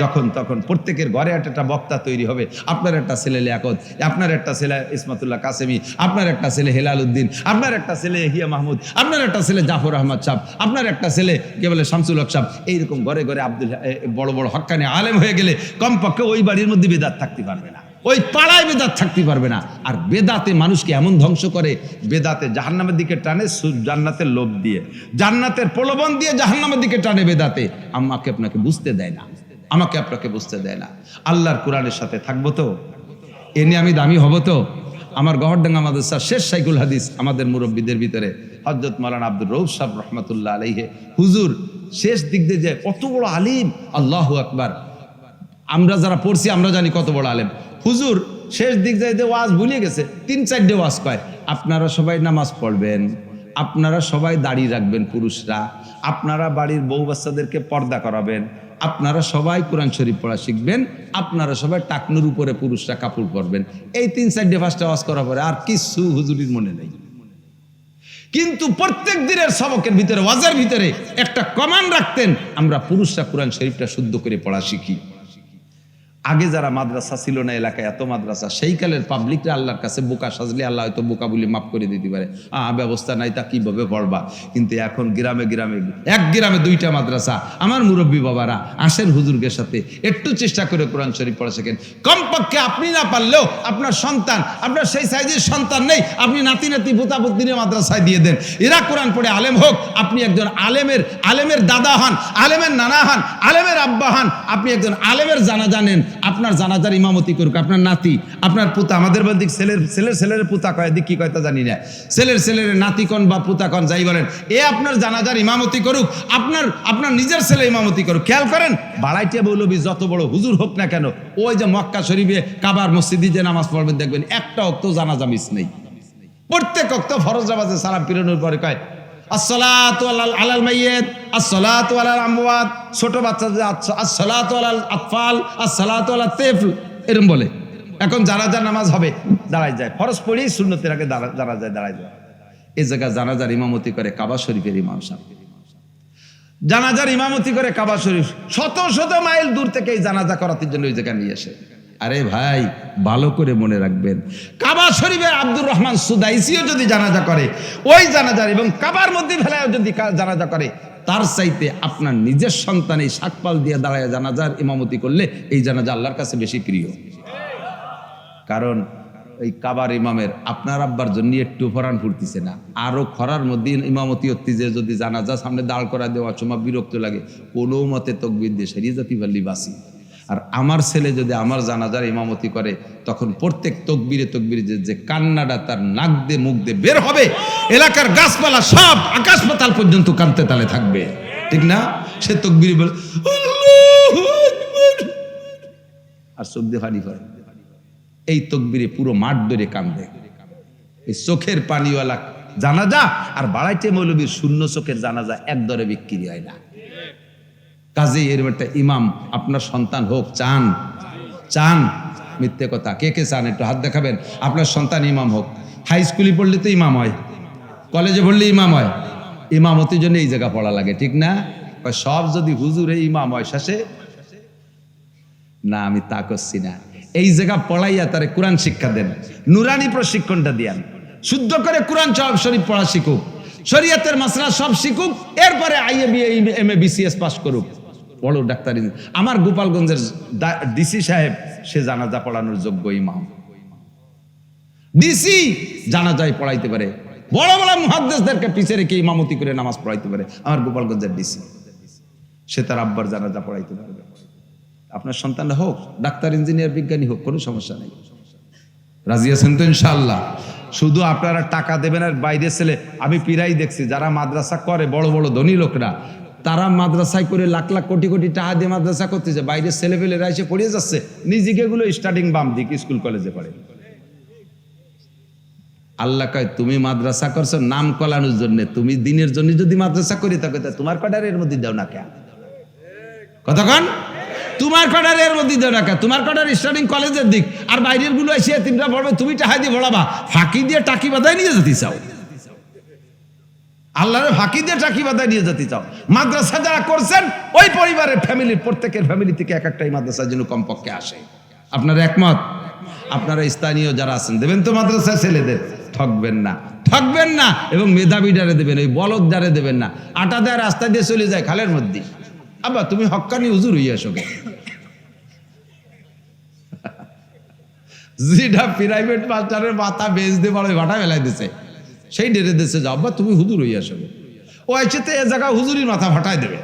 যখন তখন প্রত্যেকের ঘরে একটা বক্তা তৈরি হবে। আপনার একটা ছেলে লিয়াকত, আপনার একটা ছেলে ইসমাতুল্লাহ কাসেমি, আপনার একটা ছেলে হেলাল উদ্দিন, আপনার একটা ছেলে হিয়া মাহমুদ, আপনার একটা ছেলে জাফর আহমদ সাহেব, আপনার একটা ছেলে কে বলে শামসুল হক সাহেব। এইরকম ঘরে ঘরে বড় বড় হক্কানি আলেম হয়ে গেলে কমপক্ষে ওই বাড়ির মধ্যে বেদাত থাকতে পারবে না। ওই পাড়ায় বেদাত থাকতে পারবে না। আর বেদাতে মানুষকে এমন ধ্বংস করে, বেদাতে জাহান্নামের দিকে টানে, জান্নাতের লোভ দিয়ে, জান্নাতের প্রলোভন দিয়ে জাহান্নামের দিকে টানে বেদাতে। আমাকে আপনাকে বুঝতে দেয় না, আমাকে আপনাকে বুঝতে দেয় না। আল্লাহর কোরআনের সাথে থাকবো তো, এ নিয়ে আমি দামি হব তো। আমার গহরডাঙ্গা মাদ্রাসার শেষ শাইখুল হাদিস আমাদের মুরব্বীদের ভিতরে হযরত মাওলানা আব্দুর রউফ সাহেব রহমাতুল্লাহ আলাইহি হুজুর শেষ দিক দিয়ে যে কত বড় আলিম, আল্লাহু আকবার। আমরা যারা পড়ছি আমরা জানি কত বড় আলেম। হুজুর শেষ দিক যাইতে ওয়াজ ভুলে গেছে, 3-4 ওয়াজ কয়, আপনারা সবাই নামাজ পড়বেন, আপনারা সবাই দাড়ি রাখবেন পুরুষরা, আপনারা বাড়ির বউ বাচ্চাদেরকে পর্দা করাবেন, আপনারা সবাই কোরআন শরীফ পড়া শিখবেন, আপনারা সবাই টাকনুর উপরে পুরুষরা কাপড় পরবেন। এই 3-4 ওয়াজ করার পরে আর কিছু হুজুরির মনে নেই। কিন্তু প্রত্যেক দিনের সবকের ভিতরে, ওয়াজের ভিতরে একটা কমান্ড রাখতেন, আমরা পুরুষরা কোরআন শরীফটা শুদ্ধ করে পড়া শিখি। আগে যারা মাদ্রাসা ছিল না এলাকায়, এত মাদ্রাসা, সেই কালের পাবলিকরা আল্লাহর কাছে বোকা সাজলে আল্লাহ হয়তো বোকা বলে মাফ করে দিতে পারে, ব্যবস্থা নাই তা কিভাবে পড়বা। কিন্তু এখন গ্রামে গ্রামে, এক গ্রামে 2টা মাদ্রাসা। আমার মুরব্বী বাবারা আসেন হুজুরদের সাথে, একটু চেষ্টা করে কোরআন শরীফ পড়া শেখেন। কমপক্ষে আপনি না পারলেও আপনার সন্তান, আপনার সেই সাইজের সন্তান নেই, আপনি নাতি নাতি পুতা পুত্রী মাদ্রাসায় দিয়ে দেন, এরা কোরআন পড়ে আলেম হোক। আপনি একজন আলেমের দাদা হন, আলেমের নানা হন, আলেমের আব্বা হন, আপনি একজন আলেমের জানা জানেন, আপনার জানাজার ইমামতি করুক আপনার নাতি, আপনার পুতা। আমাদের বলতে ছেলের পুতা কয়, দিক কি কয় তা জানি না, ছেলের নাতি কন বা পুতা কন যাই বলেন, এ আপনার জানাজার ইমামতি করুক, আপনার নিজের ছেলে ইমামতি করুক। খেয়াল করেন, বাড়াইতে মৌলবী যত বড় হুজুর হোক না কেন, ওই যে মক্কা শরীফে কাবার মসজিদে যে নামাজ পড়বেন দেখবেন একটা ওয়াক্ত জানাজা মিস নেই। প্রত্যেক ওয়াক্ত ফরজ নামাজে সালাম ফিরানোর পরে কয় আসসালাতু আলাল মাইয়িত, আসসালাতু আলাল আমওয়াত, ছোট বাচ্চা যে আসসালাতু আলাল আতফাল, আসসালাতু আলাত তিফল, এরকম বলে। এখন জানাজার নামাজ হবে, দাঁড়ায় যায়, ফরজ পড়ি সুন্নতের আগে দাঁড়ায় যায়। এই জায়গা জানাজার ইমামতি করে কাবা শরীফের ইমাম সাহেব, জানাজার ইমামতি করে কাবা শরীফ, শত শত মাইল দূর থেকে এই জানাজা করাতে জন্য ওই জায়গা নিয়ে আসে। আরে ভাই, ভালো করে মনে রাখবেন, কাবা শরীফের আব্দুর রহমান সুদাইসিও যদি জানাজা করে, ওই জানাজার এবং কাবার মধ্যে ফেলায় যদি জানাজা করে, তার চাইতে আপনার নিজের সন্তান এই শাকপাল দিয়ে দাঁড়ায় জানাজার ইমামতি করলে এই জানাজা আল্লাহর কাছে বেশি প্রিয়। কারণ এই কাবার ইমামের আপনার আব্বার জন্য একটু ফরান ফুটতেছে না, আরো খরার মধ্যে ইমামতি হচ্ছে যে যদি জানাজা সামনে দাঁড় করা দেওয়ার সময় বিরক্ত লাগে, কোনো মতে তকবীর দিয়ে সেরিয়ে জাতি পারলি বাসি। আর আমার ছেলে যদি আমার জানাজার ইমামতি করে, তখন প্রত্যেক তকবীরে যে কান্নাটা তার নাক দিয়ে মুখ দিয়ে বের হবে, এলাকার গাছপালা সব আকাশ পাতাল পর্যন্ত কাঁদতে তালে থাকবে, ঠিক না? সে তকবীরে বলে আল্লাহু আকবার, আর চোখ দিয়ে পানি পড়ে। এই তকবীরে পুরো মাঠ ধরে কান্দে। এই চোখের পানিওয়ালা জানাজা আর বাড়াইতে মৌলবীর শূন্য চোখের জানাজা এক দরে বিক্রি হয় না। কাজে এরকম একটা ইমাম আপনার সন্তান হোক, চান? মিথ্যে কথা। কে চান একটু হাত দেখাবেন? আপনার সন্তান ইমাম হোক। হাই স্কুলে পড়লে তো ইমাম হয়, কলেজে পড়লে ইমাম হয়, ইমামতির জন্য এই জায়গা পড়া লাগে, ঠিক না? সব যদি হুজুরে ইমাম হয় শেষে না, আমি তা করছি না। এই জায়গা পড়াইয়া তারে কোরআন শিক্ষা দেন, নুরানি প্রশিক্ষণটা দিয়ান, শুদ্ধ করে কোরআন শরীফ পড়া শিখুক, শরীয়তের মাসলা সব শিখুক, এরপরে IA BA MA BCS pass করুক, বড় ডাক্তারি। আমার গোপালগঞ্জের ডিসি সাহেব, সে জানাজা পড়ানোর যোগ্য ইমাম। ডিসি জানাজায় পড়াইতে পারে, বড় বড় মুহাদ্দিসদেরকে পিছে রেখে ইমামতি করে নামাজ পড়াইতে পারে। আমার গোপালগঞ্জের ডিসি, সে তার আব্বার জানাজা পড়াইতে পারবে। আপনার সন্তান হোক ডাক্তার, ইঞ্জিনিয়ার, বিজ্ঞানী হোক, কোনো সমস্যা নেই। রাজি আছেন তো ইনশাআল্লাহ? শুধু আপনারা টাকা দেবেন। আর বাইরের ছেলে, আমি পিরাই দেখছি যারা মাদ্রাসা করে, বড় বড় ধনী লোকরা, তারা মাদ্রাসায় করে লাখ লাখ কোটি কোটি টাকা দিয়ে মাদ্রাসা করতেছে, বাইরের ছেলেপেলেরা এসে পড়িয়ে যাচ্ছে, নিজেকে গুলো স্টার্টিং বাম দিক স্কুল কলেজে পড়ে। আল্লাহ কয়, তুমি মাদ্রাসা করছো নাম কলানোর জন্য, তুমি দিনের জন্য যদি মাদ্রাসা করি থাকো, তোমার কটার এর মধ্যে দাও না কে? কতক্ষণ তোমার কটার এর মধ্যে দাও না কে? তোমার কটার স্টার্টিং কলেজের দিক, আর বাইরের গুলো এসে তিনটা পড়বে, তুমি টাকা দিয়ে পড়াবা, ফাঁকি দিয়ে টাকি বাদায় নিয়ে যেতে চাও, আল্লাহরে ফাঁকি দিয়ে টাকি বাদায় নিয়ে যেতে চাও। মাদ্রাসা যারা করছেন, ওই পরিবারের ফ্যামিলির প্রত্যেকের ফ্যামিলি থেকে এক একটাই মাদ্রাসার জন্য কমপক্ষে আসে। আপনারা একমত? আপনারা স্থানীয় যারা আছেন দেবেন তো মাদ্রাসায় ছেলেদের, ঠকবেন না, এবং মেধাবী ডারে দেবেন, ওই বলদ ডারে দেবেন না। আটা দেয় রাস্তা দিয়ে চলে যায় খালের মধ্যে, আবার তুমি হক্কানি হুজুর হইয়া আসো। যেটা প্রাইভেট মাস্টারের মাথা বেচ দিয়ে বড় ভাটা ফেলাই দিছে, সেই ডেরে দিছে যে আব্বা তুমি হুজুর হইয়া আসবে, ও আইসেতে এ জায়গা হুজুরির মাথা ফাটাই দেবে।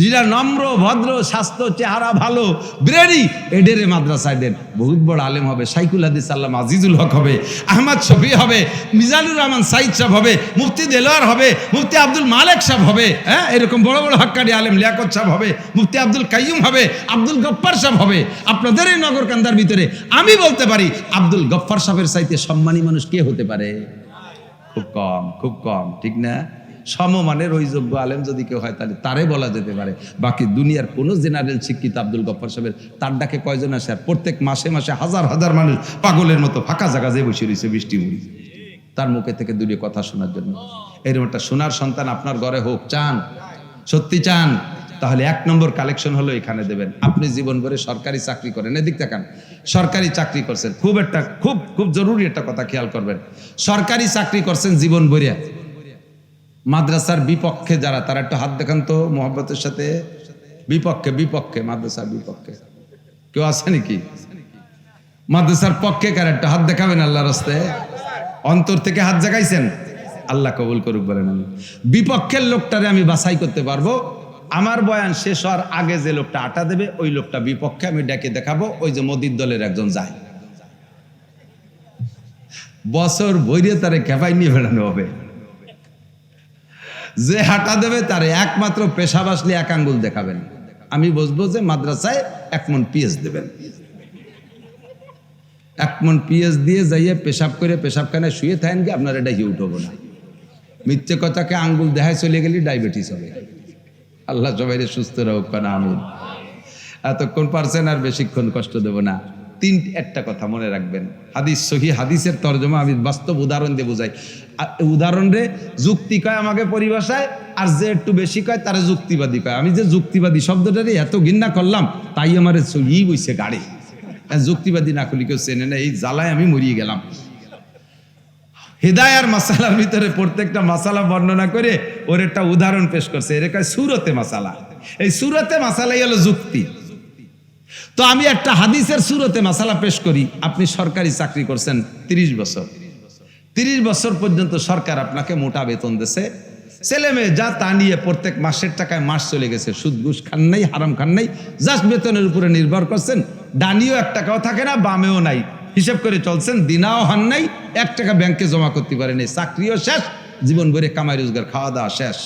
যেটা নম্র ভদ্র স্বাস্থ্য চেহারা ভালো ব্রেরি এডেরে মাদ্রাসায় দেন, বহুত বড় আলেম হবে, সাইকুল হাদিস আল্লামা আজিজুল হক হবে, আহমদ শফি হবে, মিজানুর রহমান সাইদ সাহেব হবে, মুফতি দেলোয়ার হবে, মুফতি আব্দুল মালেক সাহেব হবে, হ্যাঁ এরকম বড় বড় হক্কানি আলেম লিয়াকত সাহেব হবে, মুফতি আব্দুল কাইয়ুম হবে, আব্দুল গফফার সাহেব হবে। আপনাদের এই নগরকান্দার ভিতরে আমি বলতে পারি আব্দুল গফফার সাহেবের চাইতে সম্মানী মানুষ কে হতে পারে? খুব কম, খুব কম, ঠিক না? সমমানের ওই যোগ্য আলেম যদি কেউ হয় তাহলে তারে বলা যেতে পারে। বাকি দুনিয়ার কোন জেনারেল শিক্ষিত আব্দুল গফফার সাহেবের তার ডাকে কয়জন আসে? আর প্রত্যেক মাসে মাসে হাজার হাজার মানুষ পাগলের মতো ফাঁকা জায়গা যে বসে রয়েছে বৃষ্টি মুড়ি তার মুখে থেকে দুটো কথা শোনার জন্য। এরকম একটা সোনার সন্তান আপনার ঘরে হোক, চান? সত্যি চান? তাহলে 1 নম্বর কালেকশন হলো এখানে দেবেন। আপনি জীবন ভরে সরকারি চাকরি করেন, এদিক তাকান, সরকারি চাকরি করছেন, খুব জরুরি একটা কথা খেয়াল করবেন। সরকারি চাকরি করছেন জীবন ভরে, মাদ্রাসার বিপক্ষে যারা, তারা একটু হাত দেখান তো মোহাব্বতের সাথে। বিপক্ষে মাদ্রাসার বিপক্ষে কেউ আছে নাকি? মাদ্রাসার পক্ষে কার একটা হাত দেখাবেন আল্লাহর রাস্তায়, অন্তর থেকে হাত জাগাইছেন, আল্লাহ কবুল করুক বলেন। আমি বিপক্ষের লোকটারে আমি বাছাই করতে পারবো। আমার বয়ান শেষ হওয়ার আগে যে লোকটা আটা দেবে ওই লোকটা বিপক্ষে, আমি ডেকে দেখাবো। ওই যে মোদির দলের একজন যায়, বছর বইরে তারে খেপাই নিয়ে বেড়ানো হবে। যে হাঁটা দেবে তারে একমাত্র পেশাব আসলে 1 আঙ্গুল দেখাবেন, আমি বুঝবো যে মাদ্রাসায় 1 মণ পিএস দেবেন। 1 মণ পিএস দিয়ে যাইয়ে পেশাব করে পেশাবখানায় শুয়ে থাকেন কি আপনার এটা হিউট হবো না। মিথ্যে কথাকে আঙ্গুল দেখায় চলে গেলে ডায়াবেটিস হবে। আল্লাহ সবাই সুস্থ রাখুক না, আমিন। এতক্ষণ পারছেন, আর বেশিক্ষণ কষ্ট দেব না। একটা কথা মনে রাখবেন, হাদিস সহি হাদিসের তর্জমা আমি বাস্তব উদাহরণ দিয়ে বুঝাই। উদাহরণ রে যুক্তি কয় আমাকে পরিভাষায়, আর যে একটু বেশি কয় তারা যুক্তিবাদী কয়। আমি যে যুক্তিবাদী শব্দটারে এত ঘৃণা করলাম তাই আমার ই বইছে গাড়ি। যুক্তিবাদী না করলে কেউ চেনে না, এই জ্বালায় আমি মরিয়ে গেলাম। হিদায়ার মাসালার ভিতরে প্রত্যেকটা মাসালা বর্ণনা করে ওর একটা উদাহরণ পেশ করছে, এর কয় সুরতে মাসালা। এই সুরতে মাসালাই হলো যুক্তি। তো আমি একটা হাদিসের সুরতে মাসালা পেশ করি। আপনি সরকারি চাকরি করছেন 30 বছর, 30 বছর পর্যন্ত সরকার আপনাকে মোটা বেতন দিয়েছে, ছেলে মেয়ে যা তা নিয়ে প্রত্যেক মাসের টাকায় মাস চলে গেছে, সুদ ঘুষ খান নাই, হারাম খান নাই, জাস্ট বেতনের উপরে নির্ভর করছেন। ডানিও 1 টাকাও থাকে না, বামেও নাই, হিসেব করে চলছেন, দিনাও হান নাই, 1 টাকা ব্যাংকে জমা করতে পারেনি, চাকরিও শেষ, জীবন ভরে কামাই রোজগার খাওয়া দাওয়া শেষ।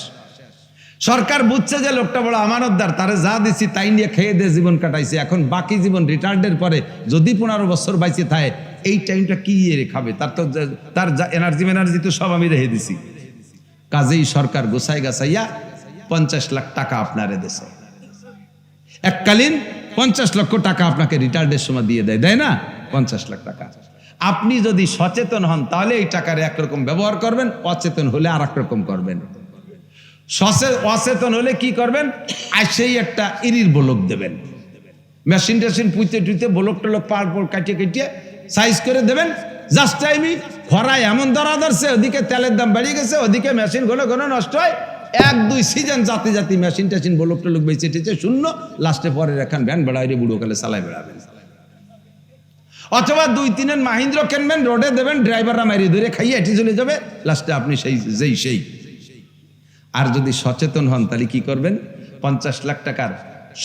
সরকার বুঝছে যে লোকটা বড় আমানতদার, তারে যা দিছি তাই নিয়ে খেয়ে দিয়ে জীবন কাটাইছে। এখন বাকি জীবন রিটায়ার্ডের পরে যদি 15 বছর বাইচে থাকে, এই টাইমটা কি খাবে? তার এনার্জি তো সব আমি রেখে দিছি। কাজেই সরকার গোছাই গাছাইয়া 50 লাখ টাকা আপনারে দেশে, এককালীন 50 লক্ষ টাকা আপনাকে রিটায়ার্ডের সময় দিয়ে দেয় না? 50 লাখ টাকা। আপনি যদি সচেতন হন তাহলে এই টাকার একরকম ব্যবহার করবেন, অচেতন হলে আর এক রকম করবেন। অচেতন হলে কি করবেন? আর সেই একটা ইরির বলক দেবেন, মেশিন টেশিন পুঁতে টুইতে বলক টলক পার কাটিয়ে সাইজ করে দেবেন। জাস্ট টাইমই খরায় এমন ধরা ধরছে, ওদিকে তেলের দাম বেড়ে গেছে, ওদিকে মেশিন ঘন নষ্ট হয়, 1-2 সিজন জাতি মেশিন টেশিন বলক টলক বেঁচে টেচে শূন্য, লাস্টে পরে এখন ভ্যান বেড়াইরে বুড়ো কালে চালাই বেড়াবেন। অথবা 2-3 মাহিন্দ্র কিনবেন, রোডে দেবেন, ড্রাইভাররা মারিয়ে ধরে খাইয়ে এটি চলে যাবে, লাস্টে আপনি সেই। আর যদি সচেতন হন তাহলে কি করবেন? 50 লাখ টাকার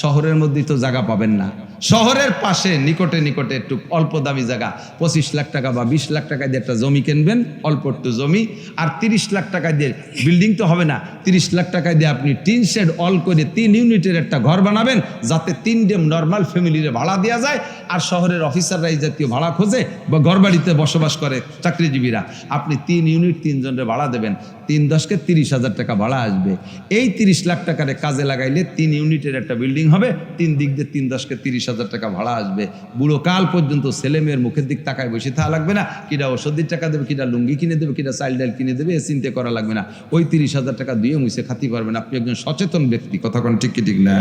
শহরের মধ্যে তো জায়গা পাবেন না, শহরের পাশে নিকটে একটু অল্প দামি জায়গা 25 লাখ টাকা বা 20 লাখ টাকা দিয়ে একটা জমি কিনবেন, অল্প একটু জমি। আর 30 লাখ টাকা দিয়ে বিল্ডিং তো হবে না, 30 লাখ টাকা দিয়ে আপনি টিন শেড অল করে 3 ইউনিটের একটা ঘর বানাবেন, যাতে 3 ডেম নর্মাল ফ্যামিলিরে ভাড়া দেওয়া যায়। আর শহরের অফিসাররা এই জাতীয় ভাড়া খোঁজে বা ঘর বাড়িতে বসবাস করে চাকরিজীবীরা, আপনি 3 ইউনিট 3 জনের ভাড়া দেবেন, 3-10-কে 30,000 টাকা ভাড়া আসবে। এই 30 লাখ টাকারে কাজে লাগাইলে 3 ইউনিটের একটা বিল্ডিং হবে, 3 দিক দিয়ে 3-10-কে 30,000 টাকা ভাড়া আসবে। বুড়ো কাল পর্যন্ত ছেলে মেয়ের মুখের দিক তাকায় বসে থাকা লাগবে না, কিনা ওষুধের টাকা দেবে, কিনা লুঙ্গি কিনে দেবে, কিনা চাইল্ড ডাইল কিনে দেবে, এ চিন্তা করা লাগবে না। ওই 30,000 টাকা দিয়ে মুছে খাতি পারবেন। আপনি একজন সচেতন ব্যক্তি, কথা কোন ঠিক কি ঠিক না?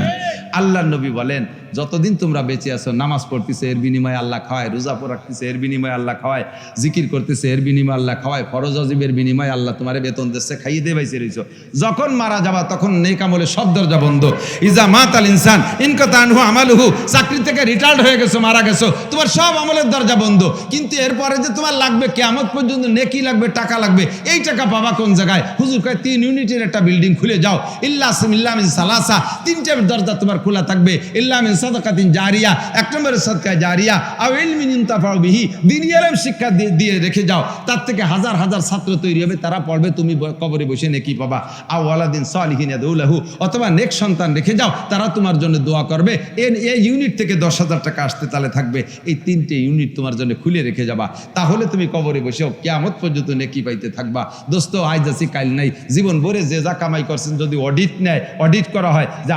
আল্লাহর নবী বলেন, যতদিন তোমরা বেঁচে আছো, নামাজ পড়তেছে এর বিনিময়ে আল্লাহ খাওয়ায়, রোজা রাখতেছে এর বিনিময়ে আল্লাহ খাওয়ায়, জিকির করতেছে এর বিনিময়ে আল্লাহ খাওয়ায়, ফরজ ওয়াজিবের বিনিময়ে আল্লাহ তোমারে বেতন দিচ্ছে, খাইয়ে দিয়ে বাইসে রইছো। যখন মারা যাবা তখন নেক আমলে সব দরজা বন্ধ। ইজা মাতাল ইনসান ইনকাতা আনহু আমালুহু, চাকরি চাকরি থেকে রিটায়ার্ড হয়ে গেছো, মারা গেছো, তোমার সব আমলের দরজা বন্ধ, কিন্তু এরপরে যে তোমার লাগবে কিয়ামত পর্যন্ত নেকি লাগবে, টাকা লাগবে, এই টাকা পাবা কোন জায়গায়? হুজুর কয় 3 ইউনিটের একটা বিল্ডিং খুলে যাও, ইল্লা মিন সালাসা, 3টে দরজা তোমার খোলা থাকবে, ইল্লা মিন সাদাকাতিন জারিয়া, 1 নম্বরের সাদকা জারিয়া, আও ইলমিন ইনতাফাউ বিহি, দ্বীনি ইলম শিক্ষা দিয়ে রেখে যাও, তার থেকে হাজার হাজার ছাত্র তৈরি হবে, তারা পড়বে, তুমি কবরে বসে নেকি পাবা। আও ওয়ালাদিন সালিহিন ইয়াদউ লাহু, অথবা নেক সন্তান রেখে যাও, তারা তোমার জন্য দোয়া করবে, এই ইউনিট থেকে 10,000 টাকা আসতে তাহলে থাকবে, এই 3টে ইউনিট তোমার জন্য খুলে রেখে যাবা, তাহলে তুমি কবরে বসেও কিয়ামত পর্যন্ত নেকি পাইতে থাকবা। দোস্ত আজ আছি কাল নাই, জীবন ভরে যে যা কামাই করছেন যদি অডিট নেয়, অডিট করা হয়,